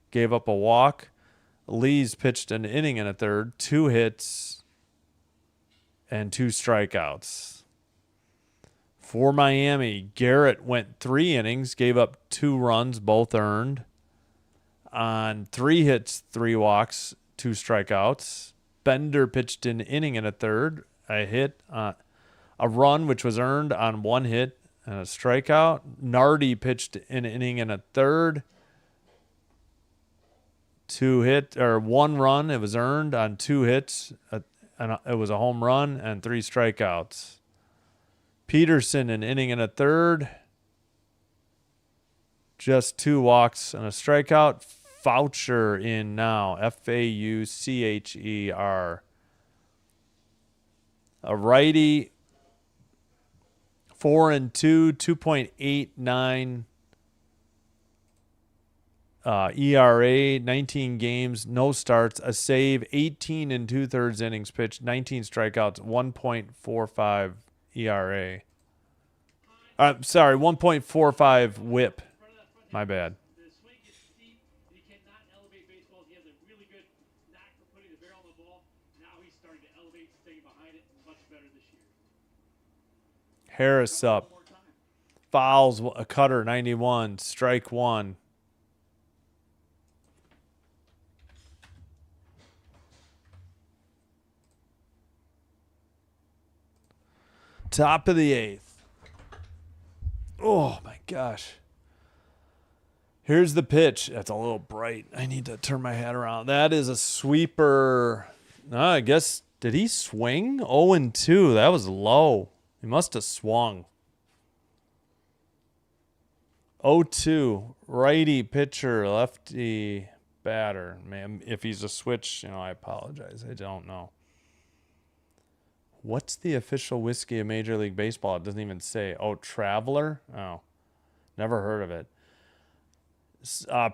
gave up a walk. Lee's pitched an inning and a third, 2 hits, and 2 strikeouts. For Miami, Garrett went 3 innings, gave up 2 runs, both earned. On 3 hits, 3 walks, 2 strikeouts. Bender pitched an inning and a third, a hit, a run which was earned on 1 hit and a strikeout. Nardi pitched an inning and a third, 1 run. It was earned on 2 hits. And it was a home run and 3 strikeouts. Peterson, an inning and a third. Just 2 walks and a strikeout. Faucher in now. Faucher. A righty. 4-2, 2.89 ERA, 19 games, no starts, a save, 18 2/3 innings pitched, 19 strikeouts, 1.45 ERA. Sorry, 1.45 whip. My bad. The swing is steep. He cannot elevate baseballs. He has a really good knack for putting the barrel on the ball. Now he's starting to elevate, staying behind it much better this year. Harris up. Fouls a cutter, 91, strike 1. Top of the 8th. Oh, my gosh. Here's the pitch. That's a little bright. I need to turn my head around. That is a sweeper. I guess, did he swing? 0-2. That was low. He must have swung. 0-2. Righty pitcher, lefty batter. Man, if he's a switch, I apologize. I don't know. What's the official whiskey of Major League Baseball? It doesn't even say. Oh, Traveler? Oh, never heard of it.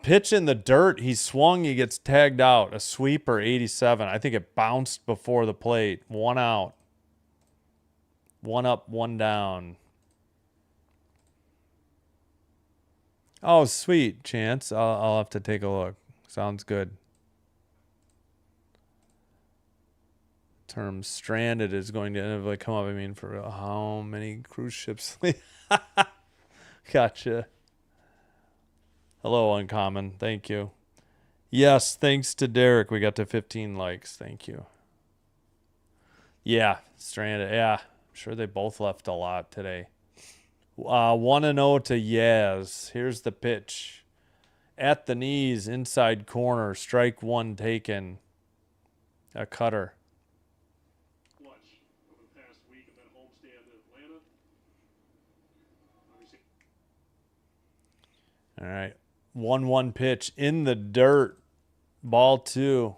Pitch in the dirt. He swung. He gets tagged out. A sweeper, 87. I think it bounced before the plate. 1 out. 1 up, 1 down. Oh, sweet. Chance. I'll have to take a look. Sounds good. Term stranded is going to inevitably come up. I mean, for how many cruise ships? Gotcha. Hello, Uncommon. Thank you. Yes, thanks to Derek, we got to 15 likes. Thank you. Yeah, stranded. Yeah, I'm sure they both left a lot today. 1-0 to Yaz. Here's the pitch. At the knees, inside corner, strike one taken. A cutter. Clutch over the past week of that homestand in Atlanta. All right. 1-1 pitch in the dirt. Ball 2.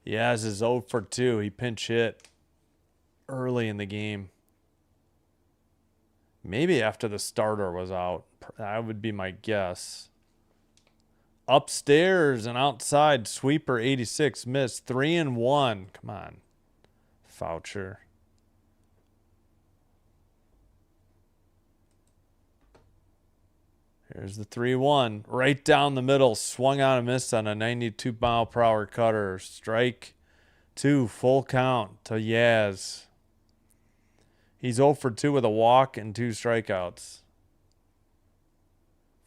Yaz is 0 for 2. He pinch hit early in the game. Maybe after the starter was out. That would be my guess. Upstairs and outside, sweeper 86 missed. 3-1. Come on, Foucher. Here's the 3-1. Right down the middle. Swung out and missed on a 92-mile-per-hour cutter. Strike 2. Full count to Yaz. He's 0 for 2 with a walk and 2 strikeouts.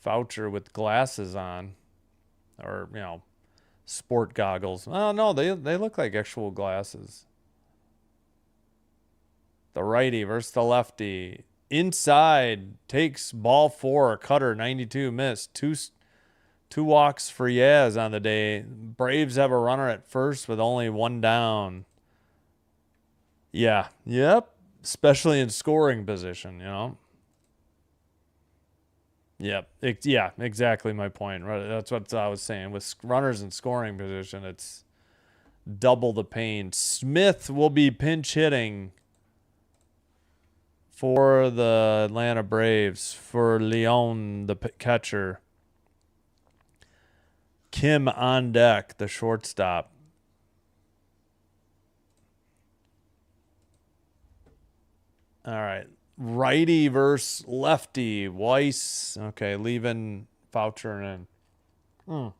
Foucher with glasses on. Or, sport goggles. Oh, no, they look like actual glasses. The righty versus the lefty. Inside, takes ball 4, cutter, 92, missed. Two walks for Yaz on the day. Braves have a runner at first with only 1 down. Yeah, yep. Especially in scoring position, Yep. Yeah, exactly my point. Right. That's what I was saying. With runners in scoring position, it's double the pain. Smith will be pinch hitting for the Atlanta Braves, for Leon, the catcher. Kim on deck, the shortstop. All right. Righty versus lefty. Weiss. Okay, leaving Foucher in.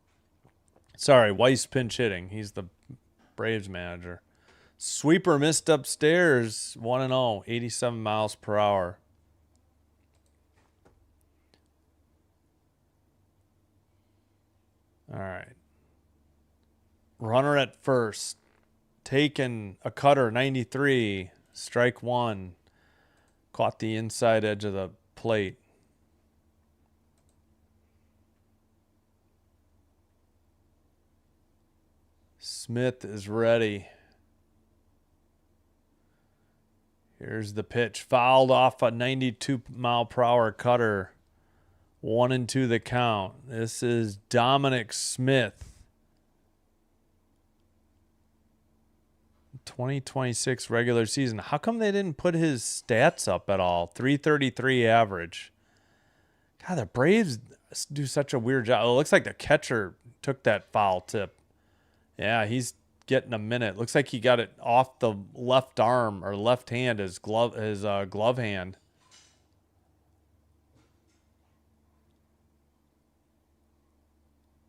Sorry, Weiss pinch hitting. He's the Braves manager. Sweeper missed upstairs. 1-0. 87 miles per hour. All right. Runner at first. Taken a cutter, 93. Strike 1. Caught the inside edge of the plate. Smith is ready. Here's the pitch. Fouled off a 92-mile-per-hour cutter. 1-2 the count. This is Dominic Smith. 2026 regular season. How come they didn't put his stats up at all? 333 average. God, the Braves do such a weird job. It looks like the catcher took that foul tip. Yeah, he's getting a minute. Looks like he got it off the left arm or left hand, his glove hand.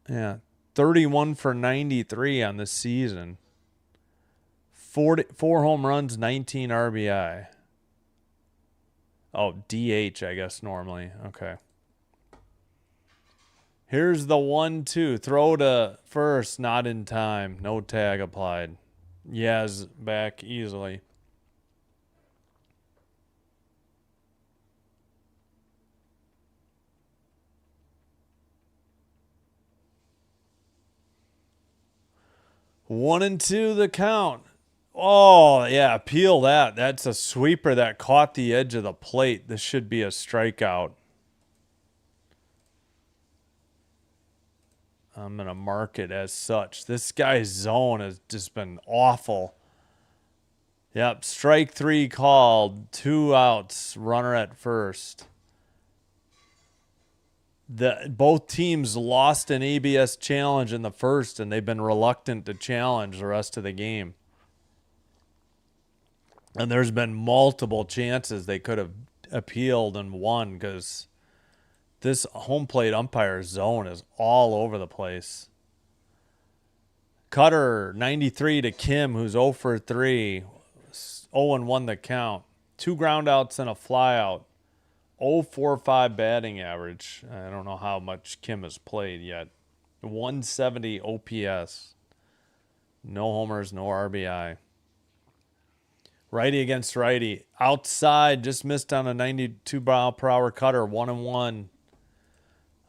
Yeah, 31 for 93 on the season. 4 home runs, 19 RBI. Oh, DH, I guess, normally. Okay. Here's the 1-2. Throw to first, not in time. No tag applied. Yaz back easily. One and two the count. Oh, yeah, peel that. That's a sweeper that caught the edge of the plate. This should be a strikeout. I'm going to mark it as such. This guy's zone has just been awful. Yep, strike 3 called. 2 outs, runner at first. Both teams lost an ABS challenge in the first, and they've been reluctant to challenge the rest of the game. And there's been multiple chances they could have appealed and won because this home plate umpire zone is all over the place. Cutter, 93 to Kim, who's 0 for 3. 0-1 the count. 2 ground outs and a fly out. .045 batting average. I don't know how much Kim has played yet. 170 OPS. No homers, no RBI. Righty against righty. Outside, just missed on a 92 mile per hour cutter. 1-1.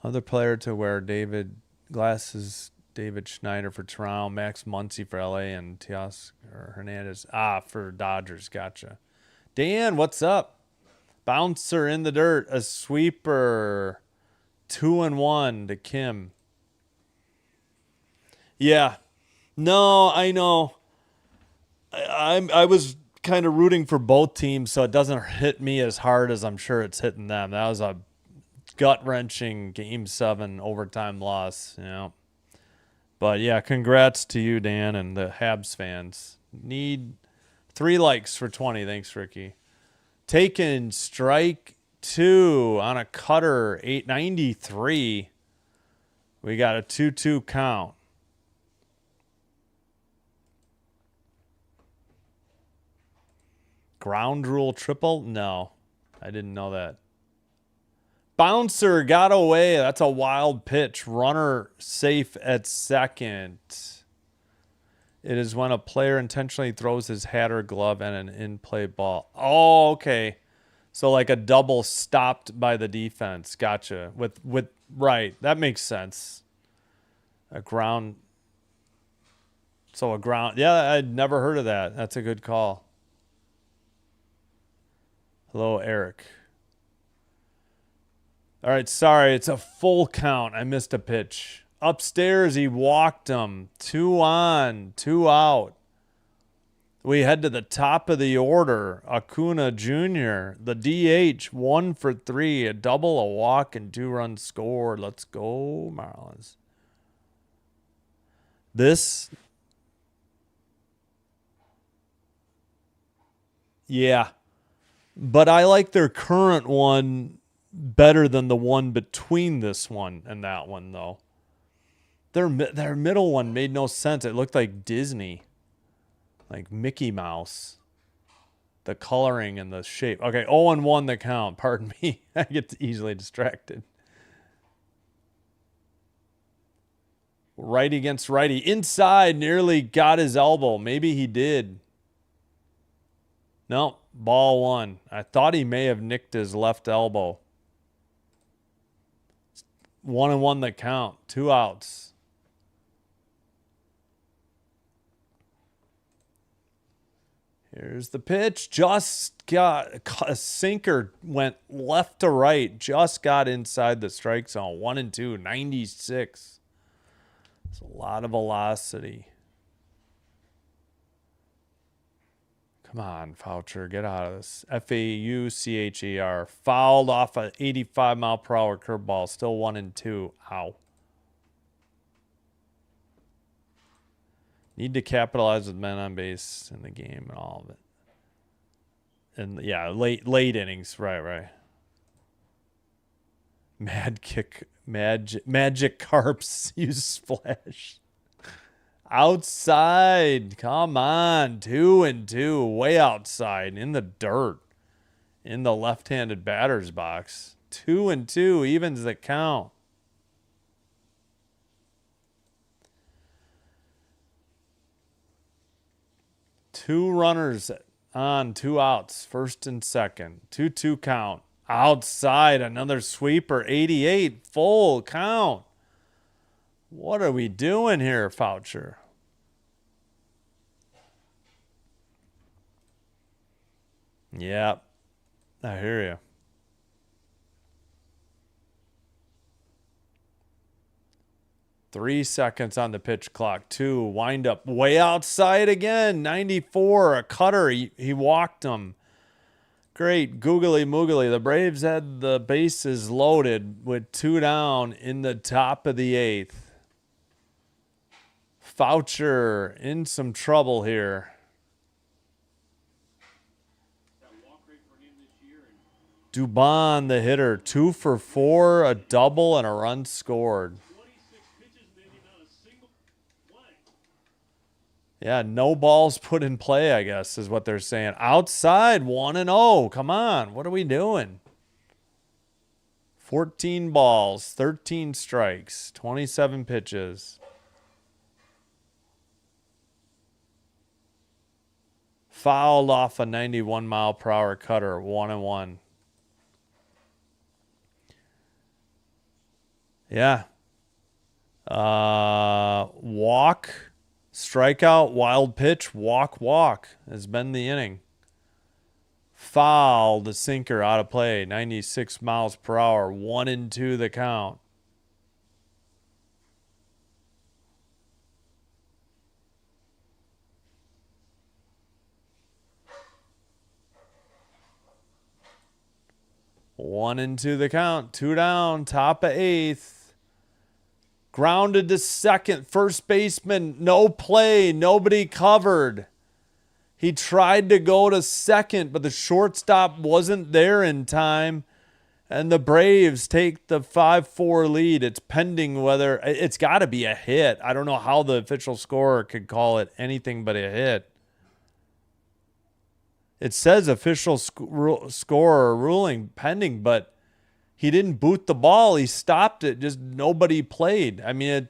Other player to wear David glasses. David Schneider for Toronto. Max Muncy for LA. And Teoscar Hernandez. For Dodgers. Gotcha. Dan, what's up? Bouncer in the dirt. A sweeper. 2-1 to Kim. Yeah. No, I know. I was kind of rooting for both teams, so it doesn't hit me as hard as I'm sure it's hitting them. That was a gut-wrenching Game 7 overtime loss, you know. But, yeah, congrats to you, Dan, and the Habs fans. Need 3 likes for 20. Thanks, Ricky. Taken strike 2 on a cutter, 893. We got a 2-2 count. Ground rule triple? No, I didn't know that. Bouncer got away. That's a wild pitch. Runner safe at second. It is when a player intentionally throws his hat or glove at an in-play ball. Oh, okay. So like a double stopped by the defense. Gotcha. With right. That makes sense. A ground. So a ground. Yeah, I'd never heard of that. That's a good call. Hello, Eric. All right, sorry. It's a full count. I missed a pitch. Upstairs, he walked him. 2 on, 2 out. We head to the top of the order. Acuna Jr., the DH, 1 for 3, a double, a walk, and 2 runs scored. Let's go, Marlins. This, yeah. But I like their current one better than the one between this one and that one, though. Their middle one made no sense. It looked like Disney, like Mickey Mouse. The coloring and the shape. Okay, 0-1 the count. Pardon me. I get easily distracted. Righty against righty. Inside, nearly got his elbow. Maybe he did. No, ball 1. I thought he may have nicked his left elbow. 1-1 the count. 2 outs. Here's the pitch. Just got a sinker, went left to right. Just got inside the strike zone. 1-2, 96. It's a lot of velocity. Come on, Foucher, get out of this. Faucher. Fouled off an 85 mile per hour curveball. Still 1-2. Ow. Need to capitalize with men on base in the game and all of it. And yeah, late innings. Right. Magic Carps use splash. Outside. Come on. 2-2. Way outside. In the dirt. In the left-handed batter's box. 2-2. Evens the count. Two runners on, 2 outs. First and second. 2-2 count. Outside. Another sweeper. 88. Full count. What are we doing here, Foucher? Yep. I hear you. Three seconds on the pitch clock. 2. Wind up. Way outside again. 94. A cutter. He walked him. Great. Googly moogly. The Braves had the bases loaded with 2 down in the top of the 8th. Foucher in some trouble here. Dubon, the hitter, 2 for 4, a double, and a run scored. Yeah, no balls put in play, I guess, is what they're saying. Outside, 1-0. Come on. What are we doing? 14 balls, 13 strikes, 27 pitches. Fouled off a 91-mile-per-hour cutter, 1-1. Yeah. Walk, strikeout, wild pitch, walk has been the inning. Foul, the sinker out of play, 96 miles per hour, 1-2 the count. One and two the count. 2 down. Top of 8th. Grounded to second. First baseman. No play. Nobody covered. He tried to go to second, but the shortstop wasn't there in time. And the Braves take the 5-4 lead. It's pending whether it's got to be a hit. I don't know how the official scorer could call it anything but a hit. It says official scorer ruling pending, but he didn't boot the ball. He stopped it. Just nobody played. I mean,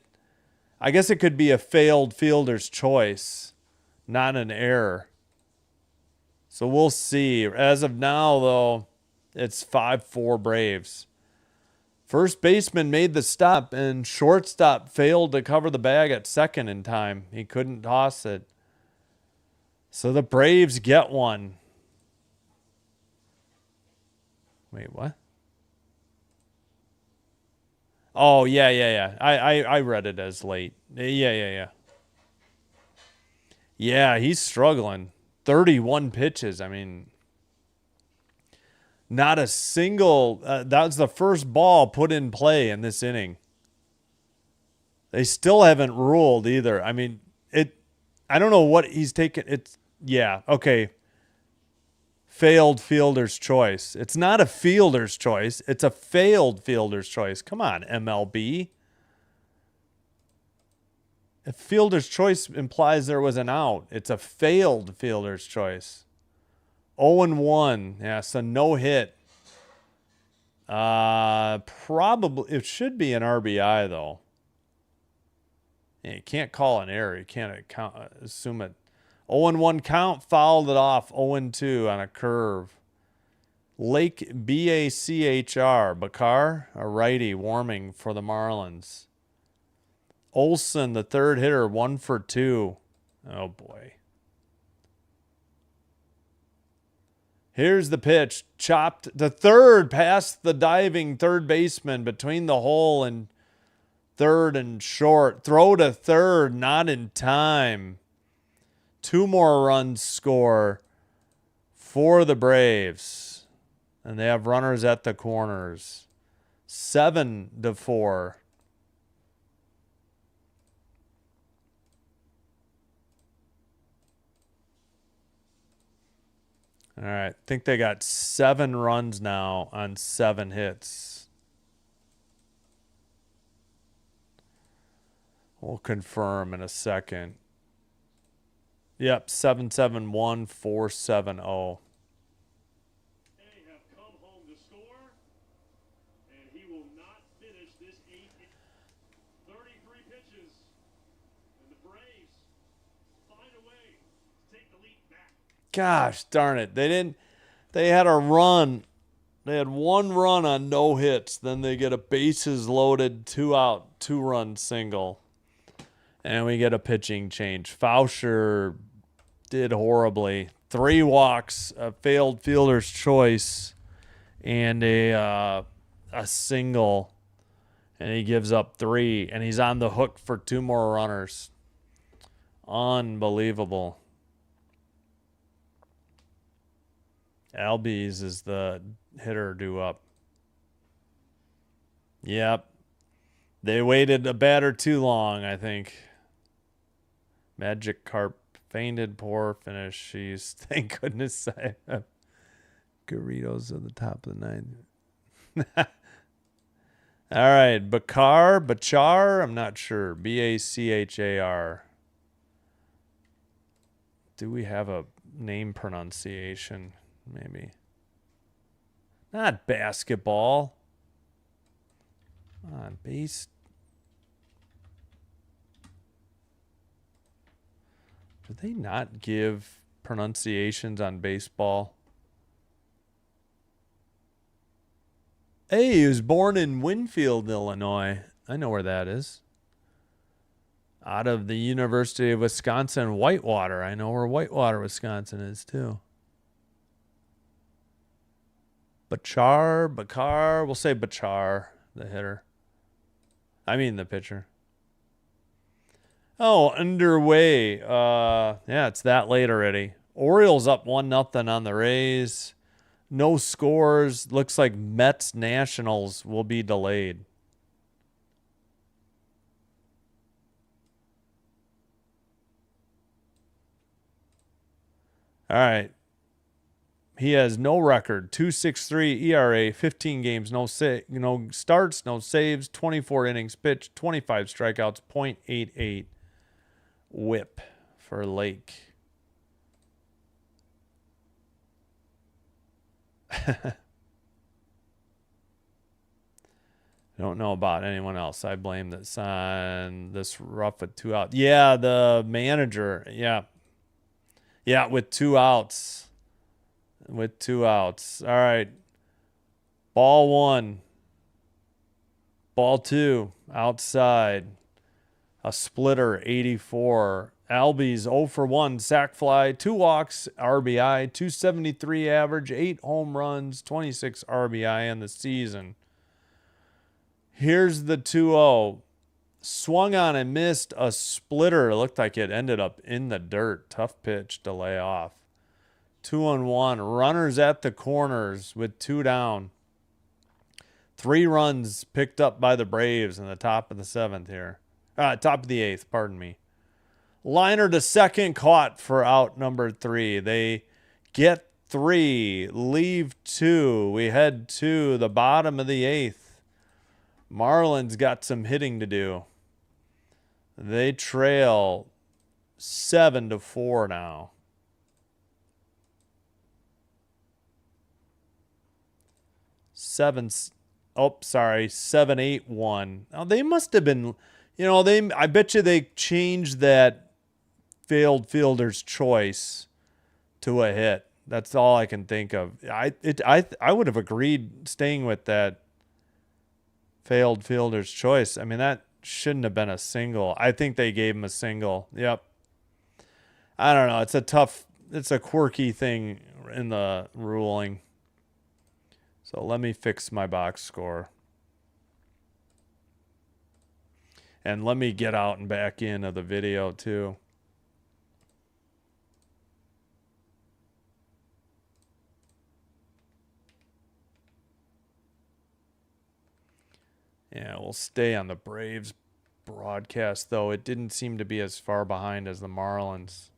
I guess it could be a failed fielder's choice, not an error. So we'll see. As of now, though, it's 5-4 Braves. First baseman made the stop, and shortstop failed to cover the bag at second in time. He couldn't toss it. So the Braves get one. Wait, what? Oh, yeah. I read it as late. Yeah. Yeah, he's struggling. 31 pitches. I mean, not a single. That's the first ball put in play in this inning. They still haven't ruled either. I mean, I don't know what he's taken. Okay. Failed fielder's choice. It's not a fielder's choice. It's a failed fielder's choice. Come on, MLB. If fielder's choice implies there was an out, it's a failed fielder's choice. 0-1. Yeah, so no hit. Probably it should be an RBI though. Yeah, you can't call an error. You can't assume it. 0-1 count, fouled it off. 0-2 on a curve. Bachr, Bakar, a righty, warming for the Marlins. Olsen, the third hitter, 1 for 2. Oh boy. Here's the pitch, chopped to third, past the diving third baseman, between the hole and third and short. Throw to third, not in time. 2 more runs score for the Braves. And they have runners at the corners. 7-4. All right. I think they got 7 runs now on 7 hits. We'll confirm in a second. Yep, 7-7-1-4-7-0. They have come home to score, and he will not finish this 33 pitches, and the Braves find a way to take the lead back. Gosh darn it. They had a run. They had 1 run on no hits. Then they get a bases loaded, 2 out, 2-run single. And we get a pitching change. Faucher did horribly. 3 walks, a failed fielder's choice, and a single. And he gives up 3. And he's on the hook for 2 more runners. Unbelievable. Albies is the hitter due up. Yep. They waited a batter too long, I think. Magic Carp fainted, poor finish. She's, thank goodness I have Garridos at the top of the 9th. All right, Bachar, I'm not sure. Bachar. Do we have a name pronunciation? Maybe. Not basketball. On base. Do they not give pronunciations on baseball? Hey, he was born in Winfield, Illinois. I know where that is. Out of the University of Wisconsin, Whitewater. I know where Whitewater, Wisconsin is too. Bakar. We'll say Bachar, the hitter. I mean the pitcher. Oh, underway. Yeah, it's that late already. Orioles up 1-0 on the Rays. No scores. Looks like Mets Nationals will be delayed. All right. He has no record. 2.63 ERA, 15 games, no starts, no saves, 24 innings pitched, 25 strikeouts, .88 whip for Lake. I don't know about anyone else. I blame this on this rough with 2 outs. Yeah, the manager. Yeah. Yeah, with 2 outs. With 2 outs. All right. Ball 1. Ball 2. Outside. A splitter, 84. Albies 0 for 1. Sac fly. 2 walks. RBI. 273 average. 8 home runs. 26 RBI in the season. Here's the 2-0. Swung on and missed a splitter. It looked like it ended up in the dirt. Tough pitch to lay off. 2-1. Runners at the corners with 2 down. 3 runs picked up by the Braves in the top of the 7th here. Top of the 8th, pardon me. Liner to second, caught for out number 3. They get 3, leave 2. We head to the bottom of the 8th. Marlins got some hitting to do. They trail 7-4 now. 7-8-1. Now they must have been, I bet you they changed that failed fielder's choice to a hit. That's all I can think of. I would have agreed staying with that failed fielder's choice. I mean, that shouldn't have been a single. I think they gave him a single. Yep. I don't know. It's a quirky thing in the ruling. So let me fix my box score. And let me get out and back into the video too. Yeah, we'll stay on the Braves broadcast, though. It didn't seem to be as far behind as the Marlins.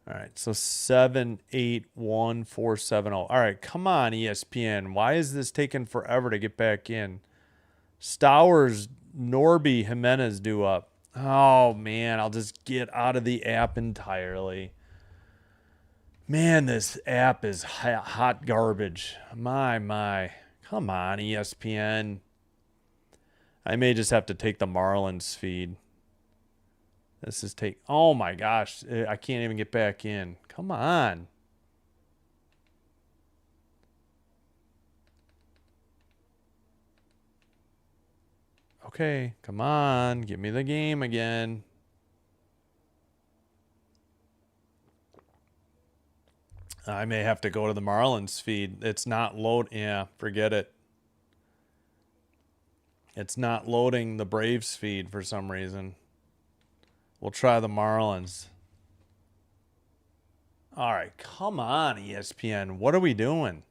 All right, so 7-8-1-4-7-0. All right, come on, ESPN. Why is this taking forever to get back in? Stowers, Norby, Jimenez due up. Oh, man, I'll just get out of the app entirely. Man, this app is hot garbage. My. Come on, ESPN. I may just have to take the Marlins feed. Oh my gosh. I can't even get back in. Come on. Okay, come on. Give me the game again. I may have to go to the Marlins feed. It's not load. Yeah, forget it. It's not loading the Braves feed for some reason. We'll try the Marlins. All right, come on, ESPN. What are we doing?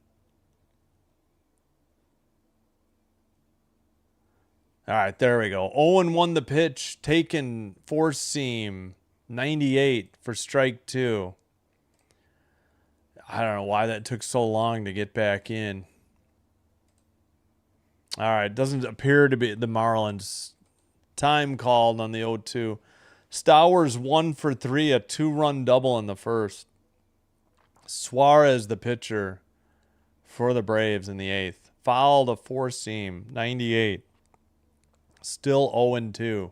All right, there we go. 0-1 the pitch. Taken four seam. 98 for strike 2. I don't know why that took so long to get back in. All right, doesn't appear to be the Marlins. Time called on the 0-2. Stowers 1 for 3, a 2-run double in the first. Suarez, the pitcher for the Braves in the 8th. Fouled a four-seam, 98. Still 0-2.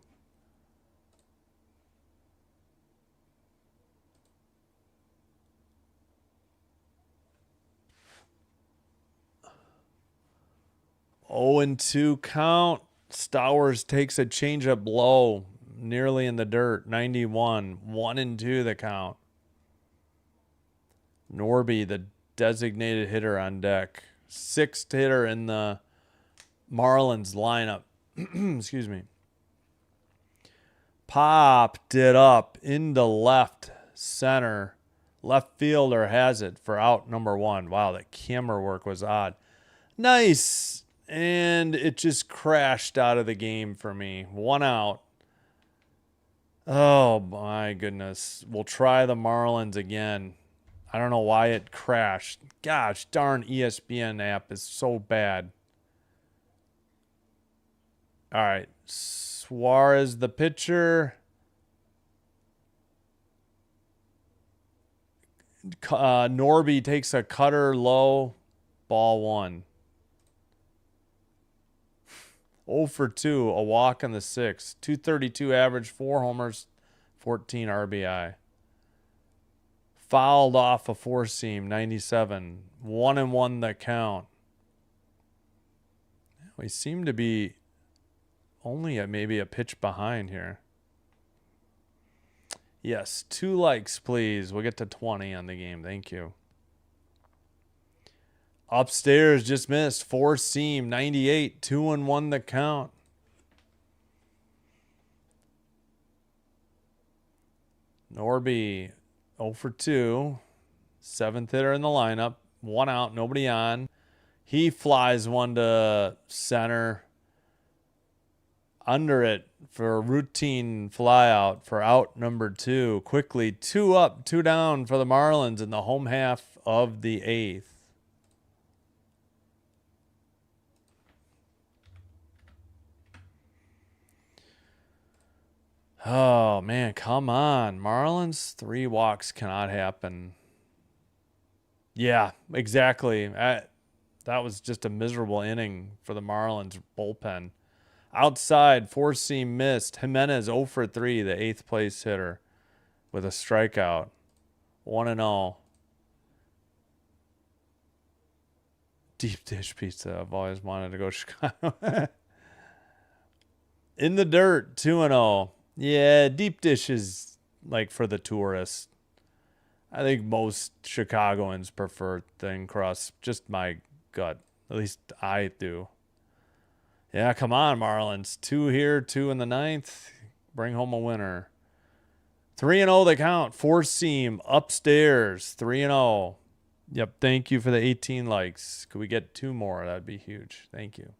Oh and 2 count. Stowers takes a changeup low, nearly in the dirt. 91. 1-2 the count. Norby, the designated hitter on deck. 6th hitter in the Marlins lineup. Excuse me. Popped it up into left center. Left fielder has it for out number 1. Wow, that camera work was odd. Nice. And it just crashed out of the game for me. 1 out. Oh, my goodness. We'll try the Marlins again. I don't know why it crashed. Gosh, darn ESPN app is so bad. All right. Suarez, the pitcher. Norby takes a cutter low. Ball 1. 0 for 2, a walk in the 6th. 232 average, 4 homers, 14 RBI. Fouled off a four-seam, 97. 1-1 the count. We seem to be only at maybe a pitch behind here. Yes, 2 likes, please. We'll get to 20 on the game. Thank you. Upstairs just missed. Four-seam, 98. 2-1 the count. Norby, 0 for 2. 7th hitter in the lineup. 1 out, nobody on. He flies one to center. Under it for a routine flyout for out number 2. Quickly, 2 up, 2 down for the Marlins in the home half of the 8th. Oh, man, come on. Marlins, 3 walks cannot happen. Yeah, exactly. That was just a miserable inning for the Marlins bullpen. Outside, four-seam missed. Jimenez 0 for 3, the 8th place hitter, with a strikeout. 1-0. Deep dish pizza. I've always wanted to go to Chicago. In the dirt, 2-0. Yeah, deep dish is like for the tourists. I think most Chicagoans prefer thin crust. Just my gut. At least I do. Yeah, come on, Marlins. 2 here, 2 in the 9th. Bring home a winner. 3-0 the count. Four-seam upstairs. 3-0. Yep, thank you for the 18 likes. Could we get 2 more? That'd be huge. Thank you.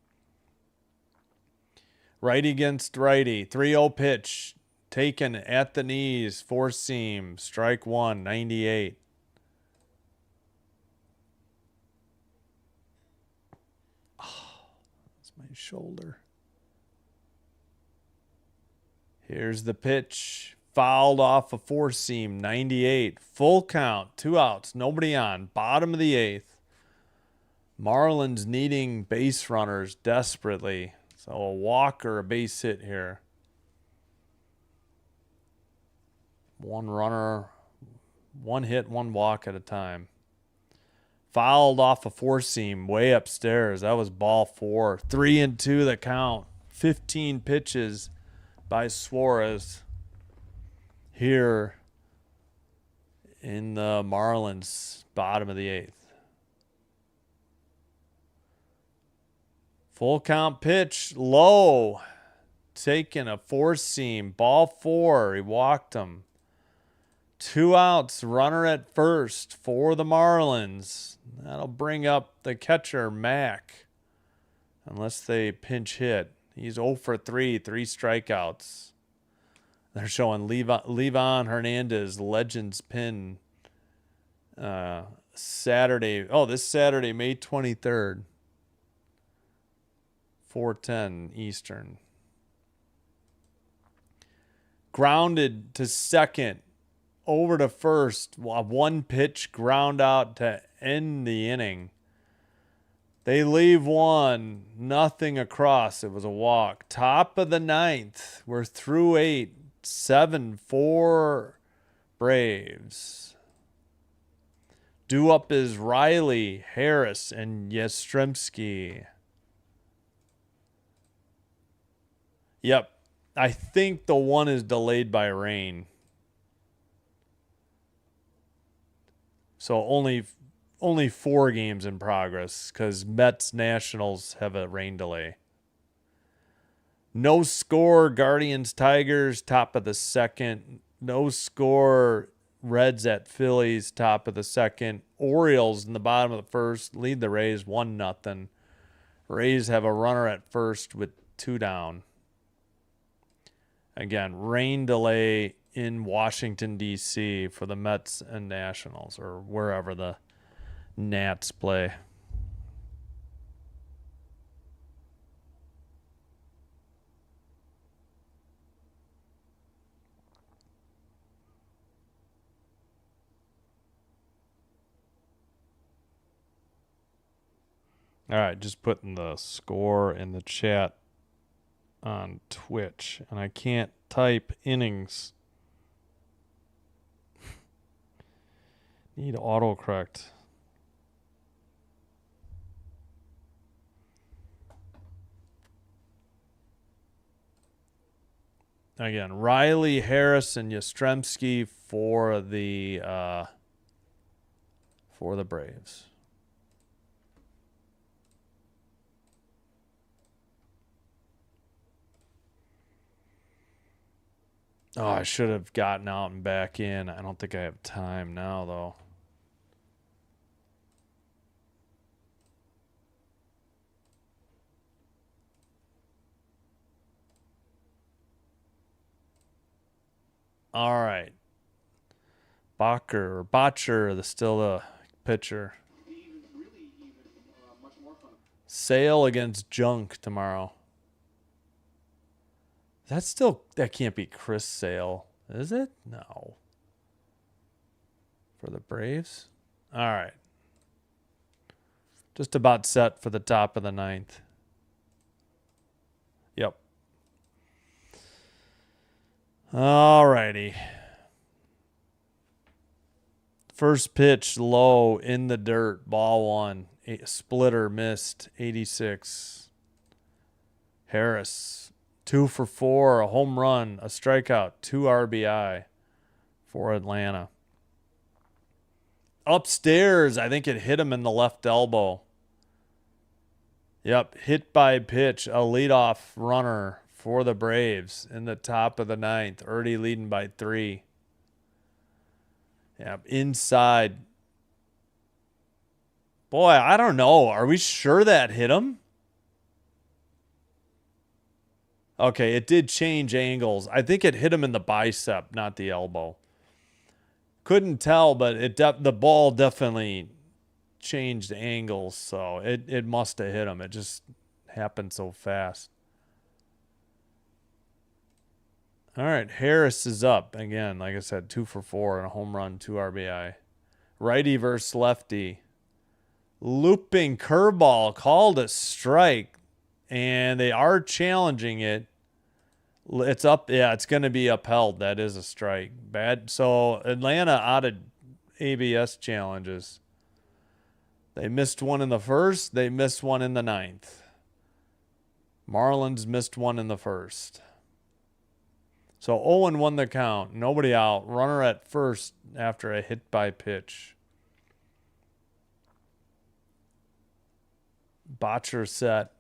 Righty against righty. 3-0 pitch. Taken at the knees. Four-seam. Strike 1. 98. Oh, that's my shoulder. Here's the pitch. Fouled off a four-seam. 98. Full count. 2 outs. Nobody on. Bottom of the 8th. Marlins needing base runners desperately. So a walk or a base hit here. 1 runner, 1 hit, 1 walk at a time. Fouled off a four-seam way upstairs. That was ball 4. 3-2 the count. 15 pitches by Suarez here in the Marlins bottom of the 8th. Full count pitch, low. Taking a four-seam, ball 4. He walked him. 2 outs, runner at first for the Marlins. That'll bring up the catcher, Mack. Unless they pinch hit. He's 0 for 3, 3 strikeouts. They're showing Levon Hernandez, Legends pin. Saturday. Oh, this Saturday, May 23rd. 4:10 Eastern. Grounded to second. over to first. A one pitch ground out to end the inning. They leave one, nothing across. It was a walk. Top of the ninth. We're through 8. 7-4 Braves. Due up is Riley, Harris, and Yastrzemski. Yep. I think the one is delayed by rain. So only 4 games in progress because Mets Nationals have a rain delay. No score, Guardians Tigers, top of the second. No score, Reds at Phillies, top of the second. Orioles in the bottom of the first lead the Rays 1-0. Rays have a runner at first with 2 down. Again, rain delay in Washington, D.C. for the Mets and Nationals, or wherever the Nats play. All right, just putting the score in the chat on Twitch, and I can't type innings. Need autocorrect. Again, Riley, Harris, and Yastrzemski for the Braves. Oh, I should have gotten out and back in. I don't think I have time now, though. All right. Botcher, still the pitcher. Much more fun. Sale against Junk tomorrow. That can't be Chris Sale, is it? No. For the Braves? All right. Just about set for the top of the ninth. Yep. All righty. First pitch low in the dirt. Ball 1. Splitter missed. 86. Harris. 2 for 4. A home run. A strikeout. 2 RBI for Atlanta. Upstairs, I think it hit him in the left elbow. Yep. Hit by pitch. A leadoff runner for the Braves in the top of the ninth. Already leading by 3. Yeah, inside. Boy, I don't know. Are we sure that hit him? Okay, it did change angles. I think it hit him in the bicep, not the elbow. Couldn't tell, but the ball definitely changed angles, so it must have hit him. It just happened so fast. All right, Harris is up. Again, like I said, 2 for 4 and a home run, 2 RBI. Righty versus lefty. Looping curveball called a strike, and they are challenging it. It's up. Yeah, it's going to be upheld. That is a strike. Bad. So Atlanta out of ABS challenges. They missed one in the first. They missed one in the ninth. Marlins missed one in the first. So Owen won the count. Nobody out. Runner at first after a hit by pitch. Botcher set.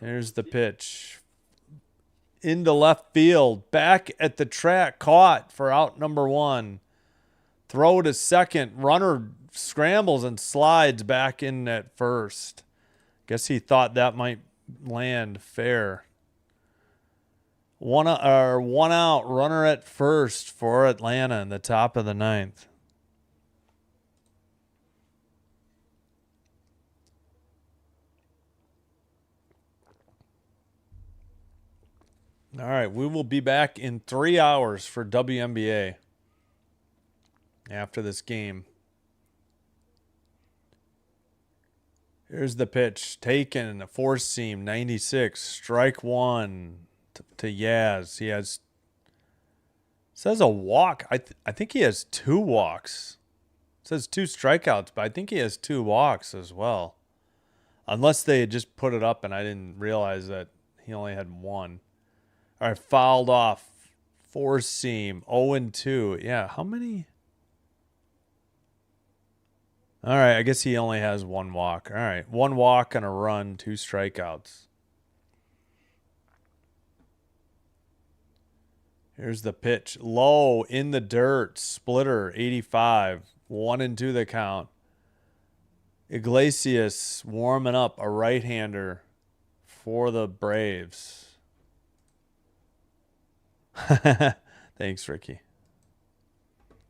Here's the pitch. Into left field. Back at the track. Caught for out number 1. Throw to second. Runner scrambles and slides back in at first. Guess he thought that might land fair. One out, runner at first for Atlanta in the top of the ninth. All right, we will be back in 3 hours for WNBA after this game. Here's the pitch. Taken, a four seam, 96. Strike one to Yaz. He has, says a walk. I think he has 2 walks. It says 2 strikeouts, but I think he has 2 walks as well. Unless they had just put it up and I didn't realize that he only had 1. All right, fouled off. Four seam, 0-2. Yeah, how many? All right, I guess he only has 1 walk. All right, 1 walk and a run, 2 strikeouts. Here's the pitch. Low, in the dirt, splitter, 85. 1-2 the count. Iglesias warming up, a right-hander for the Braves. Thanks, Ricky.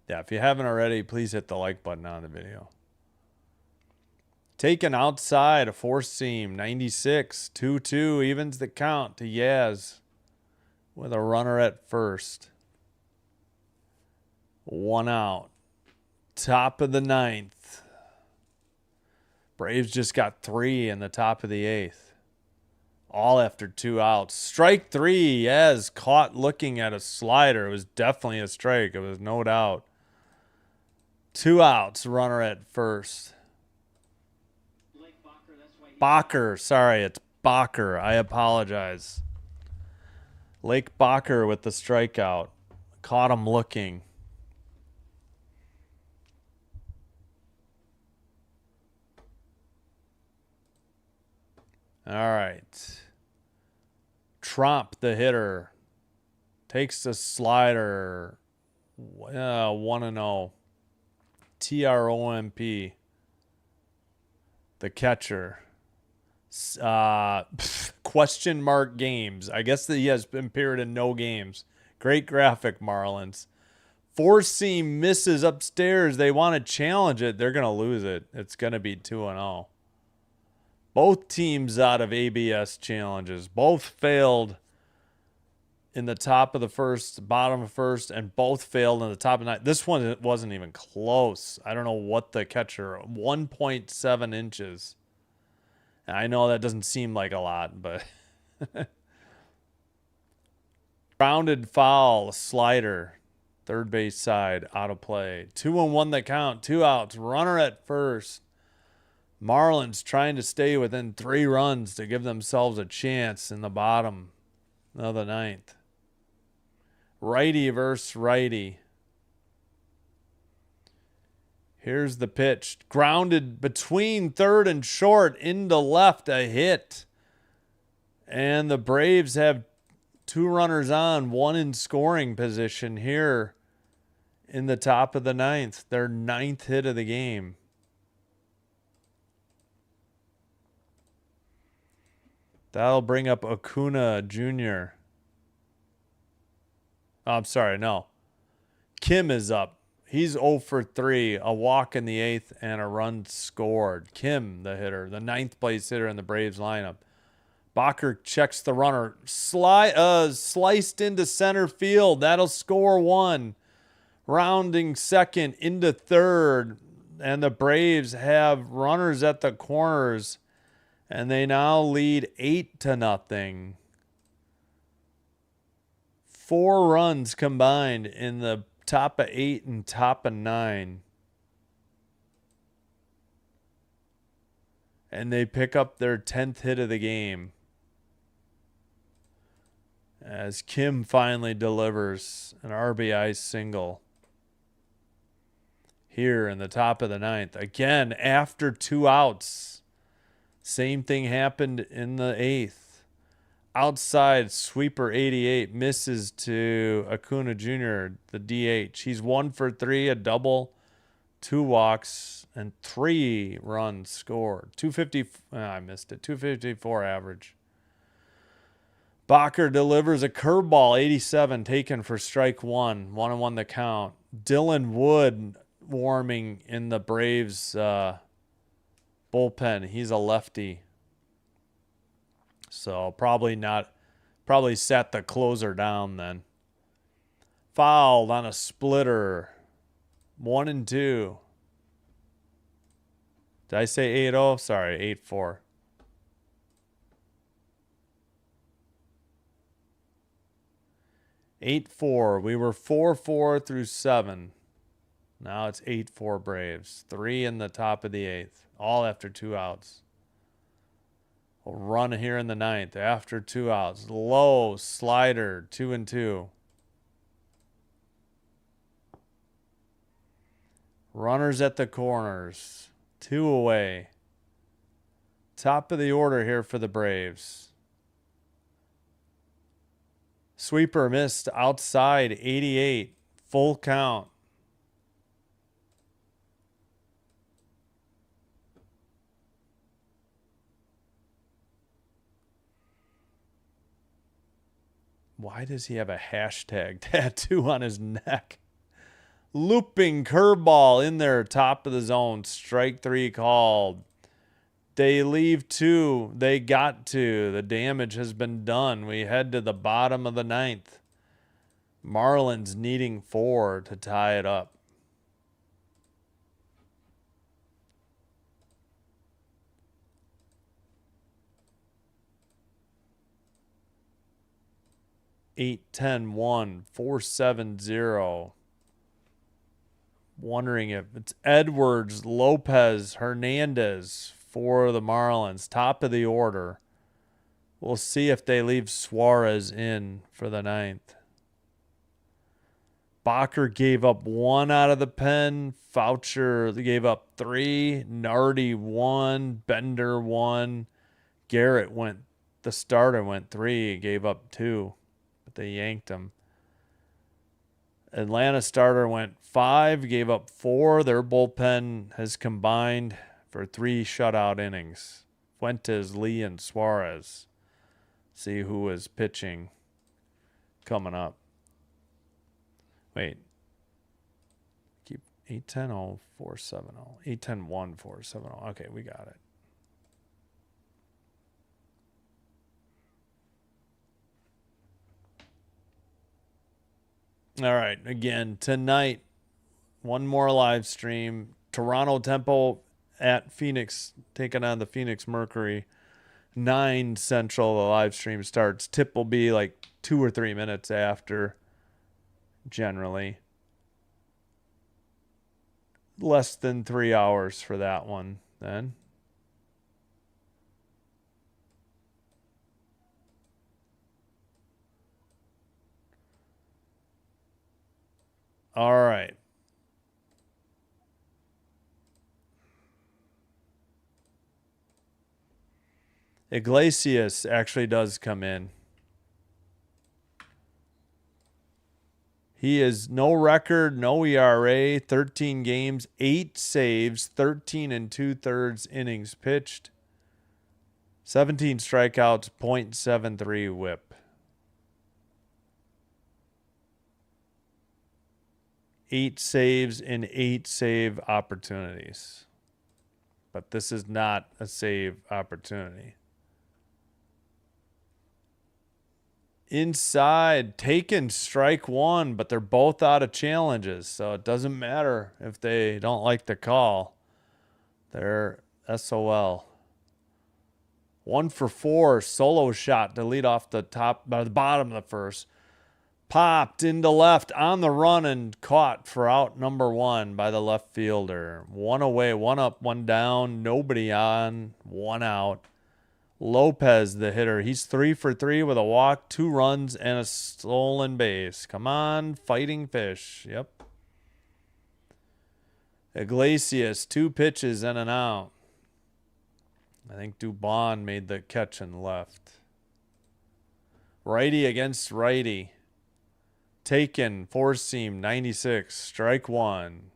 Yeah, if you haven't already, please hit the like button on the video. Taken outside, a four seam, 96, 2-2, evens the count to Yaz with a runner at first. 1 out. Top of the 9th. Braves just got 3 in the top of the 8th. All after 2 outs. Strike 3, Yaz caught looking at a slider. It was definitely a strike. It was no doubt. 2 outs, runner at first. Bacher, sorry, it's Bacher. I apologize. Lake Bacher with the strikeout. Caught him looking. All right. Tromp, the hitter, takes the slider. 1-0. TROMP. The catcher. Question mark games. I guess that he has been appeared in no games. Great graphic, Marlins. Four seam misses upstairs. They want to challenge it. They're going to lose it. It's going to be 2-0. Both teams out of ABS challenges. Both failed in the top of the first, bottom of first, and both failed in the top of 9. This one, it wasn't even close. I don't know what the catcher, 1.7 inches. I know that doesn't seem like a lot, but grounded foul, slider, third base side, out of play. 2-1 the count, 2 outs, runner at first. Marlins trying to stay within 3 runs to give themselves a chance in the bottom of the 9th. Righty versus righty. Here's the pitch. Grounded between third and short into left, a hit. And the Braves have 2 runners on, 1 in scoring position here in the top of the 9th. Their 9th hit of the game. That'll bring up Acuna Jr. Oh, I'm sorry, no. Kim is up. He's 0 for 3, a walk in the 8th and a run scored. Kim, the hitter, the 9th place hitter in the Braves lineup. Bacher checks the runner. Sliced into center field. That'll score 1. Rounding second into third. And the Braves have runners at the corners. And they now lead 8-0. 4 runs combined in the top of 8 and top of 9. And they pick up their 10th hit of the game. As Kim finally delivers an RBI single. Here in the top of the 9th. Again, after 2 outs. Same thing happened in the 8th. Outside sweeper 88 misses to Acuna Jr., the DH. He's 1 for 3, a double, 2 walks, and 3 runs scored. 250. I missed it. 254 average. Bacher delivers a curveball, 87, taken for strike 1. 1-1 the count. Dylan Wood warming in the Braves bullpen. He's a lefty. So probably not Probably sat the closer down then. Fouled on a splitter. 1-2. Did I say 8-0? Sorry, 8-4. 8-4. We were 4-4 through 7. Now it's 8-4 Braves. 3 in the top of the 8th. All after 2 outs. A run here in the 9th after 2 outs. Low slider, 2-2. Runners at the corners. 2 away. Top of the order here for the Braves. Sweeper missed outside, 88. Full count. Why does he have a hashtag tattoo on his neck? Looping curveball in there, top of the zone. Strike 3 called. They leave 2. They got to. The damage has been done. We head to the bottom of the 9th. Marlins needing 4 to tie it up. Eight, 10, 1, 4, 7, 0. Wondering if it's Edwards, Lopez, Hernandez for the Marlins. Top of the order. We'll see if they leave Suarez in for the 9th. Bacher gave up 1 out of the pen. Foucher gave up 3. Nardi 1. Bender 1. Garrett the starter went 3. Gave up 2. But they yanked him. Atlanta starter went 5, gave up 4. Their bullpen has combined for 3 shutout innings. Fuentes, Lee, and Suarez. See who is pitching coming up. Wait. Keep 8-10-0, 4-7-0. 8-10-1, 4-7-0. Okay, we got it. All right, again, tonight, one more live stream. Toronto Temple at Phoenix, taking on the Phoenix Mercury. 9 Central, the live stream starts. Tip will be like 2 or 3 minutes after, generally. Less than 3 hours for that one, then. All right. Iglesias actually does come in. He is no record, no ERA, 13 games, 8 saves, 13 2/3 innings pitched, 17 strikeouts, .73 whip. 8 saves in 8 save opportunities. But this is not a save opportunity. Inside, taken strike 1, but they're both out of challenges, so it doesn't matter if they don't like the call. They're SOL. 1 for 4, solo shot to lead off the bottom of the first. Popped into left on the run and caught for out number 1 by the left fielder. 1 away, 1 up, 1 down, nobody on, 1 out. Lopez, the hitter, he's 3 for 3 with a walk, 2 runs, and a stolen base. Come on, fighting fish. Yep. Iglesias, 2 pitches and an out. I think Dubon made the catch and left. Righty against righty. Taken, 4-seam, 96, strike 1.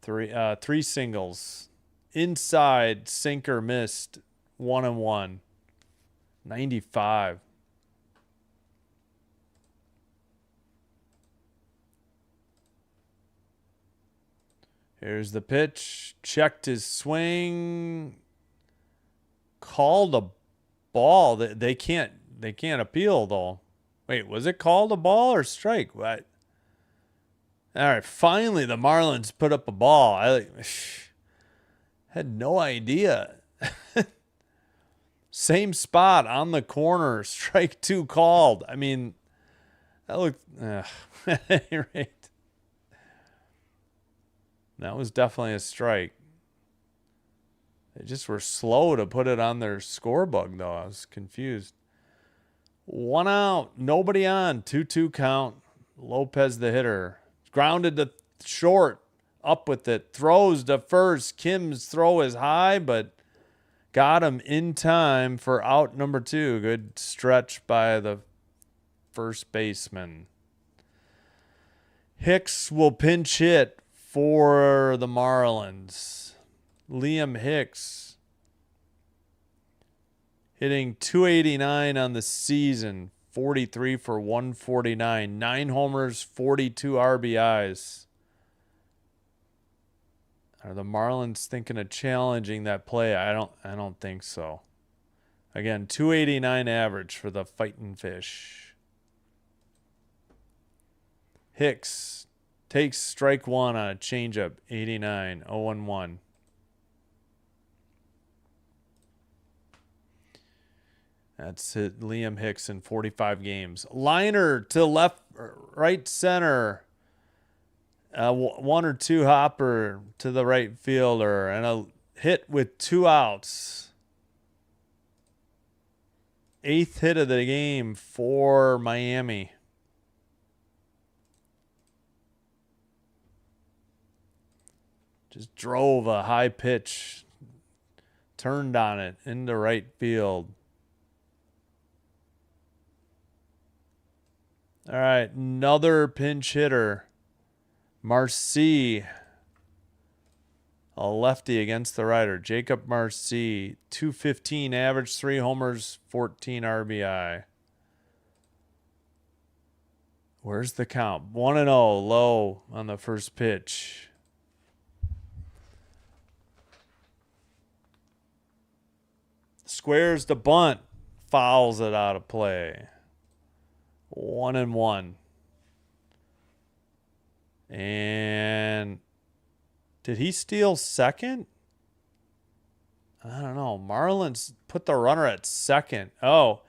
Three singles. Inside, sinker missed, 1-1. 95. Here's the pitch. Checked his swing. called a ball. They can't appeal though. Wait, was it called a ball or strike? What? All right, finally the Marlins put up a ball. I had no idea. Same spot on the corner, strike 2 called. I mean, that looked at any rate. That was definitely a strike. They just were slow to put it on their scorebook, though. I was confused. 1 out, nobody on, 2-2 count. Lopez the hitter. Grounded to short, up with it. Throws to first. Kim's throw is high, but got him in time for out number 2. Good stretch by the first baseman. Hicks will pinch hit for the Marlins. Liam Hicks hitting .289 on the season, 43 for 149, 9 homers, 42 RBIs. Are the Marlins thinking of challenging that play? I don't think so. Again, .289 average for the Fightin' Fish. Hicks takes strike 1 on a changeup, 89, 0-1. That's it. Liam Hicks in 45 games. Liner to right center. 1 or 2 hopper to the right fielder. And a hit with 2 outs. 8th hit of the game for Miami. Just drove a high pitch. Turned on it into right field. All right, another pinch hitter. Marcy, a lefty against the righter. Jacob Marcy, .215 average, 3 homers, 14 RBI. Where's the count? 1-0, low on the first pitch. Squares the bunt, fouls it out of play. 1-1. And did he steal second? I don't know. Marlins put the runner at second. Oh,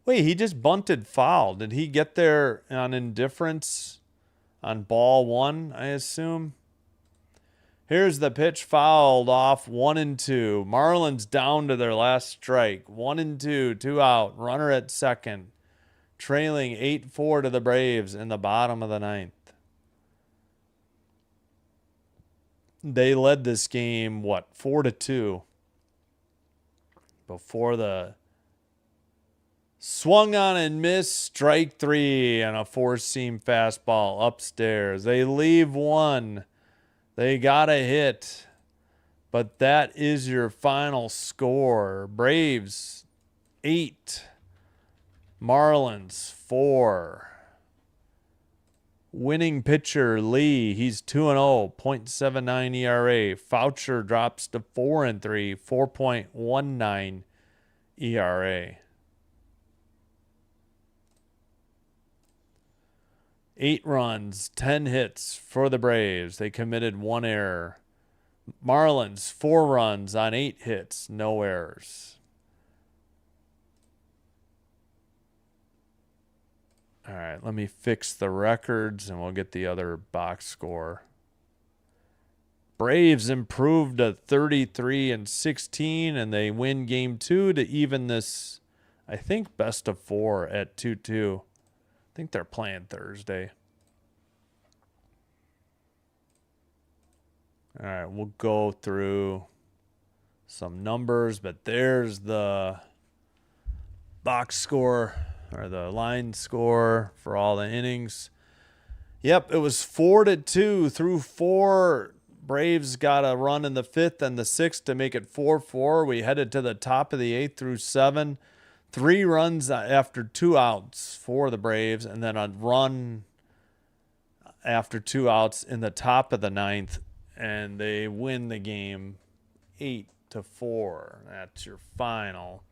wait, he just bunted foul. Did he get there on indifference on ball 1, I assume? Here's the pitch fouled off, 1-2. Marlins down to their last strike. 1-2, 2 out. Runner at second. Trailing 8-4 to the Braves in the bottom of the 9th. They led this game, 4-2? Before the swung on and missed, strike 3 and a 4-seam fastball upstairs. They leave 1. They got a hit. But that is your final score. Braves 8. Marlins 4. Winning pitcher Lee, he's 2-0, .79 ERA. Foucher drops to 4-3, 4.19 ERA. 8 runs, 10 hits for the Braves. They committed 1 error. Marlins 4 runs on 8 hits, no errors. All right, let me fix the records and we'll get the other box score. Braves improved to 33-16 and they win game 2 to even this, I think, best of 4 at 2-2. I think they're playing Thursday. All right, we'll go through some numbers, but there's the box score. Or the line score for all the innings. Yep, it was 4-2 through 4. Braves got a run in the 5th and the 6th to make it 4-4. We headed to the top of the 8th through 7. 3 runs after 2 outs for the Braves, and then a run after 2 outs in the top of the 9th, and they win the game 8-4. That's your final.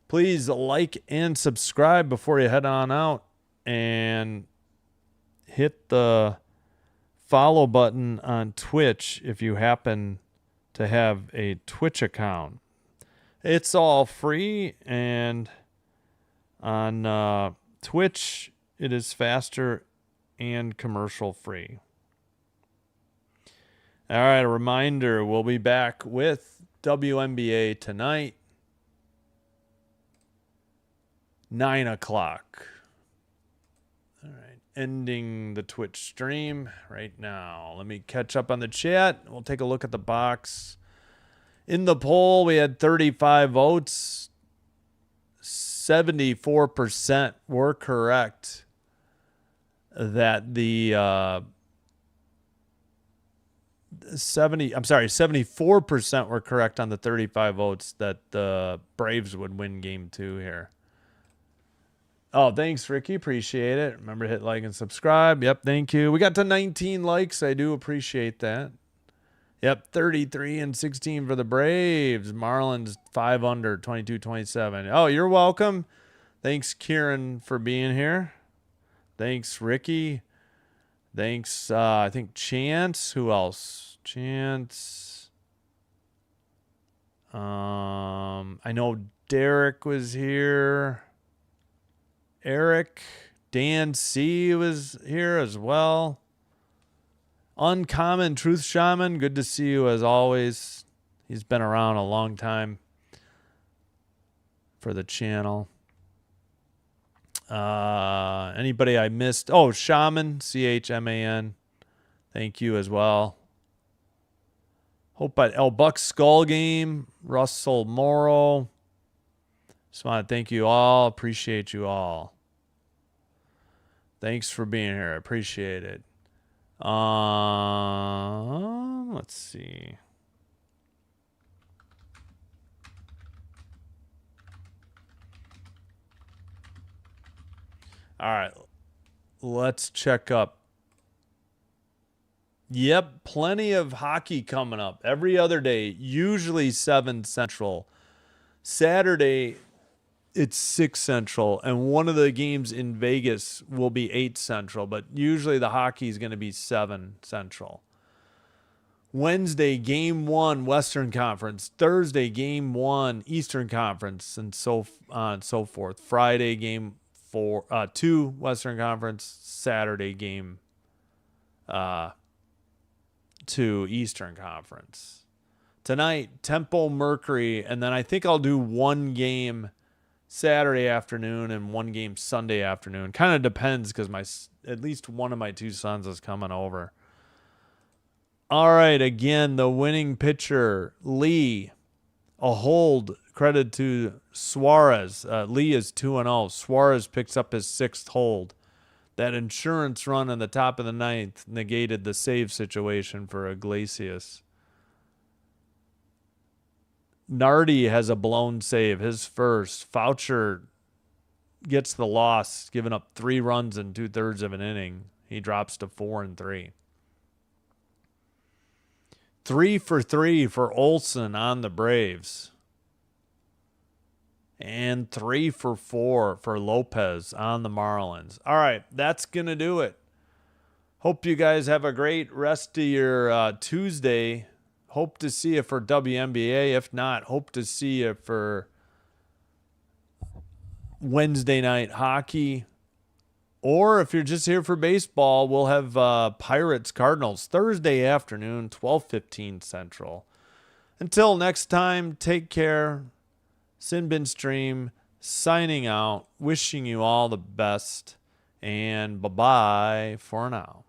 Please like and subscribe before you head on out, and hit the follow button on Twitch if you happen to have a Twitch account. It's all free, and on Twitch it is faster and commercial free. All right, a reminder, we'll be back with WNBA tonight, 9 o'clock. All right, ending the Twitch stream right now. Let me catch up on the chat. We'll take a look at the box. In the poll, we had 35 votes. 74% were correct that the 74% were correct on the 35 votes that the Braves would win game 2 here. Oh, thanks, Ricky. Appreciate it. Remember to hit like and subscribe. Yep, thank you. We got to 19 likes. I do appreciate that. Yep, 33-16 for the Braves. Marlins 5 under, 22-27. Oh, you're welcome. Thanks, Kieran, for being here. Thanks, Ricky. Thanks, I think Chance. Who else? Chance. I know Derek was here. Eric. Dan C. was here as well. Uncommon Truth Shaman, good to see you as always. He's been around a long time for the channel. Anybody I missed? Oh, Shaman, CHMAN. Thank you as well. Hope at El Buck Skull Game, Russell Morrow. Just want to thank you all. Appreciate you all. Thanks for being here. I appreciate it. Let's see. All right. Let's check up. Yep, plenty of hockey coming up every other day, usually 7 Central. Saturday, it's 6 Central, and one of the games in Vegas will be 8 Central, but usually the hockey is going to be 7 Central. Wednesday, Game 1, Western Conference. Thursday, Game 1, Eastern Conference, and so on and so forth. Friday, Game 2, Western Conference. Saturday, Game 2, Eastern Conference. Tonight, Temple, Mercury, and then I think I'll do one game Saturday afternoon and one game Sunday afternoon. Kind of depends because at least one of my 2 sons is coming over. All right, again, the winning pitcher, Lee. A hold, credit to Suarez. Lee is 2-0. Suarez picks up his 6th hold. That insurance run in the top of the 9th negated the save situation for Iglesias. Nardi has a blown save, his first. Foucher gets the loss, giving up 3 runs in 2/3 of an inning. He drops to 4-3. 3 for 3 for Olsen on the Braves. And 3 for 4 for Lopez on the Marlins. All right, that's going to do it. Hope you guys have a great rest of your Tuesday. Hope to see you for WNBA. If not, hope to see you for Wednesday night hockey. Or if you're just here for baseball, we'll have Pirates Cardinals Thursday afternoon, 12:15 Central. Until next time, take care. Sinbin Stream signing out, wishing you all the best, and bye-bye for now.